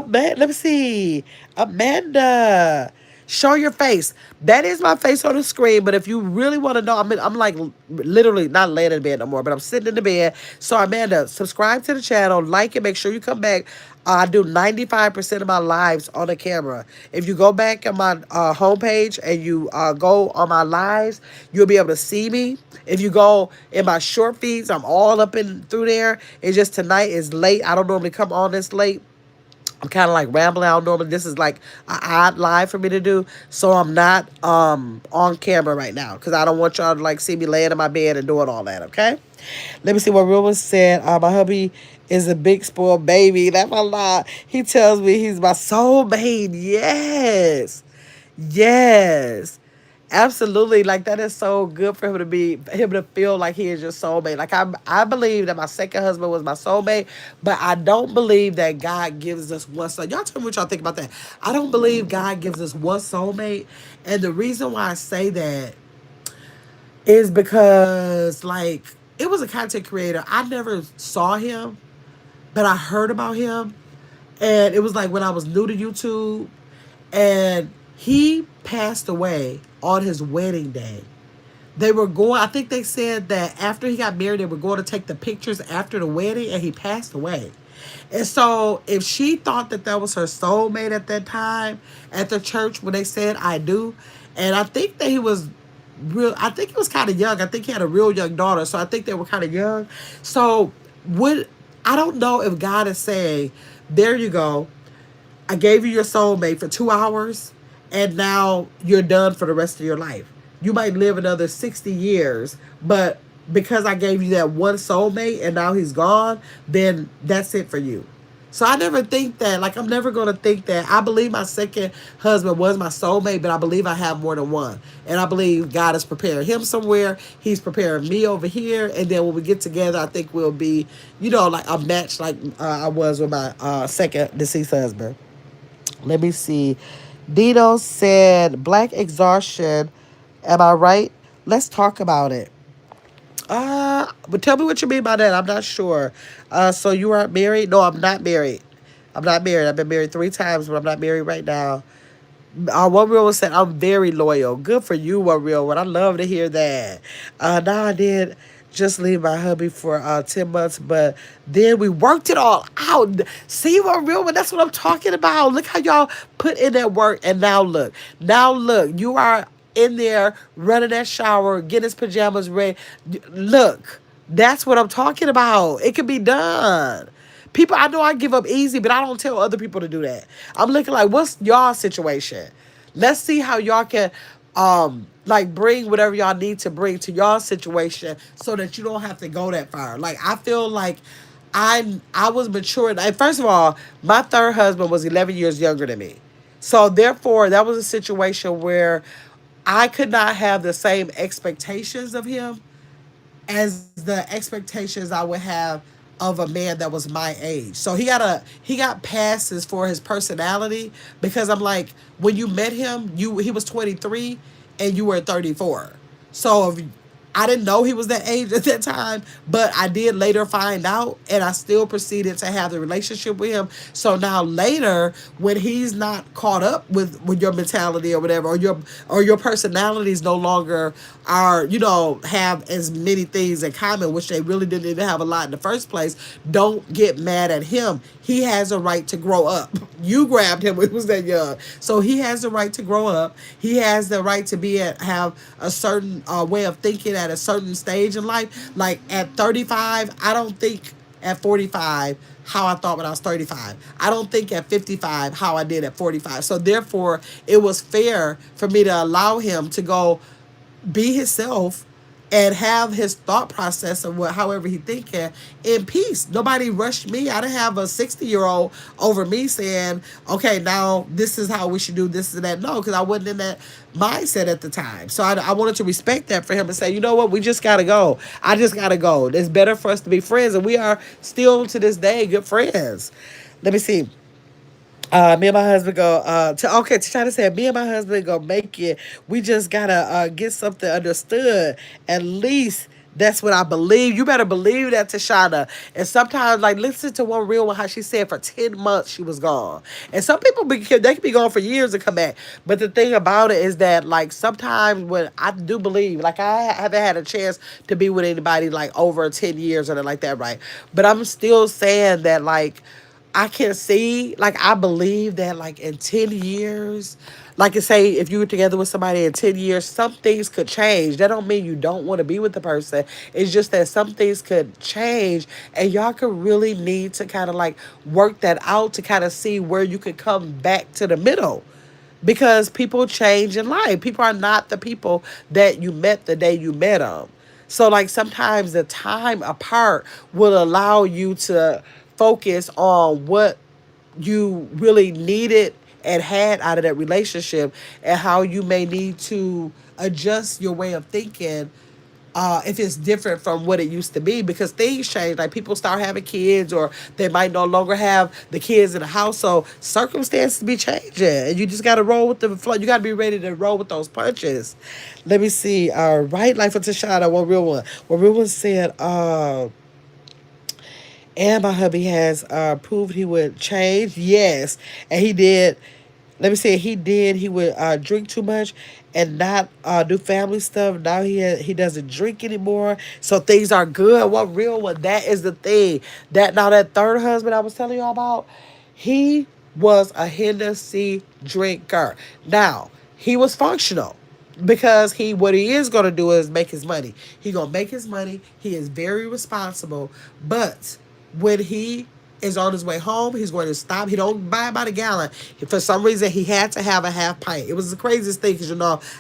Let me see. Amanda. Show your face. That is my face on the screen. But if you really want to know, I'm like literally not laying in bed no more, but I'm sitting in the bed. So Amanda, subscribe to the channel, like it, make sure you come back. I do 95% of my lives on the camera. If you go back on my homepage and you go on my lives, you'll be able to see me. If you go in my short feeds, I'm all up in through there. It's just tonight is late. I don't normally come on this late. I'm kind of like rambling out normally. This is like an odd live for me to do. So I'm not on camera right now because I don't want y'all to like see me laying in my bed and doing all that, okay? Let me see what Ruben said. My hubby is a big spoiled baby. That's a lot. He tells me he's my soulmate. Yes. Yes. Absolutely. Like, that is so good for him to feel like he is your soulmate. Like, I believe that my second husband was my soulmate, but I don't believe that God gives us one soul. Y'all tell me what y'all think about that. I don't believe God gives us one soulmate. And the reason why I say that is because, like, it was a content creator. I never saw him, but I heard about him. And it was like when I was new to YouTube, and he passed away on his wedding day. They were going, I think they said that after he got married, they were going to take the pictures after the wedding, and he passed away. And so if she thought that that was her soulmate at that time at the church when they said I do, and I think that he was I think he was kind of young. I think he had a real young daughter, so I think they were kind of young. So would I don't know if God is saying, there you go, I gave you your soulmate for 2 hours, and now you're done for the rest of your life. You might live another 60 years, but because I gave you that one soulmate and now he's gone, then that's it for you. So I never think that, like, I'm never going to think that. I believe my second husband was my soulmate, but I believe I have more than one. And I believe God is preparing him somewhere. He's preparing me over here. And then when we get together, I think we'll be, like a match like I was with my second deceased husband. Let me see. Dino said, black exhaustion. Am I right? Let's talk about it. But tell me what you mean by that. I'm not sure. So you aren't married? No, I'm not married. I'm not married. I've been married 3 times, but I'm not married right now. One real one said, I'm very loyal. Good for you, one real one. I love to hear that. Now I did just leave my hubby for 10 months, but then we worked it all out. See, one real one, that's what I'm talking about. Look how y'all put in that work, and now look. Now look, you are in there running that shower, getting his pajamas ready. Look, that's what I'm talking about. It can be done. People, I know I give up easy, but I don't tell other people to do that. I'm looking like, what's y'all situation? Let's see how y'all can, like, bring whatever y'all need to bring to y'all situation so that you don't have to go that far. Like, I feel like I was mature. And first of all, my third husband was 11 years younger than me. So therefore, that was a situation where I could not have the same expectations of him as the expectations I would have of a man that was my age. So he got passes for his personality, because I'm like, when you met him, he was 23 and you were 34. So I didn't know he was that age at that time, but I did later find out, and I still proceeded to have the relationship with him. So now later, when he's not caught up with your mentality or whatever, or your personalities no longer are, have as many things in common, which they really didn't even have a lot in the first place. Don't get mad at him. He has a right to grow up. You grabbed him when he was that young, so he has the right to grow up. He has the right to have a certain way of thinking at a certain stage in life. Like at 35, I don't think at 45 how I thought when I was 35. I don't think at 55 how I did at 45. So therefore, it was fair for me to allow him to go be himself and have his thought process of however he thinking in peace. Nobody rushed me. I didn't have a 60-year-old over me saying, okay, now this is how we should do this and that. No, because I wasn't in that mindset at the time. So I wanted to respect that for him and say, you know what, we just got to go. I just got to go. It's better for us to be friends. And we are still to this day good friends. Let me see. Me and my husband go to China said me and my husband go make it. We just gotta get something understood. At least that's what I believe. You better believe that, Tashana. And sometimes, like, listen to one real one how she said for 10 months she was gone. And some people they can be gone for years and come back. But the thing about it is that, like, sometimes when I do believe, like, I haven't had a chance to be with anybody like over 10 years or anything like that, right? But I'm still saying that, like, I can see, like, I believe that, like, in 10 years, like I say, if you were together with somebody in 10 years, some things could change. That don't mean you don't want to be with the person. It's just that some things could change, and y'all could really need to kind of, like, work that out to kind of see where you could come back to the middle, because people change in life. People are not the people that you met the day you met them. So, like, sometimes the time apart will allow you to focus on what you really needed and had out of that relationship, and how you may need to adjust your way of thinking if it's different from what it used to be, because things change. Like, people start having kids, or they might no longer have the kids in the house. So circumstances be changing, and you just got to roll with the flow. You got to be ready to roll with those punches. Let me see. Right, like for Tashana, one real one. One real one said, and my hubby has proved he would change. Yes, and he did. Let me say he did. He would drink too much and not do family stuff. Now he doesn't drink anymore, so things are good. What real one? That is the thing. That third husband I was telling you about, he was a Hennessy drinker. Now he was functional, because what he is going to do is make his money. He going to make his money. He is very responsible, but when he is on his way home, he's going to stop. He don't buy by the gallon. For some reason, he had to have a half pint. It was the craziest thing, because,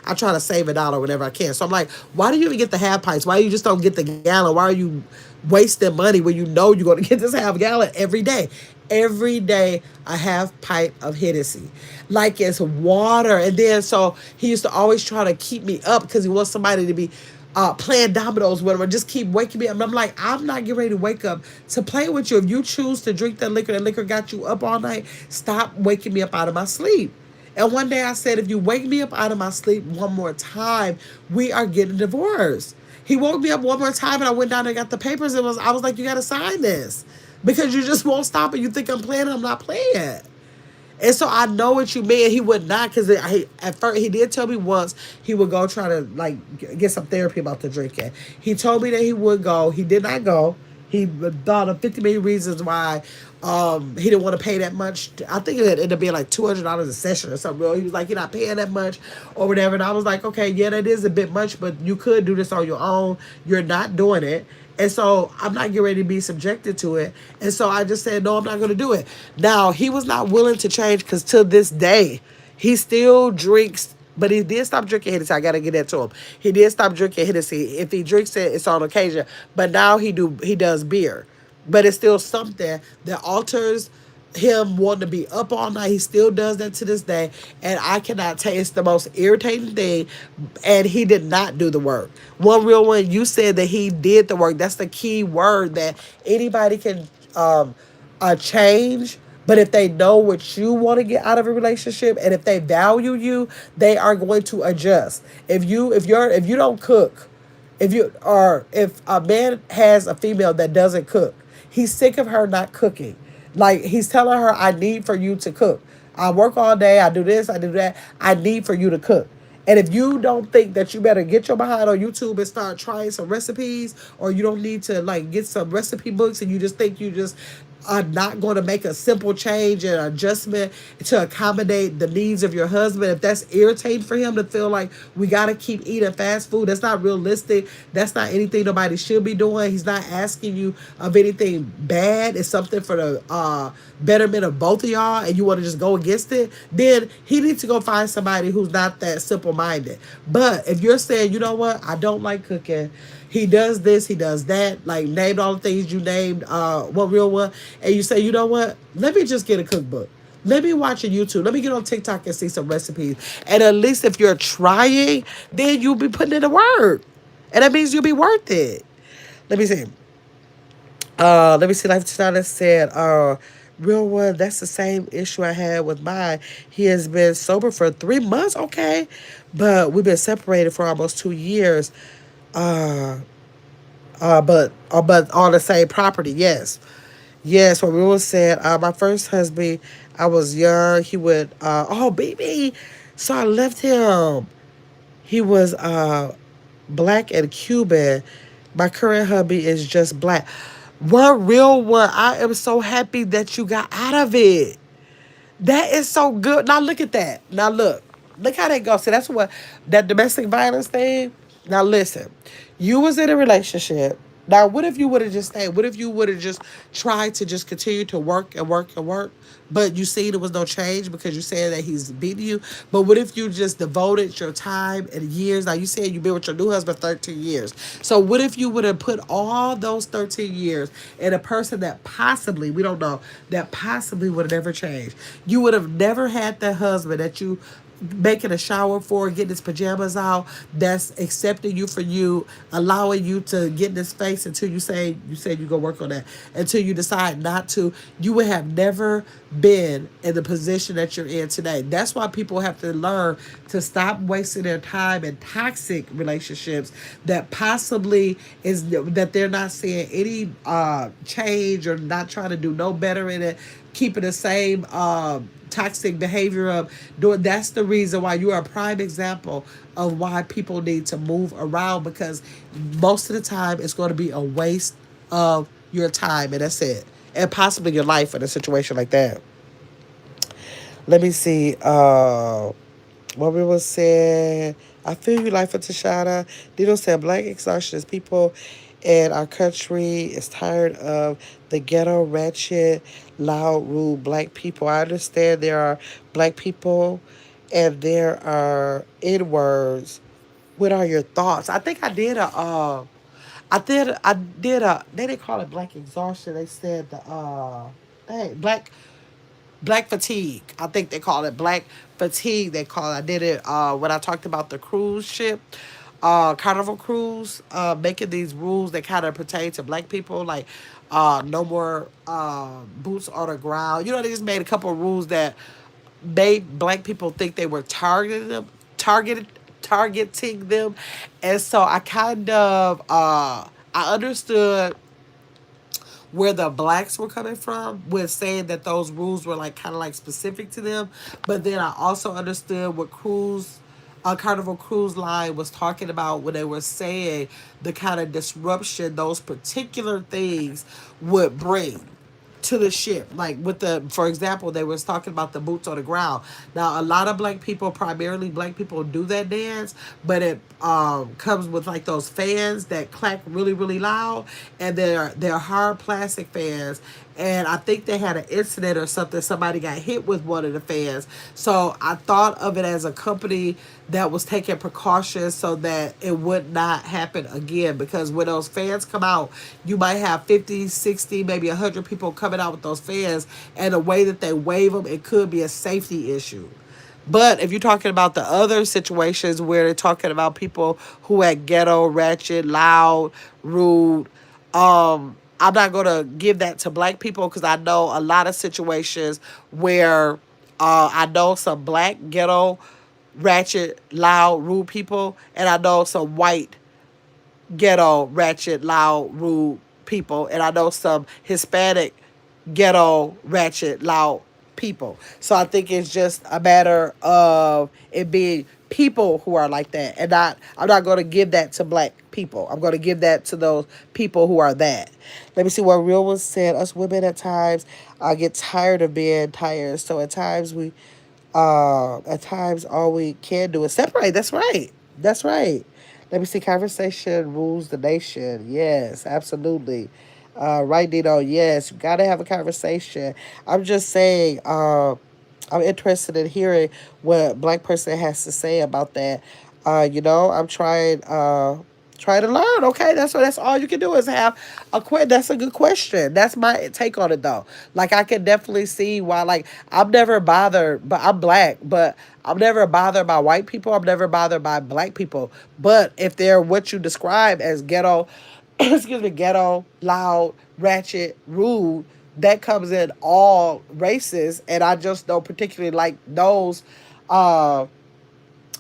I try to save $1 whenever I can. So I'm like, why do you even get the half pints? Why you just don't get the gallon? Why are you wasting money when you know you're going to get this half gallon every day? Every day, a half pint of Hennessy, like it's water. And then, so he used to always try to keep me up, because he wants somebody to be playing dominoes with him, or just keep waking me up. And I'm like, I'm not getting ready to wake up to play with you. If you choose to drink that liquor got you up all night, stop waking me up out of my sleep. And one day I said, if you wake me up out of my sleep one more time, we are getting divorced. He woke me up one more time, and I went down and got the papers. I was like, you got to sign this, because you just won't stop, and you think I'm playing. I'm not playing. And so I know what you mean. He would not, because at first he did tell me once he would go try to, like, get some therapy about the drinking. He told me that he would go. He did not go. He thought of 50 million reasons why he didn't want to pay that much. I think it ended up being like $200 a session or something. He was like, you're not paying that much or whatever. And I was like, okay, yeah, that is a bit much, but you could do this on your own. You're not doing it. And so I'm not getting ready to be subjected to it. And so I just said, no, I'm not going to do it. Now, he was not willing to change, because to this day, he still drinks. But he did stop drinking Hennessy. I got to get that to him. He did stop drinking Hennessy. If he drinks it, it's on occasion. But now he does beer. But it's still something that alters him wanting to be up all night. He still does that to this day, and I cannot tell you, it's the most irritating thing. And he did not do the work. One real one, you said that he did the work. That's the key word, that anybody can change, but if they know what you want to get out of a relationship, and if they value you, they are going to adjust. If you don't cook, If a man has a female that doesn't cook, he's sick of her not cooking. Like he's telling her, I need for you to cook. I work all day, I do this, I do that. I need for you to cook. And if you don't think that you better get your behind on YouTube and start trying some recipes, or you don't need to like get some recipe books, and you just think you just are not going to make a simple change and adjustment to accommodate the needs of your husband, if that's irritating for him to feel like we got to keep eating fast food, that's not realistic. That's not anything nobody should be doing. He's not asking you of anything bad. It's something for the betterment of both of y'all, and you want to just go against it, then he needs to go find somebody who's not that simple minded. But if you're saying, you know what, I don't like cooking, he does this, he does that, like named all the things you named, what real one, and you say, you know what, let me just get a cookbook. Let me watch a YouTube. Let me get on TikTok and see some recipes. And at least if you're trying, then you'll be putting in the work. And that means you'll be worth it. Let me see. Let me see. Life Designer said, real one, that's the same issue I had with mine. He has been sober for 3 months, okay. But we've been separated for almost 2 years. But on the same property, yes. Yes, what Rule said, my first husband, I was young. He would, oh, baby. So I left him. He was black and Cuban. My current hubby is just black. One real one. I am so happy that you got out of it. That is so good. Now look at that. Now look. Look how that goes. So that's what that domestic violence thing. Now listen. You was in a relationship. Now what if you would have just stayed? What if you would have just tried to just continue to work and work and work? But you see there was no change because you said that he's beating you. But what if you just devoted your time and years? Now you said you've been with your new husband 13 years. So what if you would have put all those 13 years in a person that possibly, we don't know, that possibly would have never changed? You would have never had that husband that you making a shower for, getting his pajamas out, that's accepting you for you, allowing you to get in his face until you said you go work on that, until you decide not to. You would have never been in the position that you're in today. That's why people have to learn to stop wasting their time in toxic relationships that possibly is that they're not seeing any change or not trying to do no better in it, keeping the same toxic behavior of doing. That's the reason why you are a prime example of why people need to move around, because most of the time it's going to be a waste of your time, and that's it, and possibly your life in a situation like that. Let me see. What we was saying, I feel you, Life of Tashana. Dino said, black exhaustionist people in our country is tired of the ghetto, ratchet, loud, rude black people. I understand there are black people and there are N-words. What are your thoughts? I think I did a, they didn't call it black exhaustion. They said the, black fatigue. I think they call it black fatigue. They call it. I did it when I talked about the cruise ship, Carnival cruise, making these rules that kind of pertain to black people, like no more boots on the ground. You know, they just made a couple of rules that made black people think they were targeting them, and so I kind of I understood where the blacks were coming from with saying that those rules were like kind of like specific to them. But then I also understood what Carnival Cruise Line was talking about when they were saying the kind of disruption those particular things would bring to the ship. Like with the, for example, they was talking about the boots on the ground. Now a lot of black people, primarily black people, do that dance, but it comes with like those fans that clack really really loud, and they're hard plastic fans. And I think they had an incident or something. Somebody got hit with one of the fans. So I thought of it as a company that was taking precautions so that it would not happen again. Because when those fans come out, you might have 50, 60, maybe 100 people coming out with those fans. And the way that they wave them, it could be a safety issue. But if you're talking about the other situations where they're talking about people who are ghetto, ratchet, loud, rude, I'm not gonna give that to black people because I know a lot of situations where I know some black ghetto, ratchet, loud, rude people, and I know some white ghetto, ratchet, loud, rude people, and I know some Hispanic ghetto, ratchet, loud people. So I think it's just a matter of it being people who are like that, and not I'm not going to give that to black people. I'm going to give that to those people who are that. Let me see what Real one said. Us women at times get tired of being tired, so at times all we can do is separate. That's right. That's right. Let me see. Conversation rules the nation. Yes, absolutely. Right, Dino. Yes, you gotta have a conversation. I'm just saying. I'm interested in hearing what Black person has to say about that. I'm trying to learn. Okay, that's all you can do is have a question. That's a good question. That's my take on it though. Like I can definitely see why. Like I'm never bothered, but I'm black, but I'm never bothered by white people. I'm never bothered by black people. But if they're what you describe as ghetto, excuse me, ghetto, loud, ratchet, rude, that comes in all races, and I just don't particularly like uh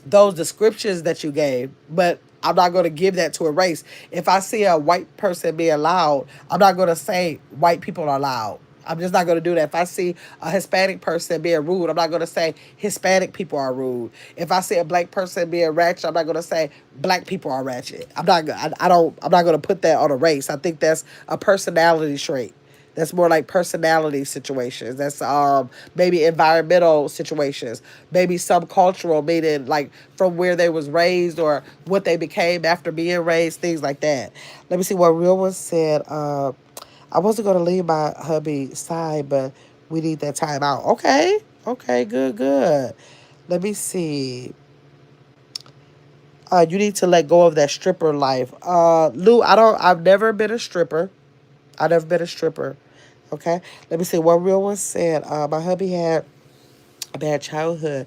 those descriptions that you gave, but I'm not going to give that to a race. If I see a white person being loud, I'm not going to say white people are loud. I'm just not going to do that. If I see a Hispanic person being rude, I'm not going to say Hispanic people are rude. If I see a black person being ratchet, I'm not going to say black people are ratchet. I'm not going to put that on a race. I think that's a personality trait. That's more like personality situations. That's maybe environmental situations, maybe some cultural, meaning like from where they was raised or what they became after being raised, things like that. Let me see what Real one said. I wasn't gonna leave my hubby side, but we need that time out. Okay, okay, good, good. Let me see. You need to let go of that stripper life. Lou, I've never been a stripper. I've never been a stripper. Okay. Let me see. One real one said, my hubby had a bad childhood.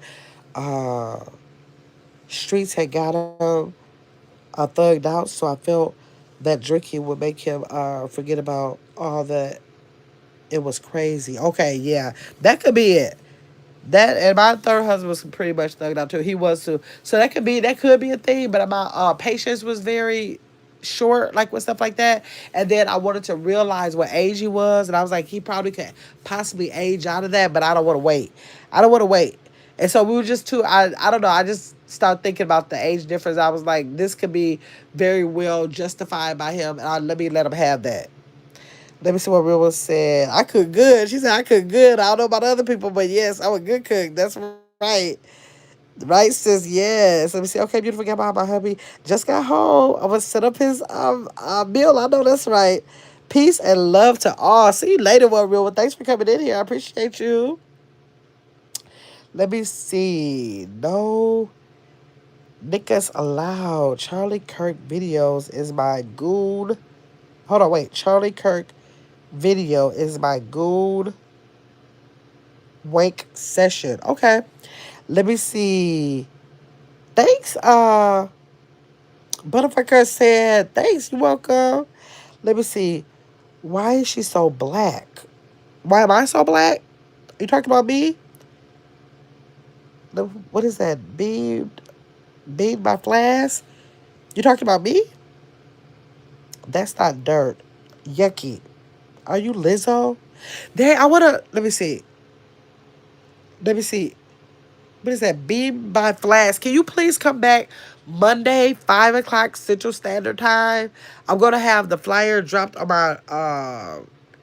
Uh, Streets had got him thugged out, so I felt that drinking would make him forget about all that. It was crazy. Okay, yeah. That could be it. That and my third husband was pretty much thugged out too. He was too. So that could be a thing. But my patience was very short, like with stuff like that. And then I wanted to realize what age he was, and I was like, he probably could possibly age out of that, but I don't want to wait. I don't want to wait. And so we were just too. I don't know. I just started thinking about the age difference. I was like, this could be very well justified by him, and let him have that. Let me see what Real was said. I cook good. She said I cook good. I don't know about other people, but yes, I'm a good cook. That's right. Right says yes. Let me see. Okay, beautiful. Got my hubby. Just got home. I'm gonna set up his meal. I know that's right. Peace and love to all. See you later, One Real. Well, thanks for coming in here. I appreciate you. Let me see. No niggas allowed. Charlie Kirk videos is my goon. Hold on, wait. Charlie Kirk video is my goon wank session. Okay. Let me see. Thanks, Butterfucker said, thanks, you're welcome. Let me see. Why is she so black? Why am I so black? You talking about me? What is that? Bead by flash? You talking about me? That's not dirt. Yucky. Are you Lizzo? Dang, I wanna let me see. Let me see. What is that? Beam by Flash. Can you please come back Monday, 5 o'clock Central Standard Time? I'm gonna have the flyer dropped on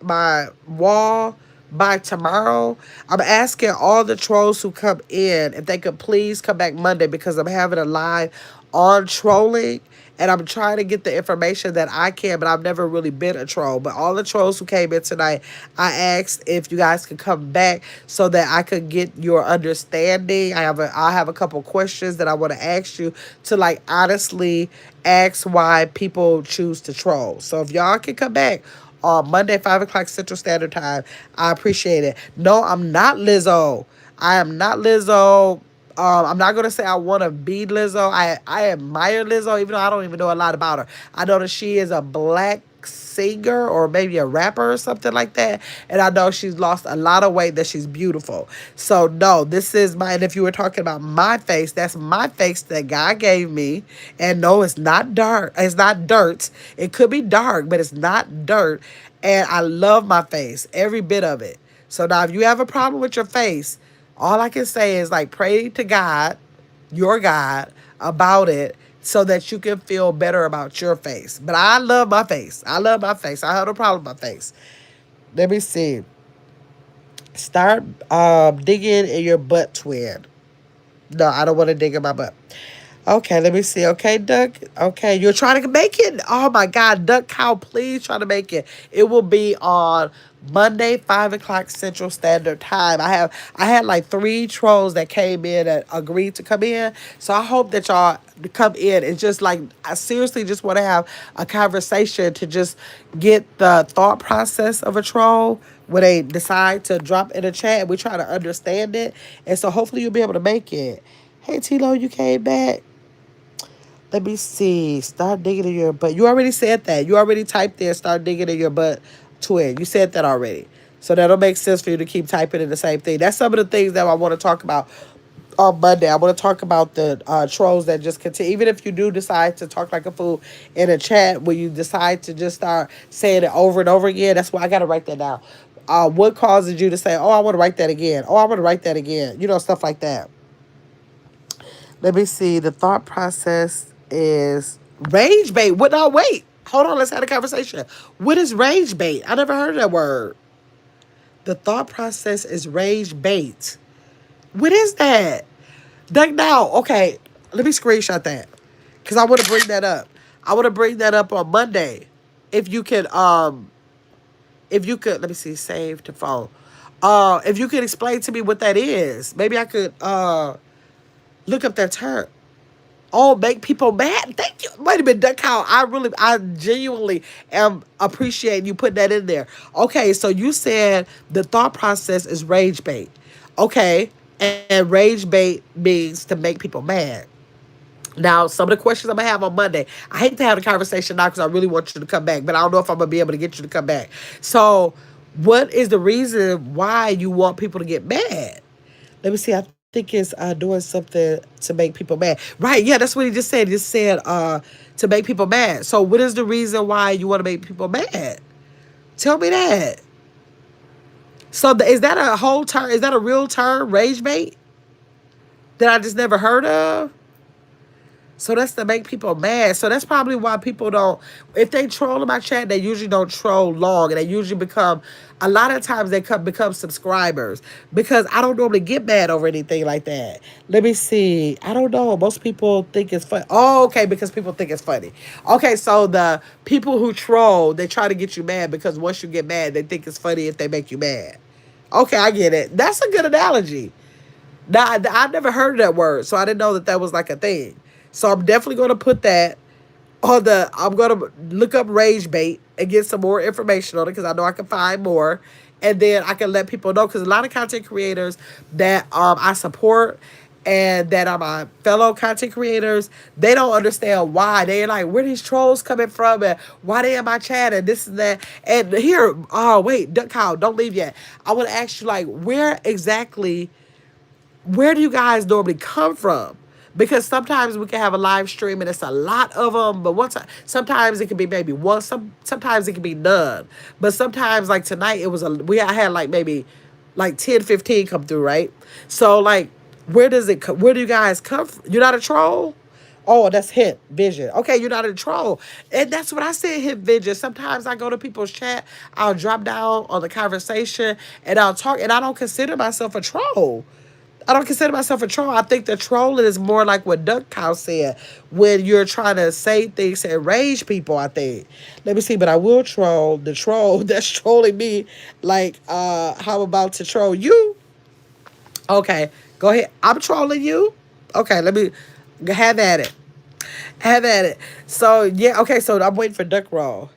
my wall by tomorrow. I'm asking all the trolls who come in if they could please come back Monday because I'm having a live on trolling, and I'm trying to get the information that I can, but I've never really been a troll. But all the trolls who came in tonight, I asked if you guys could come back so that I could get your understanding. I have a couple questions that I want to ask you to like honestly ask why people choose to troll. So if y'all can come back on Monday, 5 o'clock Central Standard Time, I appreciate it. No, I'm not Lizzo. I am not Lizzo. I'm not gonna say I want to be Lizzo. I admire Lizzo, even though I don't even know a lot about her. I know that she is a black singer or maybe a rapper or something like that. And I know she's lost a lot of weight, that she's beautiful. So no, this is my, and if you were talking about my face, that's my face that God gave me. And no, it's not dark. It's not dirt. It could be dark, but it's not dirt. And I love my face, every bit of it. So now if you have a problem with your face, all I can say is like pray to God, your God, about it so that you can feel better about your face. But I love my face. I love my face. I have no problem with my face. Let me see. Start digging in your butt, twin. No, I don't want to dig in my butt. Okay, let me see. Okay, Duck. Okay, you're trying to make it. Oh my God, Duck Cow, please try to make it. It will be on Monday, 5 o'clock Central Standard Time. I had like 3 trolls that came in and agreed to come in. So I hope that y'all come in. It's just like I seriously just want to have a conversation to just get the thought process of a troll when they decide to drop in a chat. We try to understand it, and so hopefully you'll be able to make it. Hey Tilo, you came back. Let me see. Start digging in your butt. You already said that. You already typed there, start digging in your butt, twin. You said that already. So that'll make sense for you to keep typing in the same thing. That's some of the things that I want to talk about on Monday. I want to talk about the trolls that just continue. Even if you do decide to talk like a fool in a chat, where you decide to just start saying it over and over again, that's why I got to write that down. What causes you to say, oh, I want to write that again. Oh, I want to write that again. You know, stuff like that. Let me see. The thought process is rage bait. What? No, wait. Hold on. Let's have a conversation. What is rage bait? I never heard that word. The thought process is rage bait. What is that? Like now, okay. Let me screenshot that because I want to bring that up. I want to bring that up on Monday. If you could, let me see. Save to phone. If you could explain to me what that is, maybe I could look up that term. Oh, make people mad. Thank you. Wait a minute, Duck Cow. I genuinely am appreciating you putting that in there. Okay, so you said the thought process is rage bait. Okay, and rage bait means to make people mad. Now, some of the questions I'm going to have on Monday, I hate to have the conversation now because I really want you to come back, but I don't know if I'm going to be able to get you to come back. So, what is the reason why you want people to get mad? Let me see. I think it's doing something to make people mad. Right. Yeah, that's what he just said. He just said to make people mad. So what is the reason why you want to make people mad? Tell me that. So is that a whole term? Is that a real term, rage bait, that I just never heard of? So that's to make people mad. So that's probably why people don't, if they troll in my chat, they usually don't troll long. And they usually become, a lot of times they become subscribers. Because I don't normally get mad over anything like that. Let me see. I don't know. Most people think it's funny. Oh, okay, because people think it's funny. Okay, so the people who troll, they try to get you mad because once you get mad, they think it's funny if they make you mad. Okay, I get it. That's a good analogy. Now, I've never heard that word, so I didn't know that that was like a thing. So I'm definitely going to put that on the, I'm going to look up rage bait and get some more information on it because I know I can find more. And then I can let people know because a lot of content creators that I support and that are my fellow content creators, they don't understand why. They're like, where these trolls coming from and why they in my chat and this and that. And here, oh, wait, Duck Cow, don't leave yet. I want to ask you, like, where do you guys normally come from? Because sometimes we can have a live stream and it's a lot of them, but sometimes it can be maybe one, sometimes it can be none. But sometimes like tonight I had like maybe like 10, 15 come through, right? So like where do you guys come from? You're not a troll? Oh, that's Hit Vision. Okay, you're not a troll. And that's what I said, Hit Vision. Sometimes I go to people's chat, I'll drop down on the conversation and I'll talk, and I don't consider myself a troll. I don't consider myself a troll. I think the trolling is more like what Duck Cow said, when you're trying to say things and rage people, I think. Let me see, but I will troll the troll that's trolling me like how I'm about to troll you. Okay, go ahead. I'm trolling you. Okay, let me have at it. Have at it. So, yeah, okay, so I'm waiting for Duck Roll.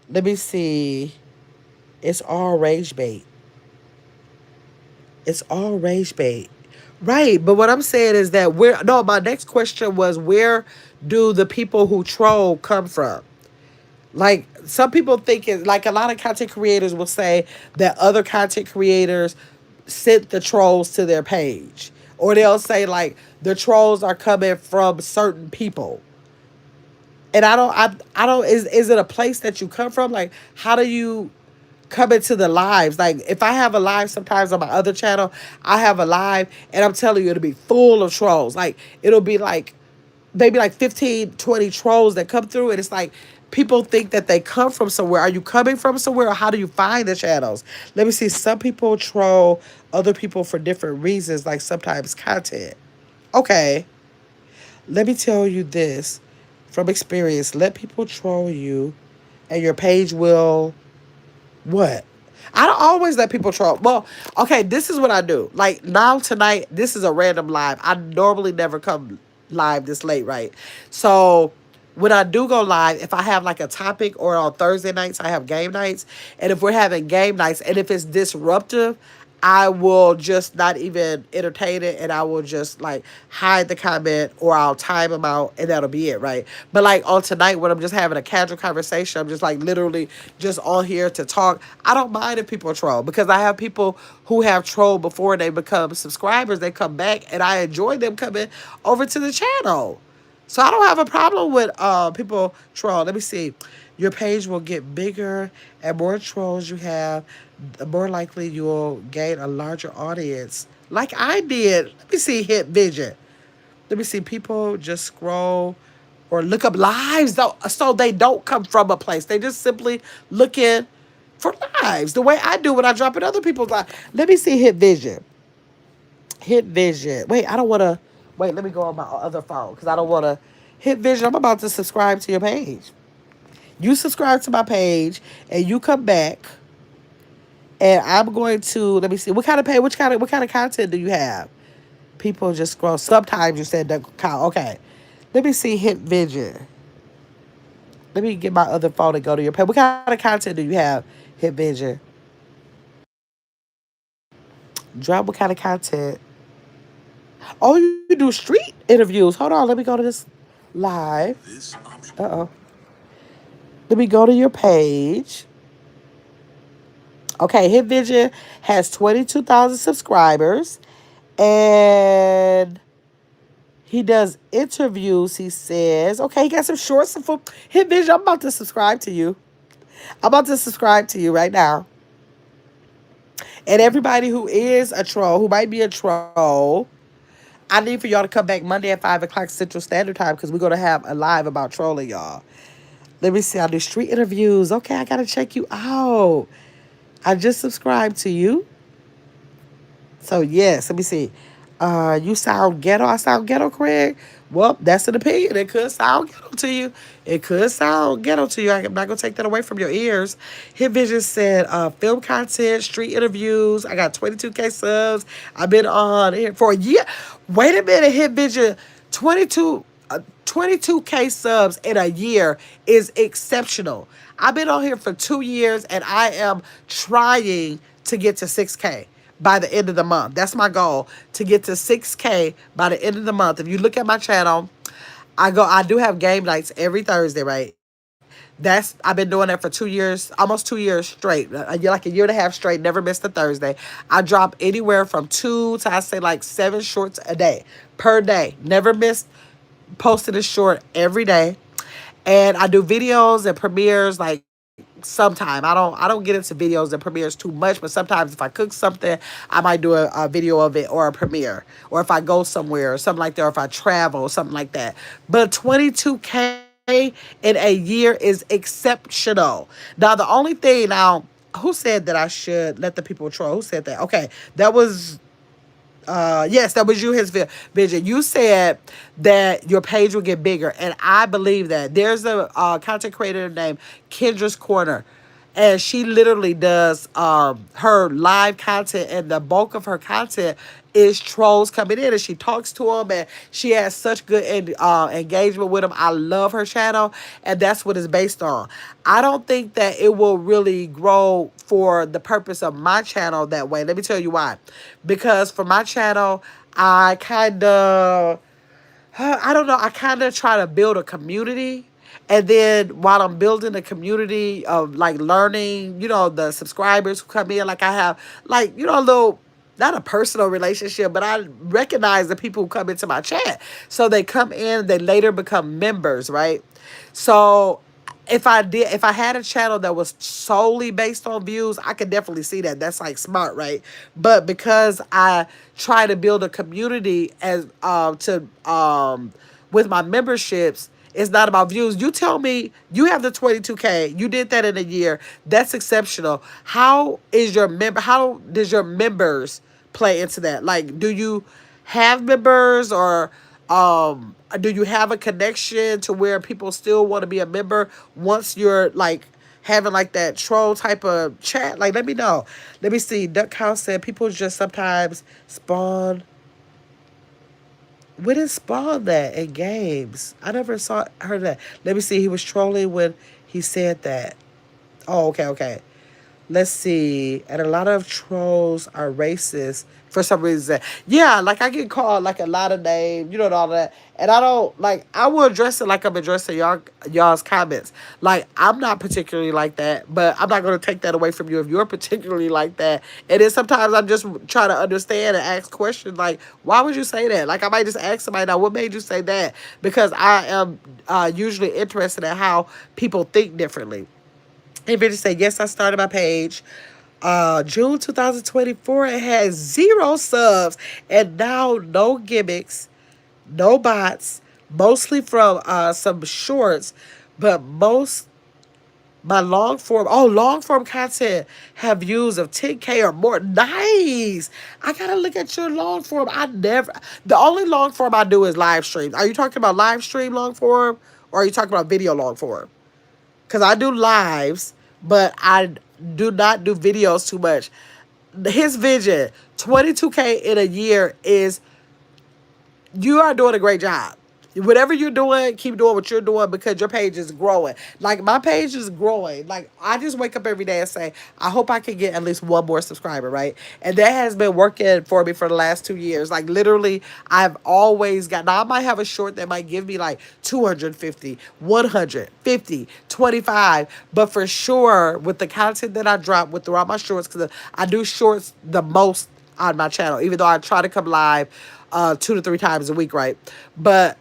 Let me see. It's all rage bait. It's all rage bait. Right, but what I'm saying is that my next question was, where do the people who troll come from? Like some people think it, like a lot of content creators will say that other content creators sent the trolls to their page. Or they'll say like the trolls are coming from certain people. And I don't is it a place that you come from? Like how do you come into the lives? Like if I have a live sometimes on my other channel, I have a live and I'm telling you it'll be full of trolls. Like it'll be like maybe like 15, 20 trolls that come through and it's like people think that they come from somewhere. Are you coming from somewhere or how do you find the channels? Let me see. Some people troll other people for different reasons, like sometimes content. Okay. Let me tell you this from experience. Let people troll you and your page will what? I don't always let people troll. Well, okay, this is what I do. Like now tonight, this is a random live. I normally never come live this late, right? So when I do go live, if I have like a topic or on Thursday nights, I have game nights. And if we're having game nights and if it's disruptive, I will just not even entertain it and I will just like hide the comment or I'll time them out and that'll be it, right? But like on tonight when I'm just having a casual conversation, I'm just like literally just on here to talk. I don't mind if people troll because I have people who have trolled before they become subscribers. They come back and I enjoy them coming over to the channel. So I don't have a problem with people troll. Let me see. Your page will get bigger and more trolls you have, the more likely you'll gain a larger audience. Like I did. Let me see hit vision. Let me see. People just scroll or look up lives though, so they don't come from a place. They just simply looking for lives. The way I do when I drop in other people's lives. Let me see hit vision. Hit vision. Wait, I don't want to. Wait, let me go on my other phone because I don't want to. Hit vision. I'm about to subscribe to your page. You subscribe to my page and you come back and I'm going to let me see what kind of pay what kind of content do you have? People just scroll. Sometimes you said that count. Okay. Let me see hit vision. Let me get my other phone and go to your page. What kind of content do you have? Hit vision. Drop what kind of content. Oh, you do street interviews. Hold on, let me go to this live. Uh oh. Let me go to your page. Okay, Hit Vision has 22,000 subscribers. And he does interviews, he says. Okay, he got some shorts. Hit Vision, I'm about to subscribe to you. I'm about to subscribe to you right now. And everybody who is a troll, who might be a troll, I need for y'all to come back Monday at 5 o'clock Central Standard Time because we're going to have a live about trolling y'all. Let me see. I do street interviews. Okay, I got to check you out. I just subscribed to you. So, yes, let me see. You sound ghetto. I sound ghetto, Craig. Well, that's an opinion. It could sound ghetto to you. It could sound ghetto to you. I'm not going to take that away from your ears. Hit Vision said film content, street interviews. I got 22K subs. I've been on here for a year. Wait a minute, Hit Vision. 22, 22K subs in a year is exceptional. I've been on here for 2 years and I am trying to get to 6K by the end of the month. That's my goal, to get to 6K by the end of the month. If you look at my channel, I do have game nights every Thursday, right? I've been doing that for 2 years, almost 2 years straight. Like a year and a half straight, never missed a Thursday. I drop anywhere from 2 to I say like 7 shorts a day, per day. Never missed posting a short every day. And I do videos and premieres like sometime. I don't get into videos and premieres too much, but sometimes if I cook something, I might do a video of it or a premiere. Or if I go somewhere or something like that, or if I travel or something like that. But 22K in a year is exceptional. Now the only thing now, who said that I should let the people troll? Who said that? Okay, that was yes, that was you, his vision. You said that your page will get bigger, and I believe that. There's a content creator named Kendra's Corner, and she literally does her live content, and the bulk of her content is trolls coming in, and she talks to them, and she has such good engagement with them. I love her channel, and that's what it's based on. I don't think that it will really grow for the purpose of my channel that way. Let me tell you why. Because for my channel, I kind of, I don't know, I kind of try to build a community. And then while I'm building a community of like learning, the subscribers who come in, like I have like, a little, not a personal relationship, but I recognize the people who come into my chat. So they come in, they later become members, right? So if I had a channel that was solely based on views, I could definitely see that. That's like smart, right? But because I try to build a community as to with my memberships, it's not about views. You tell me you have the 22K. You did that in a year. That's exceptional. How does your members play into that? Like, do you have members, or do you have a connection to where people still want to be a member once you're like having like that troll type of chat? Like, let me know. Let me see. Duck House said people just sometimes spawn. When is spawn that in games? I never heard that. Let me see. He was trolling when he said that. Oh, okay, okay. Let's see. And a lot of trolls are racist for some reason. Yeah, like I get called like a lot of names, and all that. And I don't like. I will address it like I'm addressing y'all's comments. Like, I'm not particularly like that, but I'm not gonna take that away from you if you're particularly like that. And then sometimes I'm just trying to understand and ask questions like, why would you say that? Like, I might just ask somebody, now what made you say that? Because I am usually interested in how people think differently. And Vinny said, yes, I started my page. June 2024, it has 0 subs. And now no gimmicks, no bots, mostly from some shorts, but most my long form content have views of 10K or more. Nice. I gotta look at your long form. The only long form I do is live streams. Are you talking about live stream long form, or are you talking about video long form? Because I do lives, but I do not do videos too much. His vision, 22K in a year, is you are doing a great job. Whatever you're doing, keep doing what you're doing because your page is growing. Like, my page is growing. Like, I just wake up every day and say, I hope I can get at least one more subscriber, right? And that has been working for me for the last 2 years. Like, literally, I've always got, now I might have a short that might give me like 250, 150, 25, but for sure, with the content that I drop with throughout my shorts, because I do shorts the most on my channel, even though I try to come live 2 to 3 times a week, right? But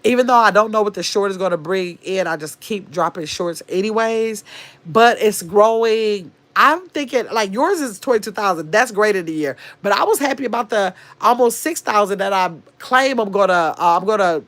even though I don't know what the short is going to bring in, I just keep dropping shorts anyways. But it's growing. I'm thinking like yours is 22,000. That's great in the year. But I was happy about the almost 6,000 that I claim I'm gonna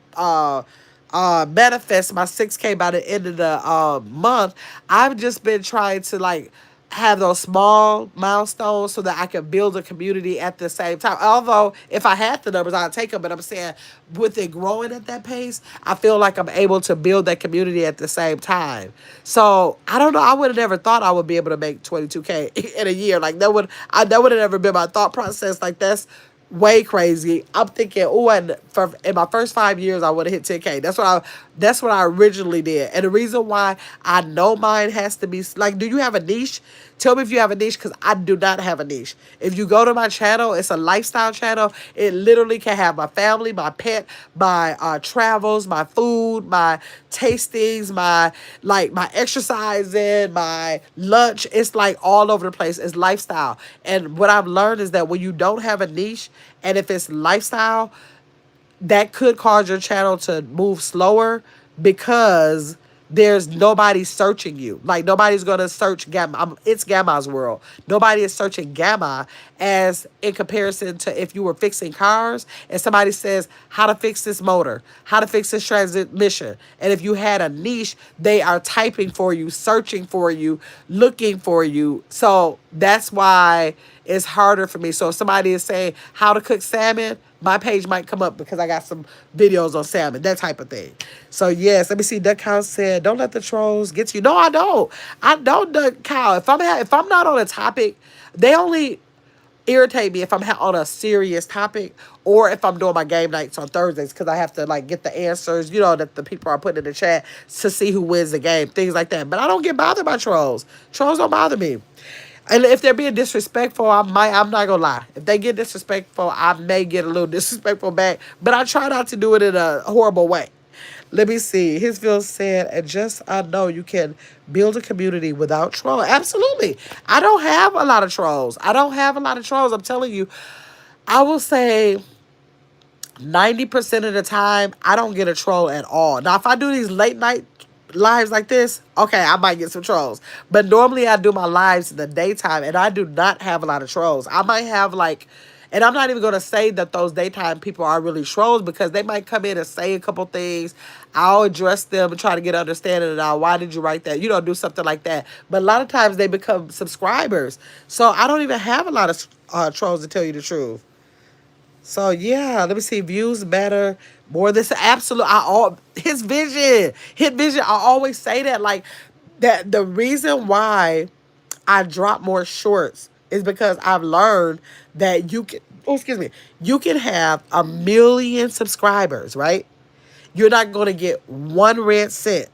manifest my 6K by the end of the month. I've just been trying to like have those small milestones so that I can build a community at the same time. Although if I had the numbers, I'd take them. But I'm saying with it growing at that pace, I feel like I'm able to build that community at the same time. So I don't know. I would have never thought I would be able to make 22K in a year. Like that would have never been my thought process. Like that's way crazy. I'm thinking, oh, and in my first 5 years, I would have hit 10K. That's what I originally did. And the reason why I know mine has to be like, do you have a niche? Tell me if you have a niche, because I do not have a niche. If you go to my channel, it's a lifestyle channel. It literally can have my family, my pet, my travels, my food, my tastings, my exercising, my lunch. It's like all over the place. It's lifestyle. And what I've learned is that when you don't have a niche, and if it's lifestyle, that could cause your channel to move slower because there's nobody searching you. Like, nobody's going to search Gamma. It's Gamma's world. Nobody is searching Gamma as in comparison to if you were fixing cars and somebody says how to fix this motor, how to fix this transmission. And if you had a niche, they are typing for you, searching for you, looking for you. So that's why it's harder for me. So if somebody is saying how to cook salmon, my page might come up because I got some videos on salmon, that type of thing. So yes, let me see. Duck Cow said, "Don't let the trolls get to you." No, I don't. I don't, Duck Cow. If I'm not on a topic, they only irritate me if I'm on a serious topic or if I'm doing my game nights on Thursdays because I have to like get the answers, that the people are putting in the chat to see who wins the game, things like that. But I don't get bothered by trolls. Trolls don't bother me. And if they're being disrespectful, I'm not gonna lie. If they get disrespectful, I may get a little disrespectful back. But I try not to do it in a horrible way. Let me see. His Phil said, and just I know you can build a community without trolls. Absolutely. I don't have a lot of trolls. I don't have a lot of trolls. I'm telling you. I will say 90% of the time, I don't get a troll at all. Now, if I do these late night lives like this, okay, I might get some trolls. But normally I do my lives in the daytime and I do not have a lot of trolls. I might have like, and I'm not even going to say that those daytime people are really trolls because they might come in and say a couple things. I'll address them and try to get understanding of why did you write that? You know, do something like that. But a lot of times they become subscribers. So I don't even have a lot of trolls to tell you the truth. So yeah, let me see. Views matter more. This absolute. His vision. I always say that like that. The reason why I drop more shorts is because I've learned that you can. Oh, excuse me. You can have 1 million subscribers, right? You're not going to get 1 red cent.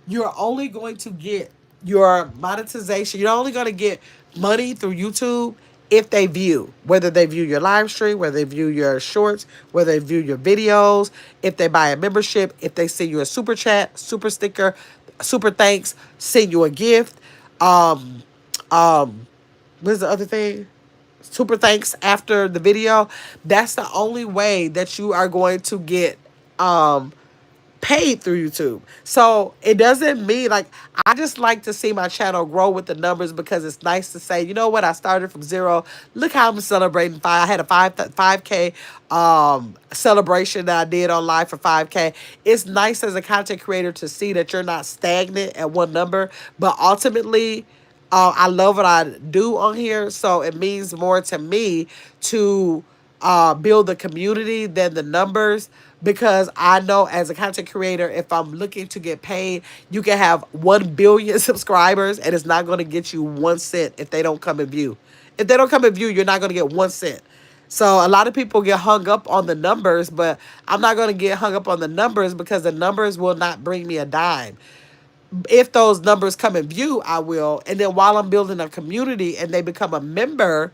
You're only going to get your monetization. You're only going to get money through YouTube if they view, whether they view your live stream, whether they view your shorts, whether they view your videos, if they buy a membership, if they send you a super chat, super sticker, super thanks, send you a gift. Um, what's the other thing? Super thanks after the video. That's the only way that you are going to get um paid through YouTube. So it doesn't mean like I just like to see my channel grow with the numbers because it's nice to say, you know what, I started from zero. Look how I'm celebrating five. I had a 5K celebration that I did on live for 5K. It's nice as a content creator to see that you're not stagnant at one number, but ultimately I love what I do on here, so it means more to me to build the community than the numbers because I know as a content creator, if I'm looking to get paid, you can have 1 billion subscribers and it's not going to get you 1 cent if they don't come and view. If they don't come and view, you're not going to get 1 cent. So a lot of people get hung up on the numbers, but I'm not going to get hung up on the numbers because the numbers will not bring me a dime. If those numbers come in view, I will. And then while I'm building a community and they become a member,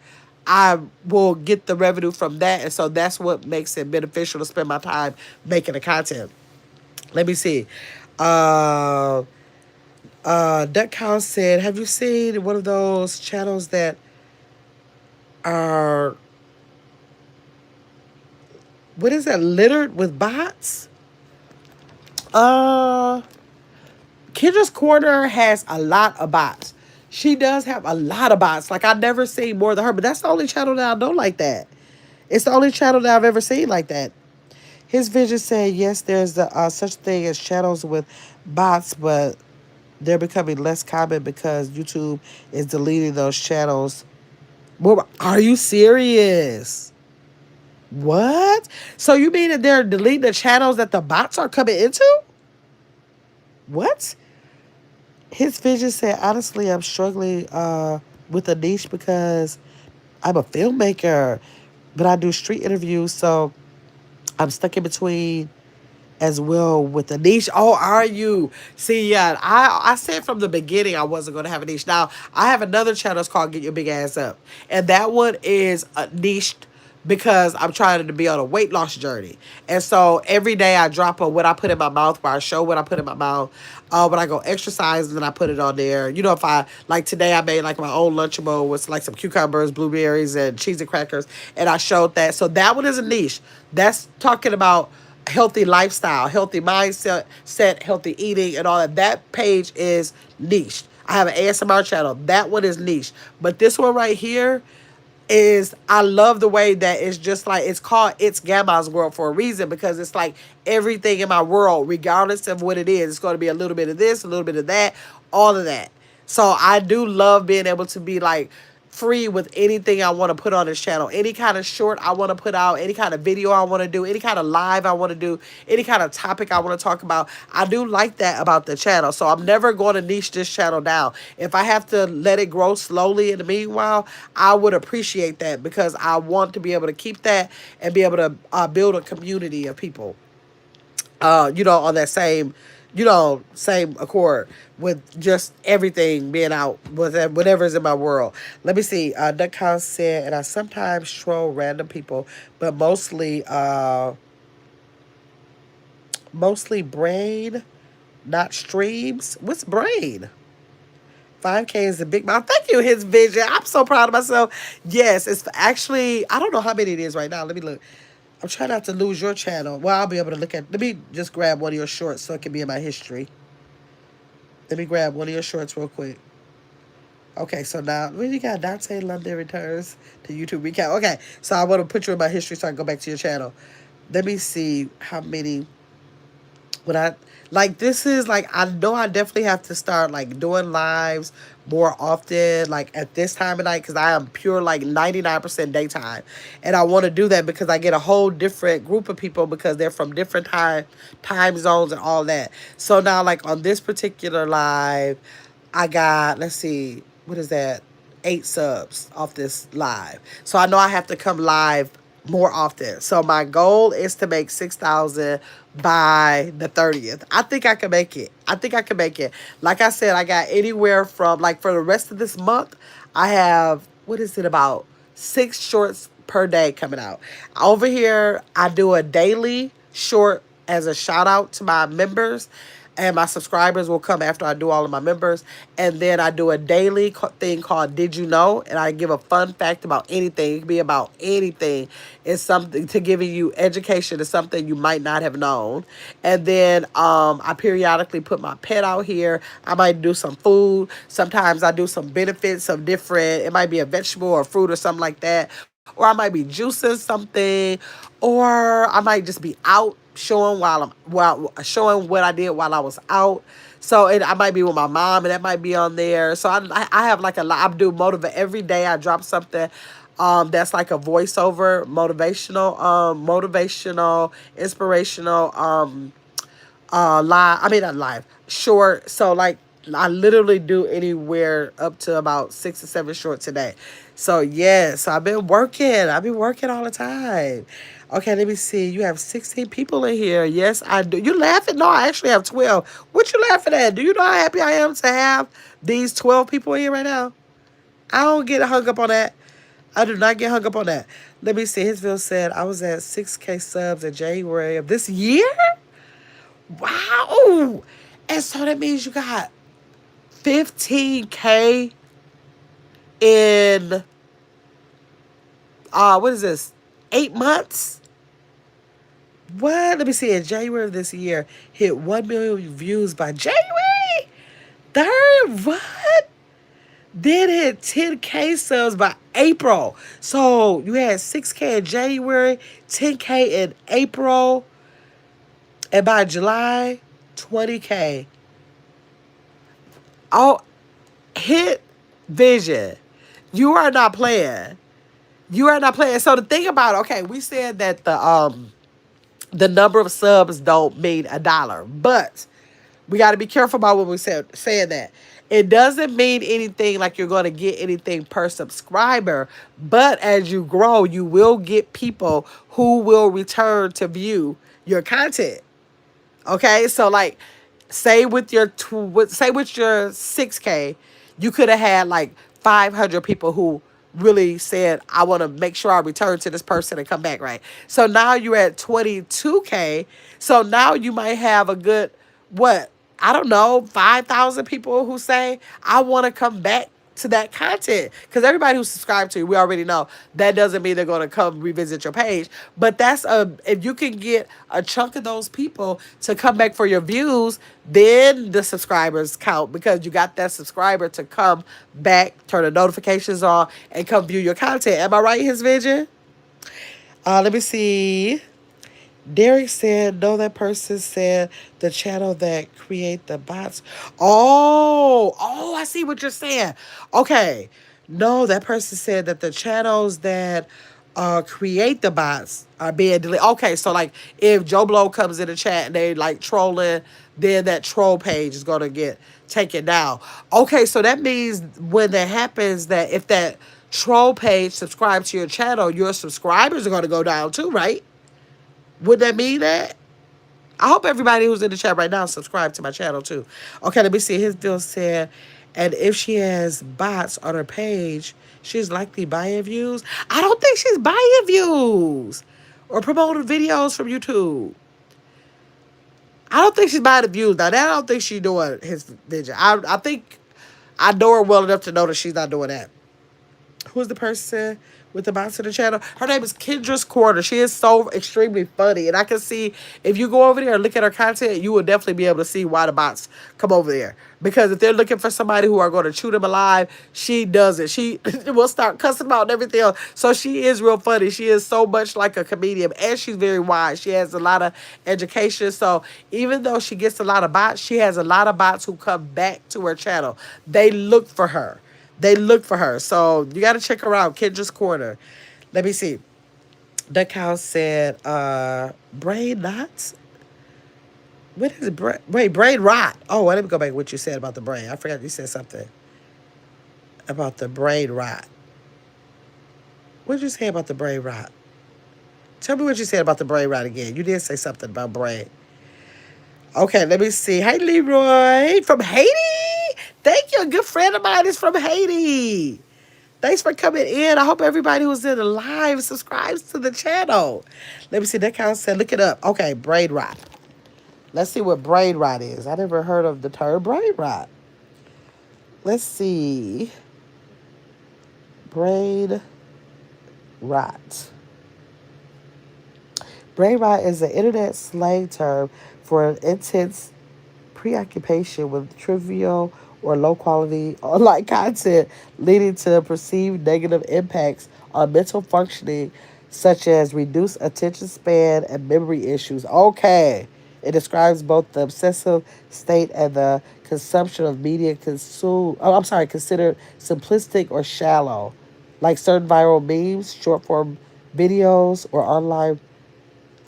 I will get the revenue from that. And so that's what makes it beneficial to spend my time making the content. Let me see. Uh Duck House said, have you seen one of those channels that are what is that, littered with bots? Uh Kendra's Corner has a lot of bots. She does have a lot of bots. Like, I've never seen more than her, but that's the only channel that I know like that. It's the only channel that I've ever seen like that. His vision said, yes, there's the, such thing as channels with bots, but they're becoming less common because YouTube is deleting those channels. Well, are you serious? What? So you mean that they're deleting the channels that the bots are coming into? What? His vision said, honestly, I'm struggling with a niche because I'm a filmmaker, but I do street interviews, so I'm stuck in between as well with the niche. Oh, are you? See, yeah, I said from the beginning I wasn't going to have a niche. Now, I have another channel. It's called Get Your Big Ass Up. And that one is niched because I'm trying to be on a weight loss journey. And so every day I drop what I put in my mouth, where I show what I put in my mouth. When I go exercise, and then I put it on there. You know, if I, like today I made like my own Lunchable with like some cucumbers, blueberries, and cheese and crackers. And I showed that. So that one is a niche. That's talking about healthy lifestyle, healthy mindset, healthy eating, and all that. That page is niche. I have an ASMR channel. That one is niche. But this one right here is, I love the way that it's just like, it's called It's Gamma's World for a reason, because it's like everything in my world, regardless of what it is, it's going to be a little bit of this, a little bit of that, all of that. So I do love being able to be like free with anything I want to put on this channel. Any kind of short I want to put out, any kind of video I want to do, any kind of live I want to do, any kind of topic I want to talk about. I do like that about the channel. So I'm never going to niche this channel down. If I have to let it grow slowly in the meanwhile, I would appreciate that because I want to be able to keep that and be able to build a community of people, on that same, same accord with just everything being out with whatever's in my world. Let me see. Duck House said, and I sometimes troll random people, but mostly Mostly brain, not streams. What's brain? 5K is a big mouth. Thank you, his vision. I'm so proud of myself. Yes, it's actually, I don't know how many it is right now. Let me look. I'm trying not to lose your channel. Well, I'll be able to look at, let me just grab one of your shorts so it can be in my history. Let me grab one of your shorts real quick. Okay, so now we got Dante London returns to YouTube recap. Okay, so I want to put you in my history so I can go back to your channel. Let me see how many. When I like this is like I know I definitely have to start like doing lives more often like at this time of night because I am pure like 99% daytime, and I want to do that because I get a whole different group of people because they're from different time zones and all that. So now like on this particular live, I got, let's see, what is that? 8 subs off this live. So I know I have to come live more often. So my goal is to make 6,000 by the 30th. I think I can make it. I think I can make it. Like I said, I got anywhere from like for the rest of this month, I have, what is it, about 6 shorts per day coming out. Over here, I do a daily short as a shout out to my members, and my subscribers will come after I do all of my members. And then I do a daily thing called Did You Know? And I give a fun fact about anything. It can be about anything. It's something to giving you education. It's something you might not have known. And then I periodically put my pet out here. I might do some food. Sometimes I do some benefits of different, it might be a vegetable or fruit or something like that. Or I might be juicing something, or I might just be out showing showing what I did while I was out. So I might be with my mom, and that might be on there. So I have like a lot. I do motivate every day. I drop something. That's like a voiceover, motivational, inspirational, live. I mean, not live, short. So like, I literally do anywhere up to about 6 or 7 shorts a day. So yes, I've been working. I've been working all the time. Okay, let me see. You have 16 people in here. Yes, I do. You laughing? No, I actually have 12. What you laughing at? Do you know how happy I am to have these 12 people in here right now? I don't get hung up on that. I do not get hung up on that. Let me see. Hisville said I was at 6K subs in January of this year. Wow. And so that means you got 15K in what is this? 8 months? What? Let me see. In January of this year, hit 1 million views by January 3rd. What? Then hit 10K subs by April. So you had 6K in January, 10K in April, and by July, 20K. Oh, hit vision. You are not playing. You are not playing. So the thing about it, okay, we said that the number of subs don't mean $1, but we got to be careful about when we saying that. It doesn't mean anything like you're going to get anything per subscriber, but as you grow, you will get people who will return to view your content. Okay, so like, say with your say with your 6K, you could have had like 500 people who really said, I want to make sure I return to this person and come back, right? So now you're at 22K. So now you might have a good, what, I don't know, 5,000 people who say, I want to come back to that content. Because everybody who subscribed to you, we already know that doesn't mean they're going to come revisit your page. But that's if you can get a chunk of those people to come back for your views, then the subscribers count because you got that subscriber to come back, turn the notifications on, and come view your content. Am I right, his vision? Let me see. Derek said, no, that person said the channel that create the bots. Oh, I see what you're saying. Okay. No, that person said that the channels that create the bots are being deleted. Okay, so like if Joe Blow comes in the chat and they like trolling, then that troll page is going to get taken down. Okay, so that means when that happens, that if that troll page subscribes to your channel, your subscribers are going to go down too, right? Would that mean that? I hope everybody who's in the chat right now subscribe to my channel too. Okay, let me see. His bill said, and if she has bots on her page, she's likely buying views. I don't think she's buying views or promoting videos from YouTube. I don't think she's buying the views. Now, that I don't think she's doing his vision. I think I know her well enough to know that she's not doing that. Who's the person with the box in the channel? Her name is Kendra's Corner. She is so extremely funny. And I can see if you go over there and look at her content, you will definitely be able to see why the bots come over there. Because if they're looking for somebody who are going to chew them alive, she does it. She will start cussing them out and everything else. So she is real funny. She is so much like a comedian. And she's very wise. She has a lot of education. So even though she gets a lot of bots, she has a lot of bots who come back to her channel. They look for her. They look for her. So you got to check her out. Kendra's Corner. Let me see. The cow said, brain knots? What is it? Wait, brain rot. Oh, let me go back to what you said about the brain. I forgot you said something about the brain rot. What did you say about the brain rot? Tell me what you said about the brain rot again. You did say something about brain. Okay, let me see. Hey, Leroy from Haiti. Thank you. A good friend of mine is from Haiti. Thanks for coming in. I hope everybody who's in the live subscribes to the channel. Let me see. That kind of said, look it up. Okay, brain rot. Let's see what brain rot is. I never heard of the term brain rot. Let's see. Brain rot. Brain rot is an internet slang term for an intense preoccupation with trivial or low quality online content, leading to perceived negative impacts on mental functioning, such as reduced attention span and memory issues. Okay. It describes both the obsessive state and the consumption of media considered simplistic or shallow, like certain viral memes, short form videos, or online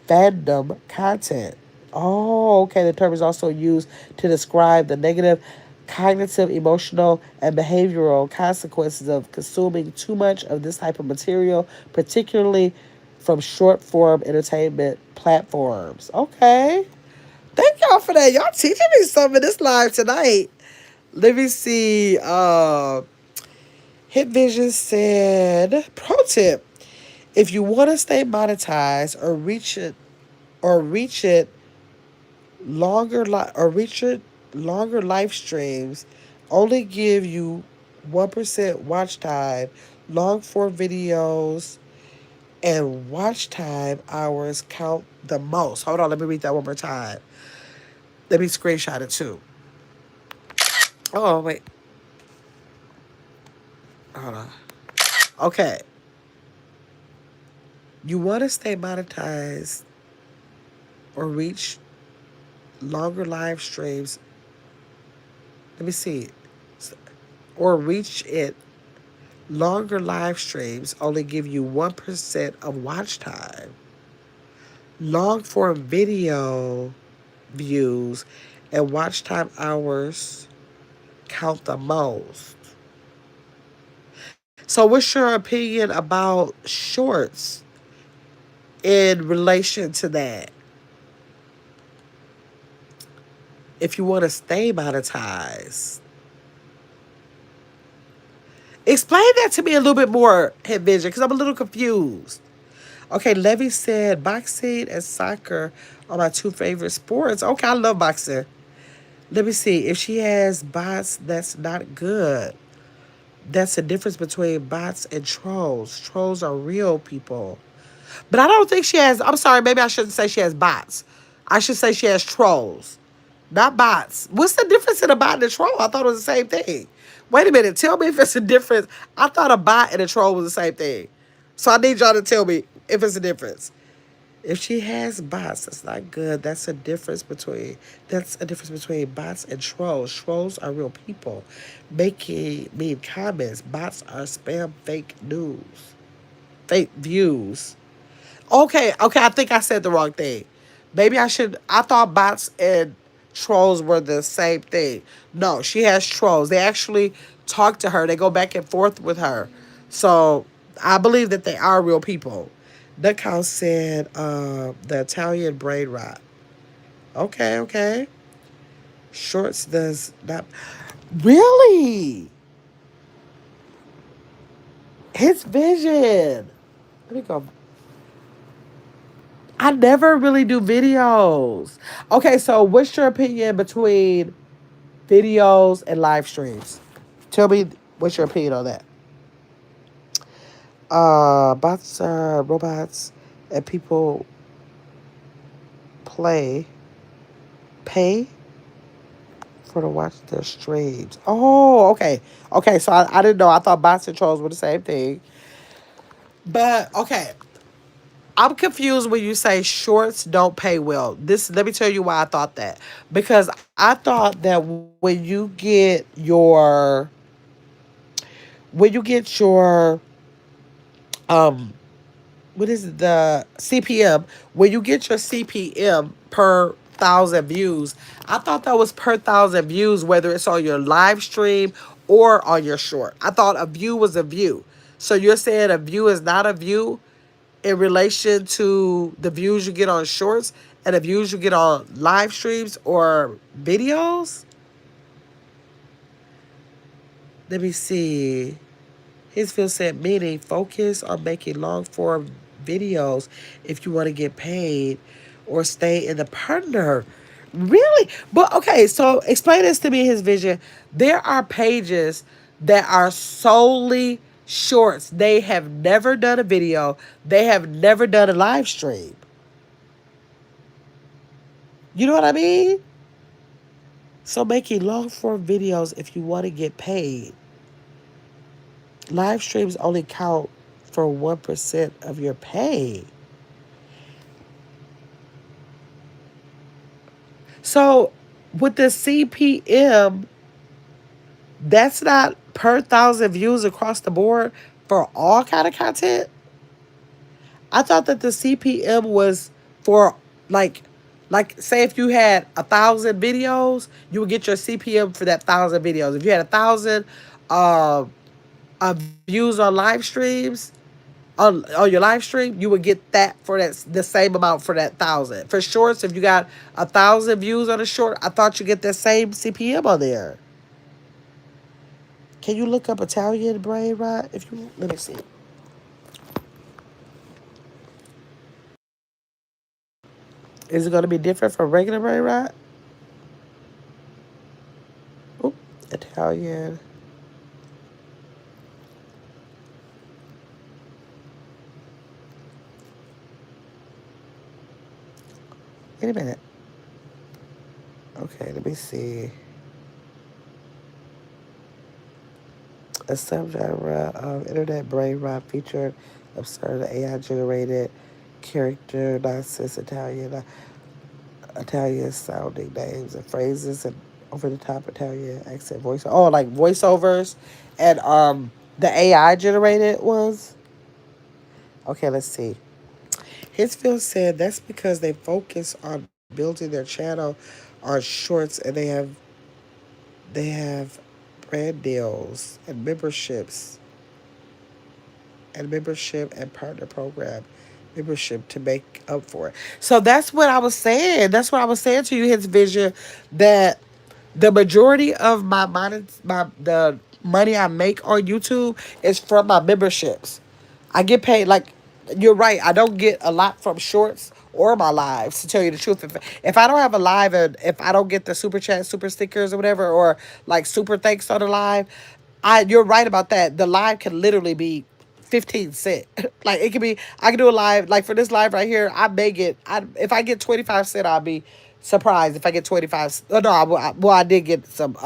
fandom content. Oh, okay. The term is also used to describe the negative cognitive, emotional, and behavioral consequences of consuming too much of this type of material, particularly from short form entertainment platforms. Okay. Thank y'all for that. Y'all teaching me something in this live tonight. Let me see. Hit Vision said, pro tip. If you want to stay monetized or reach it longer live streams, only give you 1% watch time, long form videos, and watch time hours count the most. Hold on, let me read that one more time. Let me screenshot it too. Oh, wait. Hold on. Okay. You want to stay monetized or reach longer live streams. Let me see. Or reach it. Longer live streams only give you 1% of watch time. Long form video views and watch time hours count the most. So, what's your opinion about shorts in relation to that? If you want to stay monetized, explain that to me a little bit more, Head Vision, because I'm a little confused. Okay, Levy said boxing and soccer are my two favorite sports. Okay, I love boxing. Let me see. If she has bots, that's not good. That's the difference between bots and trolls. Trolls are real people. But I don't think she has. I'm sorry, maybe I shouldn't say she has bots. I should say she has trolls, not bots. What's the difference in a bot and a troll? I thought it was the same thing. Wait a minute. Tell me if it's a difference. I thought a bot and a troll was the same thing. So I need y'all to tell me if it's a difference. If she has bots, that's not good. That's a difference between bots and trolls. Trolls are real people making mean comments. Bots are spam fake news. Fake views. Okay, I think I said the wrong thing. Maybe I thought bots and trolls were the same thing. No, she has trolls. They actually talk to her. They go back and forth with her. So I believe that they are real people. That cow said the Italian brain rot. Okay. Shorts does not. Really? His vision. Let me go. I never really do videos. Okay, so what's your opinion between videos and live streams? Tell me what's your opinion on that. Bots, robots, and people play, pay for to watch their streams. Oh, okay. Okay, so I didn't know. I thought bots and trolls were the same thing. But okay, I'm confused when you say shorts don't pay well. This let me tell you why I thought that. Because I thought that when you get your um what is it, the CPM, when you get your CPM per thousand views, I thought that was per thousand views, whether it's on your live stream or on your short. I thought a view was a view. So you're saying a view is not a view in relation to the views you get on shorts and the views you get on live streams or videos? Let me see. His field said meaning focus on making long form videos if you want to get paid or stay in the partner. Really? But okay, so explain this to me, his vision. There are pages that are solely shorts. They have never done a video. They have never done a live stream. You know what I mean? So making long form videos if you want to get paid. Live streams only count for 1% of your pay. So with the CPM, that's not per thousand views across the board for all kind of content. I thought that the CPM was for like say if you had 1,000 videos, you would get your CPM for that 1,000 videos. If you had 1,000 uh, views on live streams, on your live stream, you would get that for the same amount for that 1,000. For shorts, if you got 1,000 views on a short, I thought you get the same CPM on there. Can you look up Italian brain rot? If you let me see. Is it going to be different from regular brain rot? Oop, Italian. Wait a minute. Okay, let me see. A subgenre of internet brain rot featured absurd AI generated character nonsense Italian sounding names and phrases and over the top Italian accent voice. Oh, like voiceovers and the AI generated ones. Okay, let's see. Hisfield said that's because they focus on building their channel on shorts and they have brand deals and membership and partner program membership to make up for it. So that's what I was saying. That's what I was saying to you, his vision, that the majority of the money I make on YouTube is from my memberships. I get paid like you're right. I don't get a lot from shorts or my lives, to tell you the truth. If I don't have a live and if I don't get the super chat, super stickers or whatever, or like super thanks on the live, you're right about that. The live can literally be 15 cent. Like it could be, I can do a live like for this live right here. I may get, if I get 25 cent, I'll be surprised if I get 25. Oh no, I did get some.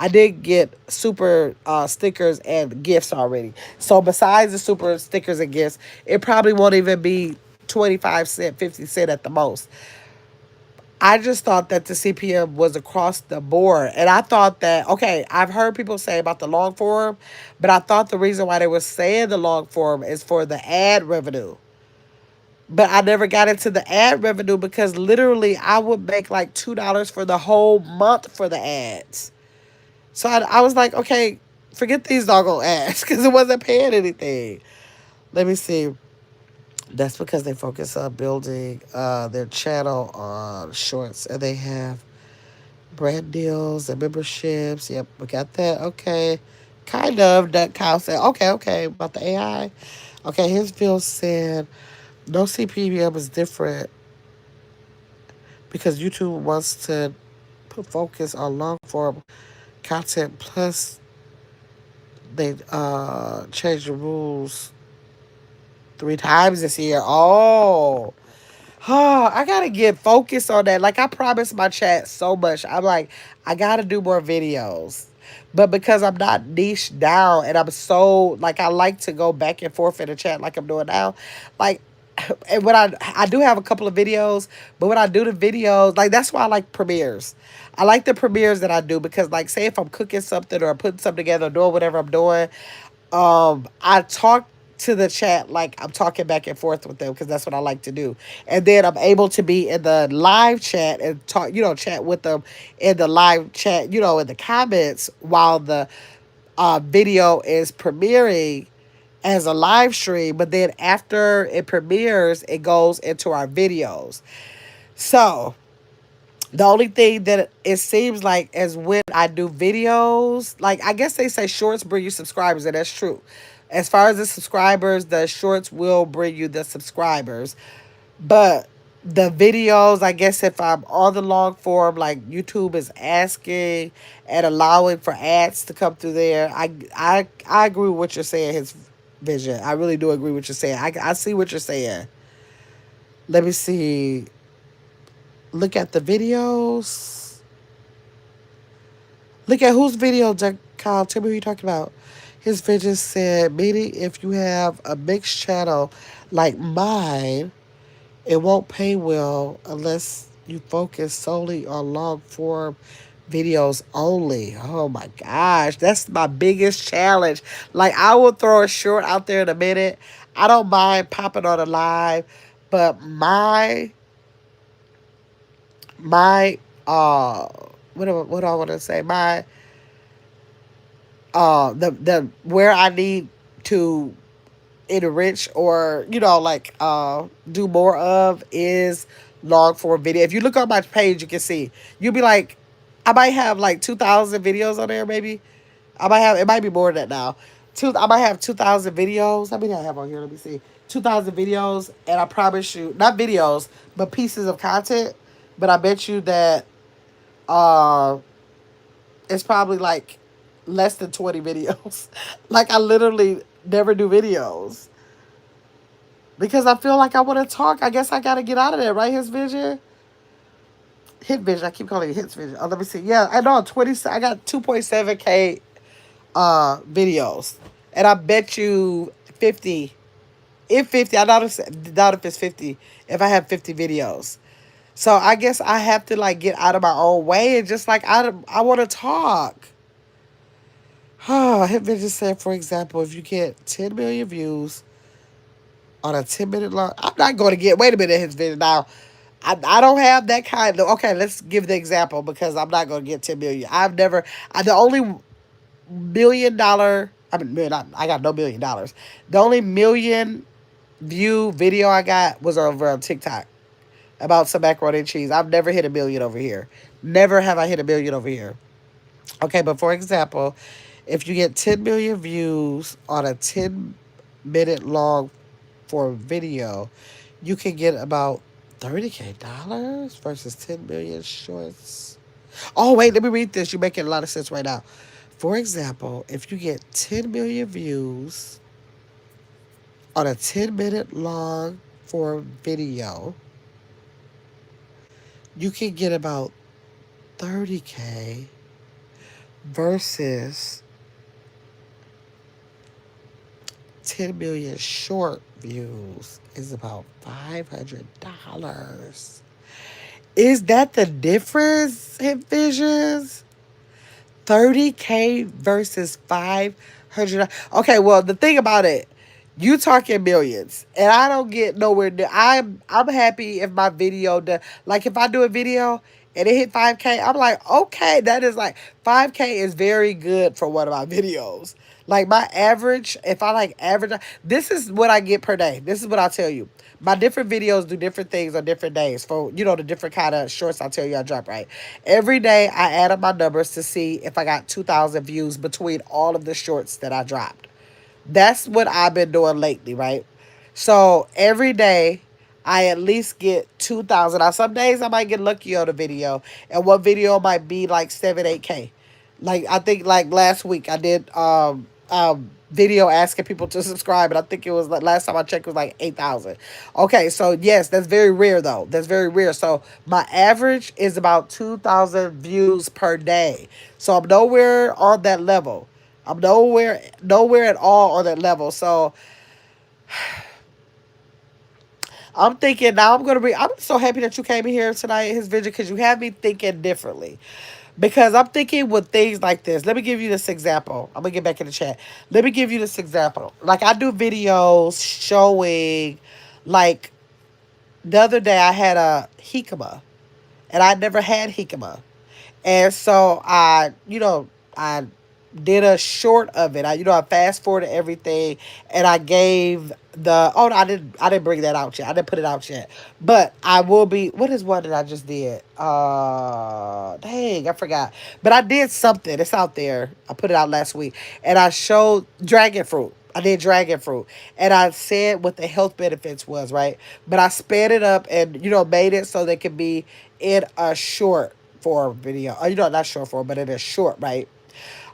I did get super stickers and gifts already. So besides the super stickers and gifts, it probably won't even be 25 cent, 50 cent at the most. I just thought that the CPM was across the board. And I thought that, okay, I've heard people say about the long form, but I thought the reason why they were saying the long form is for the ad revenue. But I never got into the ad revenue because literally I would make like $2 for the whole month for the ads. So I was like, okay, forget these doggone ads because it wasn't paying anything. Let me see. That's because they focus on building their channel on shorts and they have brand deals and memberships. Yep, we got that. Okay. Kind of. That Kyle said, okay, about the AI. Okay, his bill said No CPM is different because YouTube wants to put focus on long form content. Plus, they changed the rules 3 times this year. Oh, I gotta get focused on that. Like I promised my chat so much. I'm like, I gotta do more videos. But because I'm not niche down and I'm so like I like to go back and forth in the chat like I'm doing now, like and when I do have a couple of videos, but when I do the videos, like that's why I like premieres. I like the premieres that I do because like say if I'm cooking something or putting something together or doing whatever I'm doing, I talk to the chat like I'm talking back and forth with them because that's what I like to do. And then I'm able to be in the live chat and talk, chat with them in the live chat, in the comments while the video is premiering as a live stream. But then after it premieres, it goes into our videos. So the only thing that it seems like is when I do videos, like I guess they say shorts bring you subscribers, and that's true. As far as the subscribers, the shorts will bring you the subscribers. But the videos, I guess if I'm on the long form, like YouTube is asking and allowing for ads to come through there, I agree with what you're saying, his vision. I really do agree with what you're saying. I see what you're saying. Let me see. Look at the videos. Look at whose video, Kyle. Tell me who you talking about. His vision said, meaning if you have a mixed channel like mine, it won't pay well unless you focus solely on long form videos only. Oh my gosh, that's my biggest challenge. Like I will throw a short out there in a minute. I don't mind popping on a live, but my what do I want to say? My the where I need to enrich or like do more of is long form video. If you look on my page, you can see you'll be like, I might have like 2,000 videos on there. Maybe I might have it might be more than that now. I might have 2,000 videos. How many I have on here? Let me see. 2,000 videos, and I promise you, not videos, but pieces of content. But I bet you that uh it's probably like less than 20 videos. Like I literally never do videos because I feel like I want to talk. I guess I got to get out of there, right? His vision, hit vision. I keep calling it hits vision. Oh, let me see. Yeah, I know. 20. I got 2.7K videos, and I bet you 50. If 50, I doubt if it's 50. If I have 50 videos, so I guess I have to like get out of my own way and just like I want to talk. Hit vision said, for example, if you get 10 million views on a 10-minute long. I'm not going to get. Wait a minute, his video now. I don't have that kind of. Okay, let's give the example because I'm not going to get 10 million. I've never. The only $1 million. I mean, million. I got no $1 million. The only million view video I got was over on TikTok about some macaroni and cheese. I've never hit a million over here. Never have I hit a million over here. Okay, but for example, if you get 10 million views on a 10-minute long for video, you can get about $30K versus 10 million shorts. Oh, wait, let me read this. You're making a lot of sense right now. For example, if you get 10 million views on a 10-minute long form video, you can get about 30K versus 10 million short views is about $500. Is that the difference, Hip Visions? 30K versus 500. Okay, well, the thing about it, you talking millions, and I don't get nowhere near. I'm happy if my video does. Like if I do a video and it hit 5K, I'm like, okay, that is like 5K is very good for one of my videos. Like my average, if I like average, this is what I get per day. This is what I'll tell you. My different videos do different things on different days for, the different kind of shorts I'll tell you I drop, right? Every day I add up my numbers to see if I got 2,000 views between all of the shorts that I dropped. That's what I've been doing lately, right? So every day, I at least get 2,000. Now some days I might get lucky on a video, and one video might be like 7, 8K. Like I think like last week I did video asking people to subscribe, and I think it was like last time I checked it was like 8,000. Okay, so yes, that's very rare though. That's very rare. So my average is about 2,000 views per day. So I'm nowhere on that level. I'm nowhere at all on that level. So I'm thinking now I'm gonna be. I'm so happy that you came in here tonight in his vision because you have me thinking differently. Because I'm thinking with things like this. Let me give you this example. I'm gonna get back in the chat. Let me give you this example. Like I do videos showing, like the other day I had a jicama, and I never had jicama. And so I did a short of it. I fast forwarded everything, and I gave the oh no, I didn't bring that out yet. I didn't put it out yet. But I will be. What is one that I just did? Dang, I forgot. But I did something. It's out there. I put it out last week, and I showed dragon fruit. I did dragon fruit, and I said what the health benefits was, right? But I sped it up and made it so they could be in a short form video. Not short form, but in a short, right?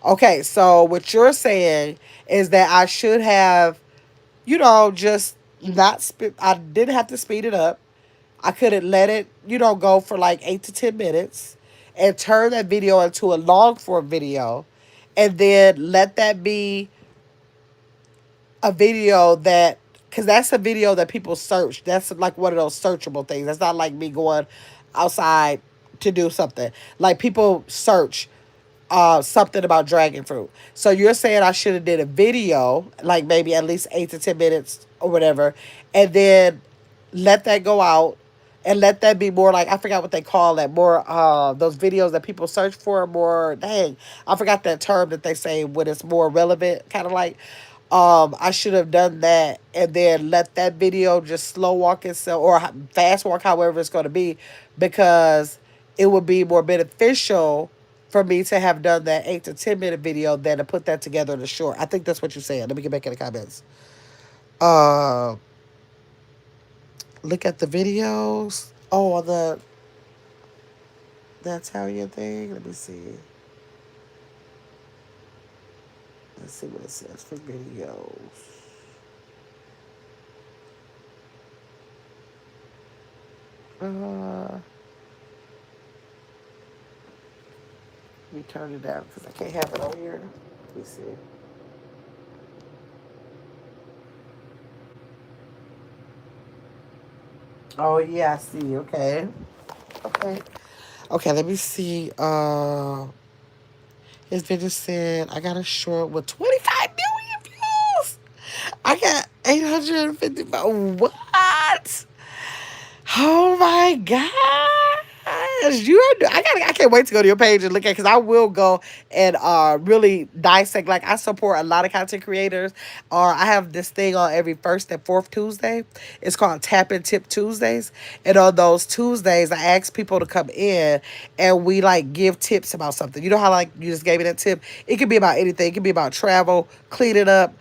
Okay, so what you're saying is that I should have, just not. I didn't have to speed it up. I could have let it, go for like 8 to 10 minutes, and turn that video into a long form video, and then let that be a video that because that's a video that people search. That's like one of those searchable things. That's not like me going outside to do something. Like people search something about dragon fruit. So you're saying I should have did a video, like maybe at least 8 to 10 minutes or whatever, and then let that go out and let that be more like I forgot what they call that, more those videos that people search for, more dang, I forgot that term that they say when it's more relevant, kind of like I should have done that and then let that video just slow walk itself or fast walk, however it's going to be, because it would be more beneficial for me to have done that 8 to 10 minute video than to put that together in a short. I think that's what you're saying. Let me get back in the comments. Uh, Look at the videos. Oh, on the Italian thing. Let me see. Let's see what it says for videos. Uh, Let me turn it down because I can't have it on here. Let me see. Oh yeah, I see. Okay. Okay. Okay, let me see. His video said I got a short with 25 million views. I got 855. What? Oh my gosh! I can't wait to go to your page and look at because I will go and really dissect. Like I support a lot of content creators. Or I have this thing on every first and fourth Tuesday. It's called Tap and Tip Tuesdays, and on those Tuesdays I ask people to come in and we like give tips about something. You know how like you just gave me that tip? It could be about anything. It could be about travel, cleaning up,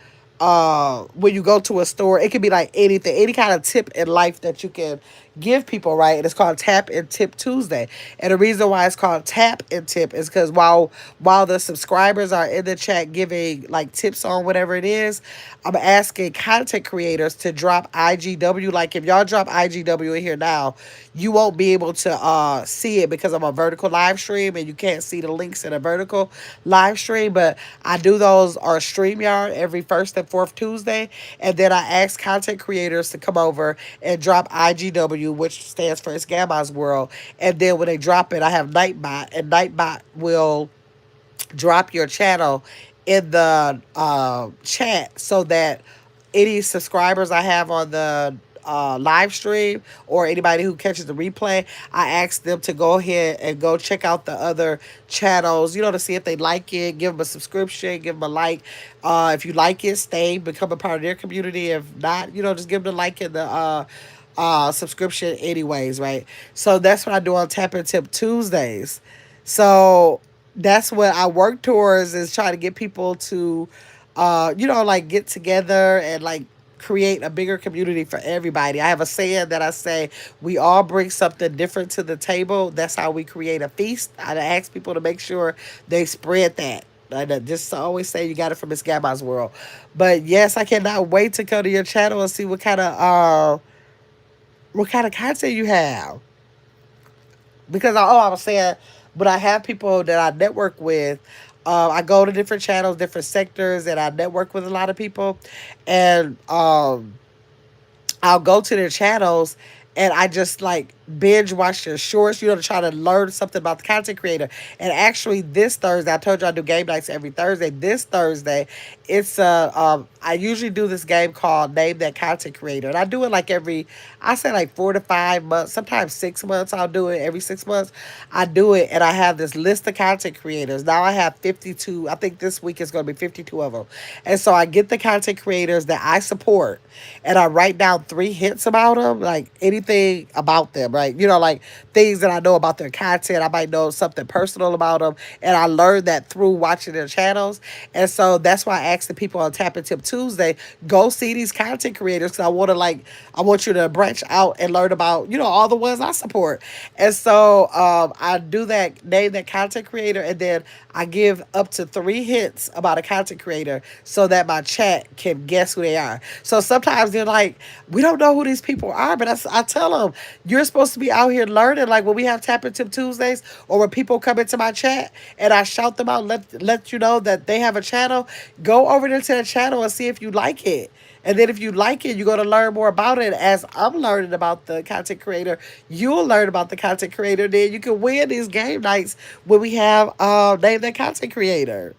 when you go to a store. It could be like anything, any kind of tip in life that you can give people, right? And it's called Tap and Tip Tuesday. And the reason why it's called Tap and Tip is because while the subscribers are in the chat giving like tips on whatever it is, I'm asking content creators to drop IGW. Like if y'all drop IGW in here now, you won't be able to see it because I'm a vertical live stream and you can't see the links in a vertical live stream. But I do those on StreamYard every first and fourth Tuesday. And then I ask content creators to come over and drop IGW, which stands for It's Gamma's World. And then when they drop it, I have Nightbot, and Nightbot will drop your channel in the chat so that any subscribers I have on the live stream or anybody who catches the replay, I ask them to go ahead and go check out the other channels, to see if they like it, give them a subscription, give them a like. If you like it, stay, become a part of their community. If not, just give them the like and the subscription anyways, right? So that's what I do on Tap and Tip Tuesdays. So that's what I work towards, is trying to get people to like get together and like create a bigger community for everybody. I have a saying that I say, we all bring something different to the table. That's how we create a feast. I ask people to make sure they spread that. I just always say you got it from Miss Gabby's world. But yes, I cannot wait to go to your channel and see what kind of content you have. Because I was saying, but I have people that I network with. I go to different channels, different sectors, and I network with a lot of people, and I'll go to their channels and I just like binge watch their shorts, to try to learn something about the content creator. And actually, this Thursday, I told you I do game nights every Thursday. This Thursday, it's I usually do this game called Name That Content Creator, and I do it like I say like 4 to 5 months, sometimes 6 months. I'll do it every 6 months. I do it, and I have this list of content creators. Now I have 52. I think this week is going to be 52 of them, and so I get the content creators that I support, and I write down 3 hits about them, like anything about them, right? Like things that I know about their content. I might know something personal about them, and I learned that through watching their channels. And so that's why I asked the people on Tap and Tip Tuesday, go see these content creators, because I want you to branch out and learn about all the ones I support. And so I do that, name that content creator, and then I give up to 3 hits about a content creator so that my chat can guess who they are. So sometimes they're like, we don't know who these people are, but I tell them, you're supposed to be out here learning. Like when we have Tap and Tip Tuesdays, or when people come into my chat and I shout them out, let you know that they have a channel, go over there to their channel and see if you like it. And then if you like it, you're going to learn more about it. As I'm learning about the content creator, you'll learn about the content creator. Then you can win these game nights when we have Name That Content Creator.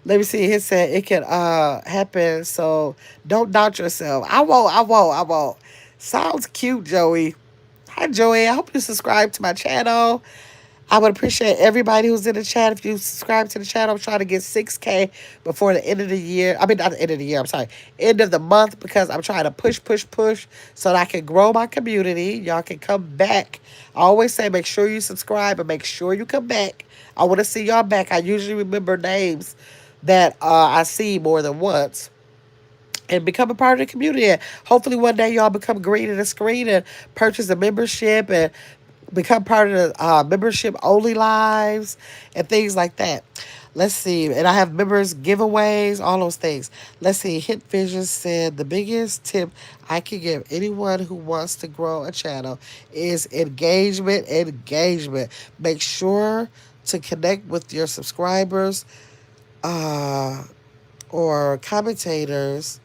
Let me see. He said it can happen, so don't doubt yourself. I won't. Sounds cute, Joey. Hi, Joey. I hope you subscribe to my channel. I would appreciate everybody who's in the chat. If you subscribe to the channel, I'm trying to get 6K before the end of the year. I mean, not the end of the year, I'm sorry. End of the month, because I'm trying to push so that I can grow my community. Y'all can come back. I always say make sure you subscribe and make sure you come back. I want to see y'all back. I usually remember names that I see more than once, and become a part of the community. And hopefully one day y'all become green in the screen and purchase a membership and become part of the membership only lives and things like that. Let's see. And I have members giveaways, all those things. Let's see. Hit Vision said the biggest tip I can give anyone who wants to grow a channel is engagement. Engagement. Make sure to connect with your subscribers or commentators.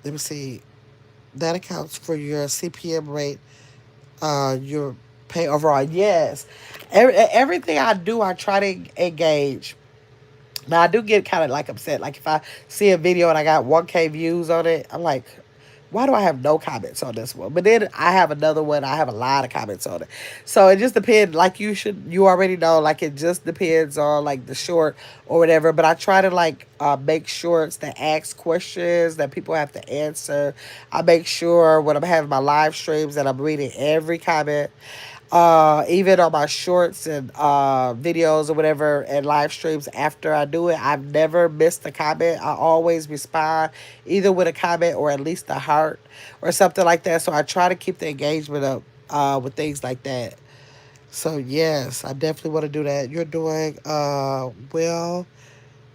Let me see. That accounts for your CPM rate, your pay overall. Yes. Everything I do, I try to engage. Now, I do get kind of like upset. Like if I see a video and I got 1K views on it, I'm like, why do I have no comments on this one? But then I have another one, I have a lot of comments on it. So it just depends. Like you already know, like it just depends on like the short or whatever. But I try to like make shorts that ask questions that people have to answer. I make sure when I'm having my live streams that I'm reading every comment. Even on my shorts and videos or whatever and live streams after I do it, I've never missed a comment. I always respond either with a comment or at least a heart or something like that. So I try to keep the engagement up with things like that. So yes, I definitely want to do that. You're doing well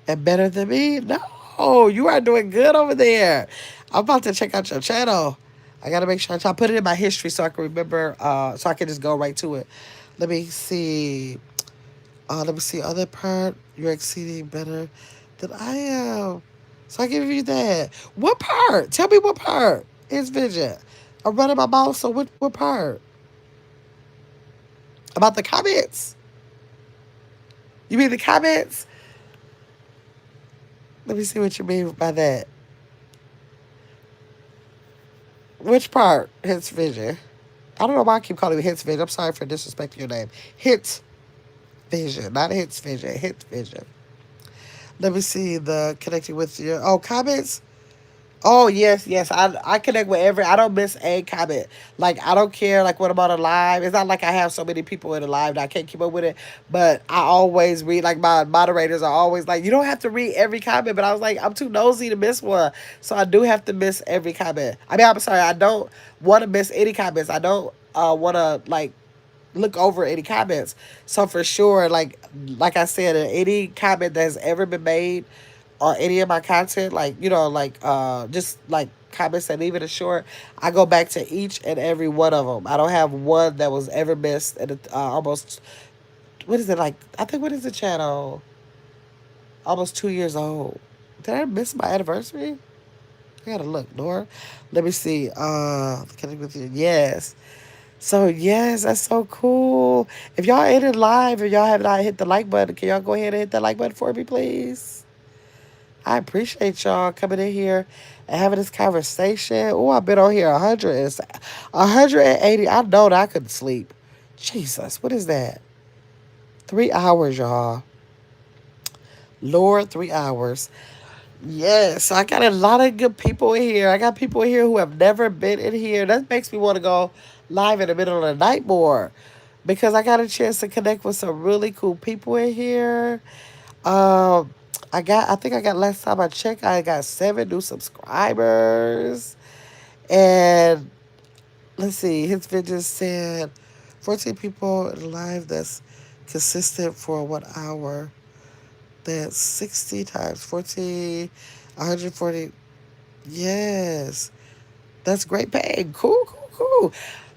and better than me. No, you are doing good over there. I'm about to check out your channel. I gotta make sure I put it in my history so I can remember, so I can just go right to it. Let me see. Let me see. Other part, you're exceeding better than I am. So I give you that. What part? Tell me what part is vision. I'm running my mouth. So what part? About the comments? You mean the comments? Let me see what you mean by that. Which part? Hits vision. I don't know why I keep calling you Hits Vision. I'm sorry for disrespecting your name. Hits Vision, not Hits Vision. Hits Vision. Let me see the connecting with your comments. Oh yes, yes. I connect with every. I don't miss a comment. Like I don't care. Like when I'm on a live, it's not like I have so many people in the live that I can't keep up with it. But I always read. Like my moderators are always like, you don't have to read every comment. But I was like, I'm too nosy to miss one, so I do have to miss every comment. I mean, I'm sorry, I don't want to miss any comments. I don't want to like look over any comments. So for sure, like I said, any comment that's ever been made on any of my content, like like just like comments that even a short, I go back to each and every one of them. I don't have one that was ever missed. And almost what is it like? I think what is the channel? Almost 2 years old. Did I miss my anniversary? I gotta look, Nora. Let me see. Connect with you. Yes. So yes, that's so cool. If y'all in it live, if y'all have not hit the like button, can y'all go ahead and hit the like button for me, please? I appreciate y'all coming in here and having this conversation. Oh, I've been on here 180. I know that I couldn't sleep. Jesus, what is that? 3 hours, y'all. Lord, 3 hours. Yes, so I got a lot of good people in here. I got people in here who have never been in here. That makes me want to go live in the middle of the night more because I got a chance to connect with some really cool people in here. Um, I think I got last time I checked, I got 7 new subscribers, and let's see, his video said 14 people live. That's consistent for 1 hour. That's 60 times 14, 140. Yes, that's great pay. Cool, cool, cool.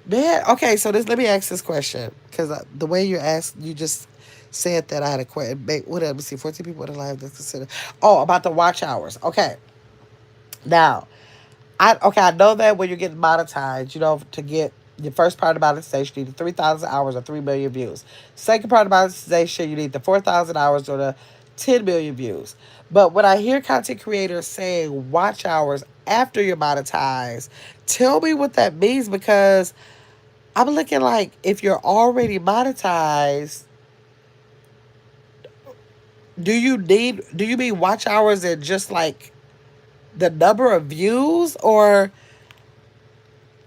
Man, okay, so this let me ask this question because the way you asked, you just said that I had a question. What? Let me see. 14 people in the live that's considered. Oh, about the watch hours. Okay, now I know that when you're getting monetized, to get your first part of monetization, you need 3,000 hours or 3 million views. Second part of monetization, you need the 4,000 hours or the 10 million views. But when I hear content creators saying watch hours after you're monetized, tell me what that means because I'm looking like if you're already monetized, do you mean watch hours and just like the number of views, or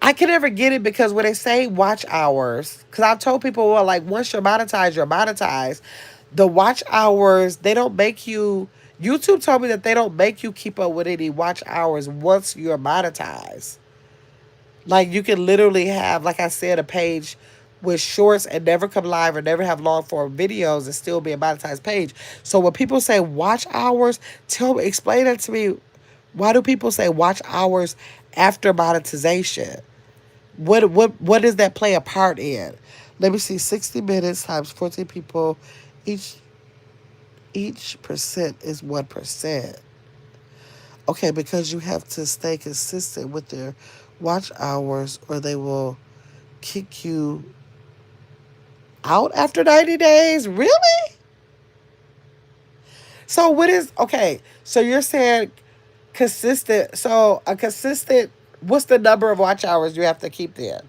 I can never get it because when they say watch hours, because I've told people, well, like once you're monetized, you're monetized. The watch hours, they don't make you. YouTube told me that they don't make you keep up with any watch hours once you're monetized. Like you can literally have, like I said, a page with shorts and never come live or never have long form videos and still be a monetized page. So when people say watch hours, explain that to me. Why do people say watch hours after monetization? What does that play a part in? Let me see. 60 minutes times 14 people, each each percent is 1%. Okay, because you have to stay consistent with their watch hours, or they will kick you out after 90 days. Really? So what is okay? So you're saying consistent. So a consistent. What's the number of watch hours you have to keep then?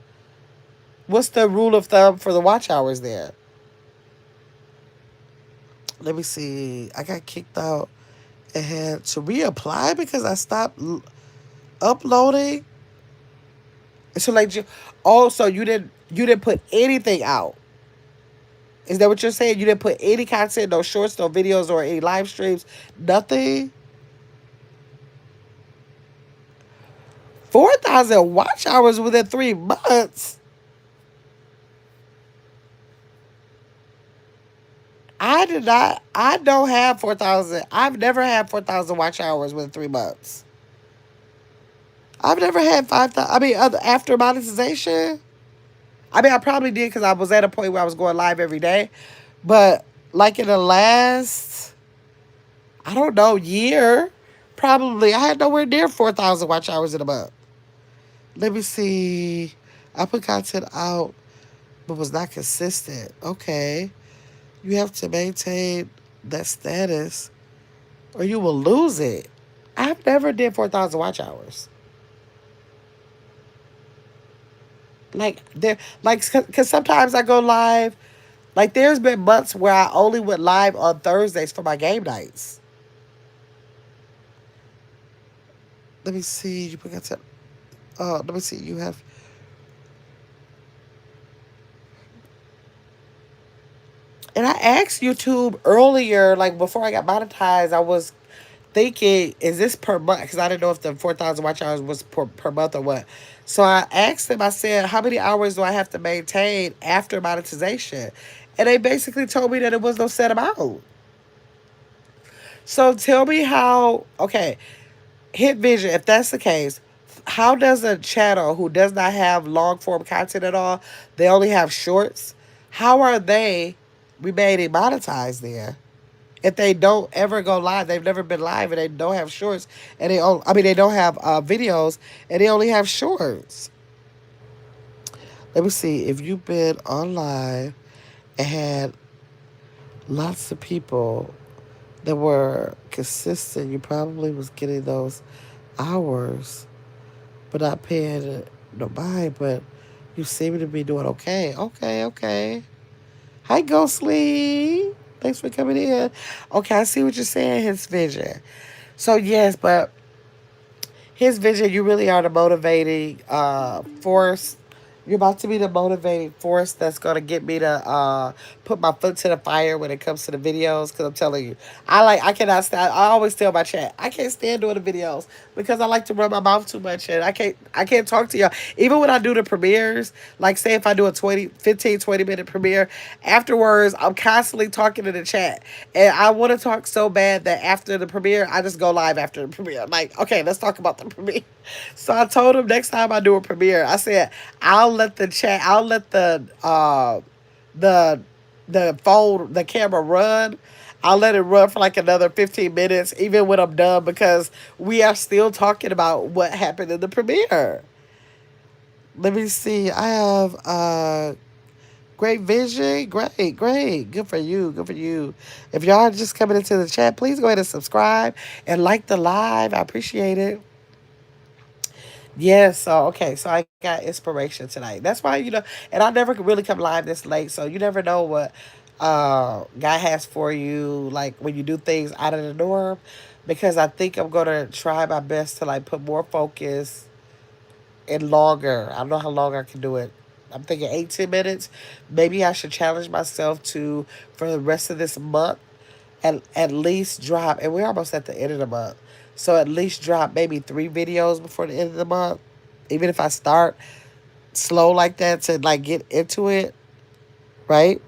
What's the rule of thumb for the watch hours then? Let me see. I got kicked out and had to reapply because I stopped uploading. So like, oh, so you didn't put anything out. Is that what you're saying? You didn't put any content, no shorts, no videos, or any live streams, nothing. 4,000 watch hours within 3 months. I did not. I don't have 4,000. I've never had 4,000 watch hours within 3 months. I've never had 5,000. I mean, after monetization. I mean, I probably did because I was at a point where I was going live every day. But like in the last, I don't know, year, probably I had nowhere near 4,000 watch hours in a month. Let me see. I put content out, but was not consistent. Okay. You have to maintain that status or you will lose it. I've never did 4,000 watch hours. Like, cause sometimes I go live. Like, there's been months where I only went live on Thursdays for my game nights. Let me see. You forgot to. Let me see. You have. And I asked YouTube earlier, like before I got monetized, I was thinking, is this per month? Because I didn't know if the 4,000 watch hours was per month or what. So I asked them, I said, how many hours do I have to maintain after monetization? And they basically told me that it was no set amount. So tell me how, okay, Hit Vision, if that's the case, how does a channel who does not have long form content at all, they only have shorts, how are they remaining monetized there? If they don't ever go live, they've never been live and they don't have shorts, and they don't have videos, and they only have shorts. Let me see. If you've been online and had lots of people that were consistent, you probably was getting those hours, but not paying no mind. But you seem to be doing okay. Okay, okay. Hi, Ghostly. Thanks for coming in. Okay, I see what you're saying. His vision. So yes, but his vision, you really are the motivating force. You're about to be the motivating force that's gonna get me to put my foot to the fire when it comes to the videos. Cause I'm telling you, I cannot stand. I always tell my chat I can't stand doing the videos because I like to run my mouth too much and I can't talk to y'all. Even when I do the premieres, like say if I do a 20 minute premiere, afterwards I'm constantly talking to the chat, and I want to talk so bad that after the premiere I just go live after the premiere. I'm like, okay, let's talk about the premiere. So I told him next time I do a premiere, I said I'll let the the camera run. I'll let it run for like another 15 minutes, even when I'm done, because we are still talking about what happened in the premiere. Let me see. I have great vision. Great, great. Good for you. Good for you. If y'all are just coming into the chat, please go ahead and subscribe and like the live. I appreciate it. Yes, so okay, so I got inspiration tonight. That's why, and I never could really come live this late, so you never know what God has for you, like when you do things out of the norm. Because I think I'm gonna try my best to like put more focus and longer. I don't know how long I can do it. I'm thinking 18 minutes. Maybe I should challenge myself to, for the rest of this month, at least drop, and we're almost at the end of the month. So at least drop maybe 3 videos before the end of the month. Even if I start slow like that to like get into it, right?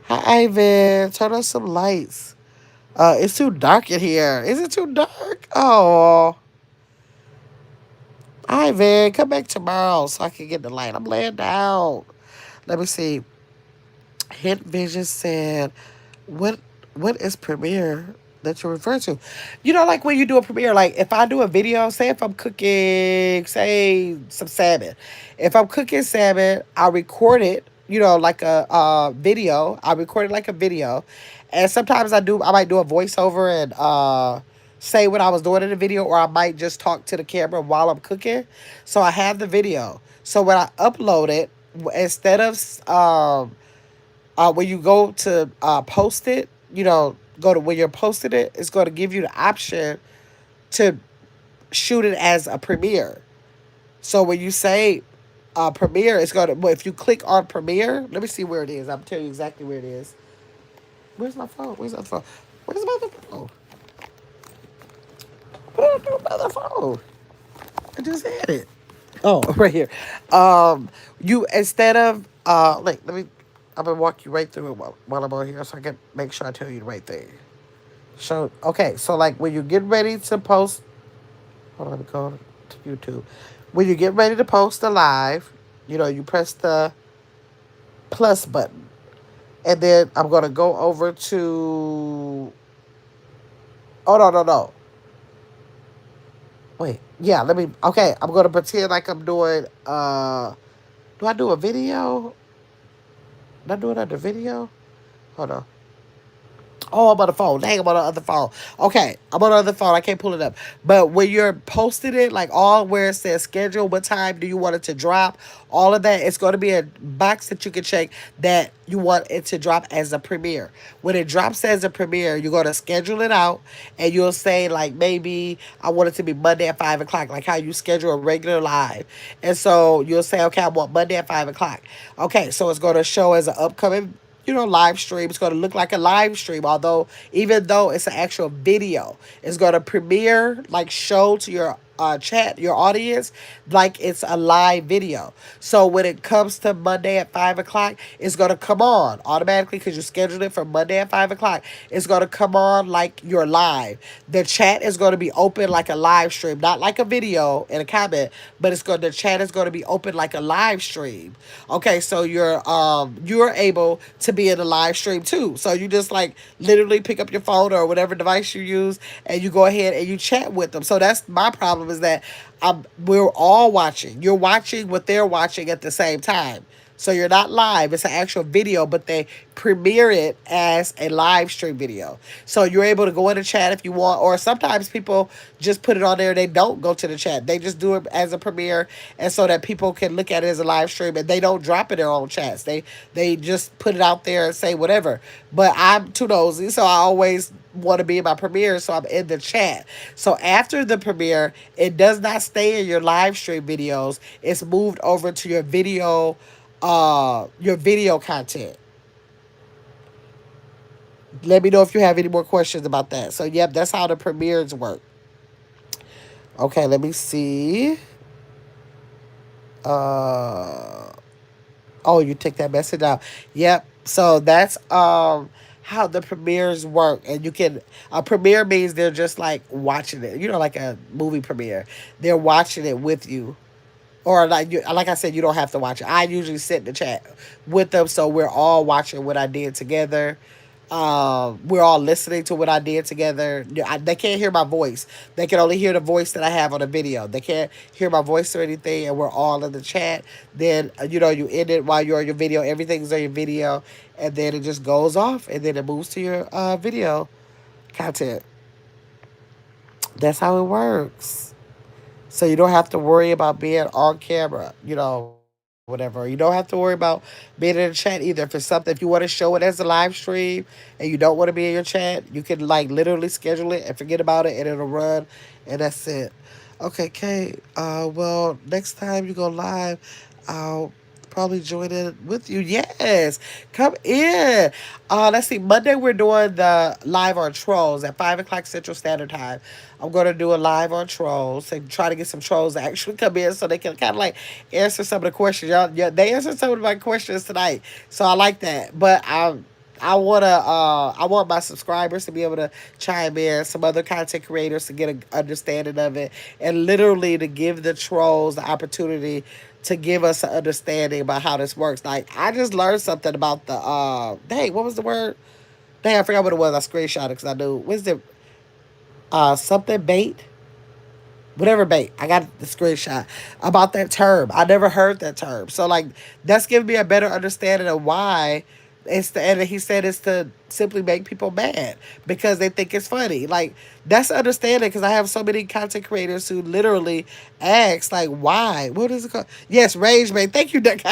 Hi Ivan, turn on some lights. It's too dark in here. Is it too dark? Oh, Ivan, come back tomorrow so I can get the light. I'm laying down. Let me see. Hit Vision said, "What what is Premiere that you refer to?" Like when you do a Premiere, like if I do a video, say if I'm cooking, say some salmon. If I'm cooking salmon, I record it. Like a video. I record it like a video, and sometimes I might do a voiceover and say what I was doing in the video, or I might just talk to the camera while I'm cooking. So I have the video. So when I upload it, instead of when you go to post it, go to when you're posting it, it's going to give you the option to shoot it as a premiere. So when you say premiere, it's going to, well, if you click on premiere, let me see where it is. I'm telling you exactly where it is. Where's my phone? Where's my phone? Where's my other phone? What did I do with my other phone? I just had it. Oh, right here. You instead of like I'm gonna walk you right through it while I'm on here, so I can make sure I tell you the right thing. So okay, so like when you get ready to post, hold on, let me go to YouTube. When you get ready to post a live, you press the plus button, and then I'm gonna go over to. Oh no no no! Wait, yeah, let me. Okay, I'm gonna pretend like I'm doing. Do I do a video? Did I do it under video? Hold on. Oh, I'm on the phone. Dang, I'm on the other phone. Okay, I'm on the other phone. I can't pull it up. But when you're posting it, like all where it says schedule, what time do you want it to drop, all of that, it's going to be a box that you can check that you want it to drop as a premiere. When it drops as a premiere, you're going to schedule it out and you'll say, like, maybe I want it to be Monday at 5 o'clock, like how you schedule a regular live. And so you'll say, okay, I want Monday at 5 o'clock. Okay, so it's going to show as an upcoming live stream. It's going to look like a live stream, although even though it's an actual video, it's going to premiere, like show to your chat, your audience, like it's a live video. So when it comes to Monday at 5 o'clock, it's going to come on automatically because you scheduled it for Monday at 5 o'clock. It's going to come on like you're live. The chat is going to be open like a live stream, not like a video and a comment, but the chat is going to be open like a live stream. Okay, so you're able to be in a live stream too. So you just like literally pick up your phone or whatever device you use and you go ahead and you chat with them. So that's my problem is that we're all watching. You're watching what they're watching at the same time. So you're not live. It's an actual video, but they premiere it as a live stream video. So you're able to go in the chat if you want, or sometimes people just put it on there. They don't go to the chat. They just do it as a premiere, and so that people can look at it as a live stream, and they don't drop in their own chats. They just put it out there and say whatever. But I'm too nosy, so I always want to be in my premiere, so I'm in the chat. So after the premiere, it does not stay in your live stream videos. It's moved over to your video content. Let me know if you have any more questions about that. So yep, that's how the premieres work. Okay, let me see. Uh oh, you take that message out. Yep. So that's how the premieres work. And you can a premiere means they're just like watching it. Like a movie premiere. They're watching it with you. Or like I said, you don't have to watch it. I usually sit in the chat with them, so we're all watching what I did together. We're all listening to what I did together. They can't hear my voice. They can only hear the voice that I have on the video. They can't hear my voice or anything, and we're all in the chat. Then you end it while you're on your video. Everything's on your video, and then it just goes off, and then it moves to your video content. That's how it works. So you don't have to worry about being on camera, whatever. You don't have to worry about being in the chat either. If it's something, if you want to show it as a live stream and you don't want to be in your chat, you can like literally schedule it and forget about it and it'll run and that's it. Okay, Kate. Well, next time you go live, I'll probably join in with you. Yes, come in. Let's see. Monday we're doing the live on trolls at 5 o'clock Central Standard Time. I'm gonna do a live on trolls and try to get some trolls to actually come in so they can kind of like answer some of the questions. Y'all, yeah, they answered some of my questions tonight, so I like that. But I want my subscribers to be able to chime in, some other content creators to get an understanding of it, and literally to give the trolls the opportunity to give us an understanding about how this works. Like I just learned something about the dang, what was the word? Dang, I forgot what it was. I screenshot it because I knew what's the something bait, whatever bait. I got the screenshot about that term. I never heard that term. So like that's giving me a better understanding of why and he said it's to simply make people mad because they think it's funny. Like that's understanding because I have so many content creators who literally ask like why? What is it called? Yes, rage bait. Thank you, Nick.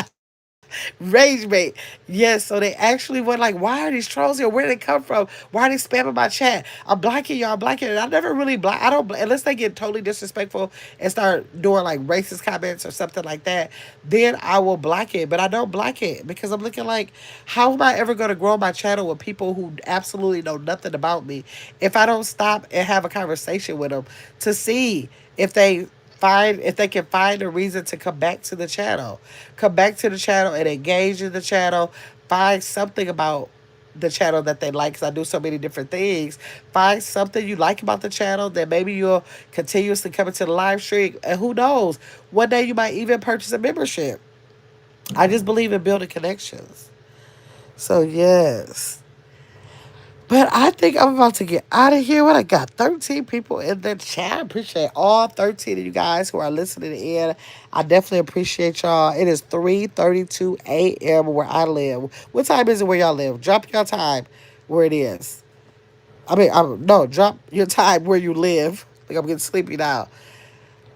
Rage bait. Yes, so they actually were like, why are these trolls here? Where did they come from? Why are they spamming my chat? I'm blocking y'all, I'm blocking it. I never really block. I don't, unless they get totally disrespectful and start doing like racist comments or something like that, then I will block it. But I don't block it because I'm looking like, how am I ever going to grow my channel with people who absolutely know nothing about me if I don't stop and have a conversation with them to see if they can find a reason to come back to the channel and engage in the channel, find something about the channel that they like because I do so many different things. Find something you like about the channel that maybe you'll continuously come into the live stream, and who knows, one day you might even purchase a membership. I just believe in building connections. So yes. But I think I'm about to get out of here. What I got 13 people in the chat. I appreciate all 13 of you guys who are listening in. I definitely appreciate y'all. It is 3:32 a.m. where I live. What time is it where y'all live? Drop your time where it is. no, drop your time where you live. Like I'm getting sleepy now.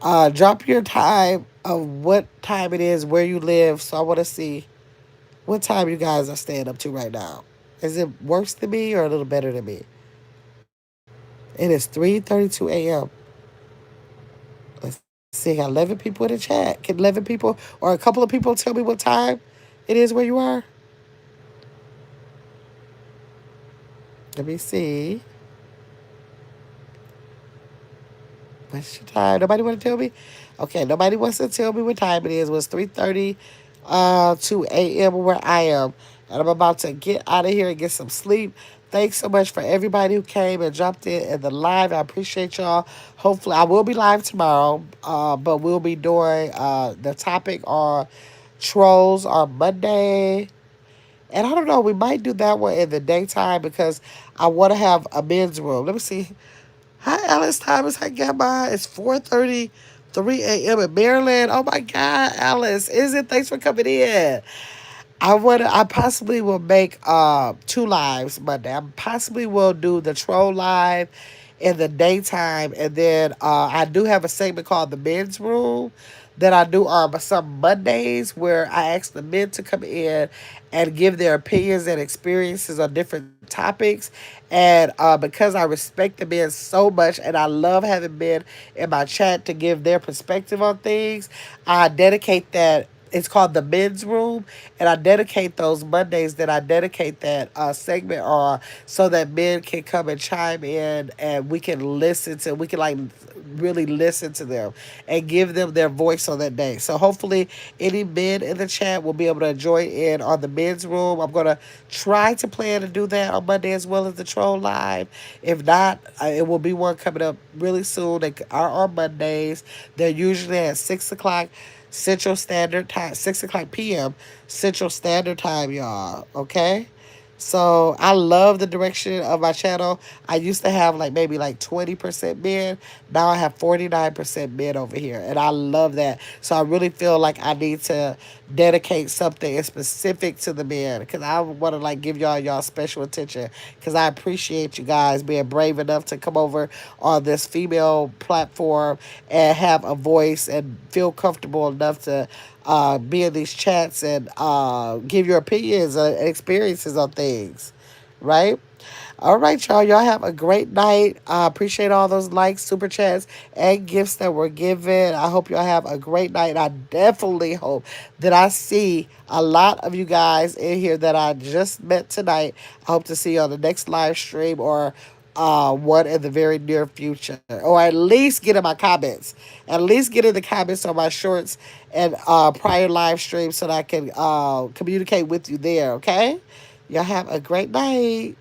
Drop your time of what time it is where you live. So I want to see what time you guys are staying up to right now. Is it worse than me or a little better than me? It is 3:32 a.m. Let's see. I got 11 people in the chat. Can 11 people or a couple of people tell me what time it is where you are? Let me see. What's your time? Nobody want to tell me? Okay, nobody wants to tell me what time it is. It was 3:30 to a.m. where I am. And I'm about to get out of here and get some sleep. Thanks so much for everybody who came and jumped in the live. I appreciate y'all. Hopefully, I will be live tomorrow, but we'll be doing the topic on trolls on Monday. And I don't know, we might do that one in the daytime because I want to have a men's room. Let me see. Hi, Alice Thomas. Hi, Gamma. It's 4:33 a.m. in Maryland. Oh my God, Alice. Is it? Thanks for coming in. I possibly will make two lives Monday. I possibly will do the troll live in the daytime, and then I do have a segment called the men's room that I do on some Mondays where I ask the men to come in and give their opinions and experiences on different topics. And because I respect the men so much and I love having men in my chat to give their perspective on things, I dedicate that. It's called the men's room, and I dedicate those Mondays that I dedicate that segment on so that men can come and chime in and we can like really listen to them and give them their voice on that day. So hopefully any men in the chat will be able to join in on the men's room. I'm gonna try to plan to do that on Monday as well as the troll live. If not, it will be one coming up really soon. They are on Mondays. They're usually at 6 o'clock Central Standard Time, 6 o'clock p.m. Central Standard Time, y'all. Okay? So I love the direction of my channel. I used to have like maybe like 20% men. Now I have 49% men over here. And I love that. So I really feel like I need to dedicate something specific to the men. Because I want to like give y'all special attention. Because I appreciate you guys being brave enough to come over on this female platform and have a voice and feel comfortable enough to be in these chats and give your opinions and experiences on things, right? All right, y'all. Y'all have a great night. I appreciate all those likes, super chats, and gifts that were given. I hope y'all have a great night. I definitely hope that I see a lot of you guys in here that I just met tonight. I hope to see you on the next live stream or one in the very near future, or at least get in my comments. At least get in the comments on my shorts and prior live streams so that I can communicate with you there. Okay, y'all have a great night.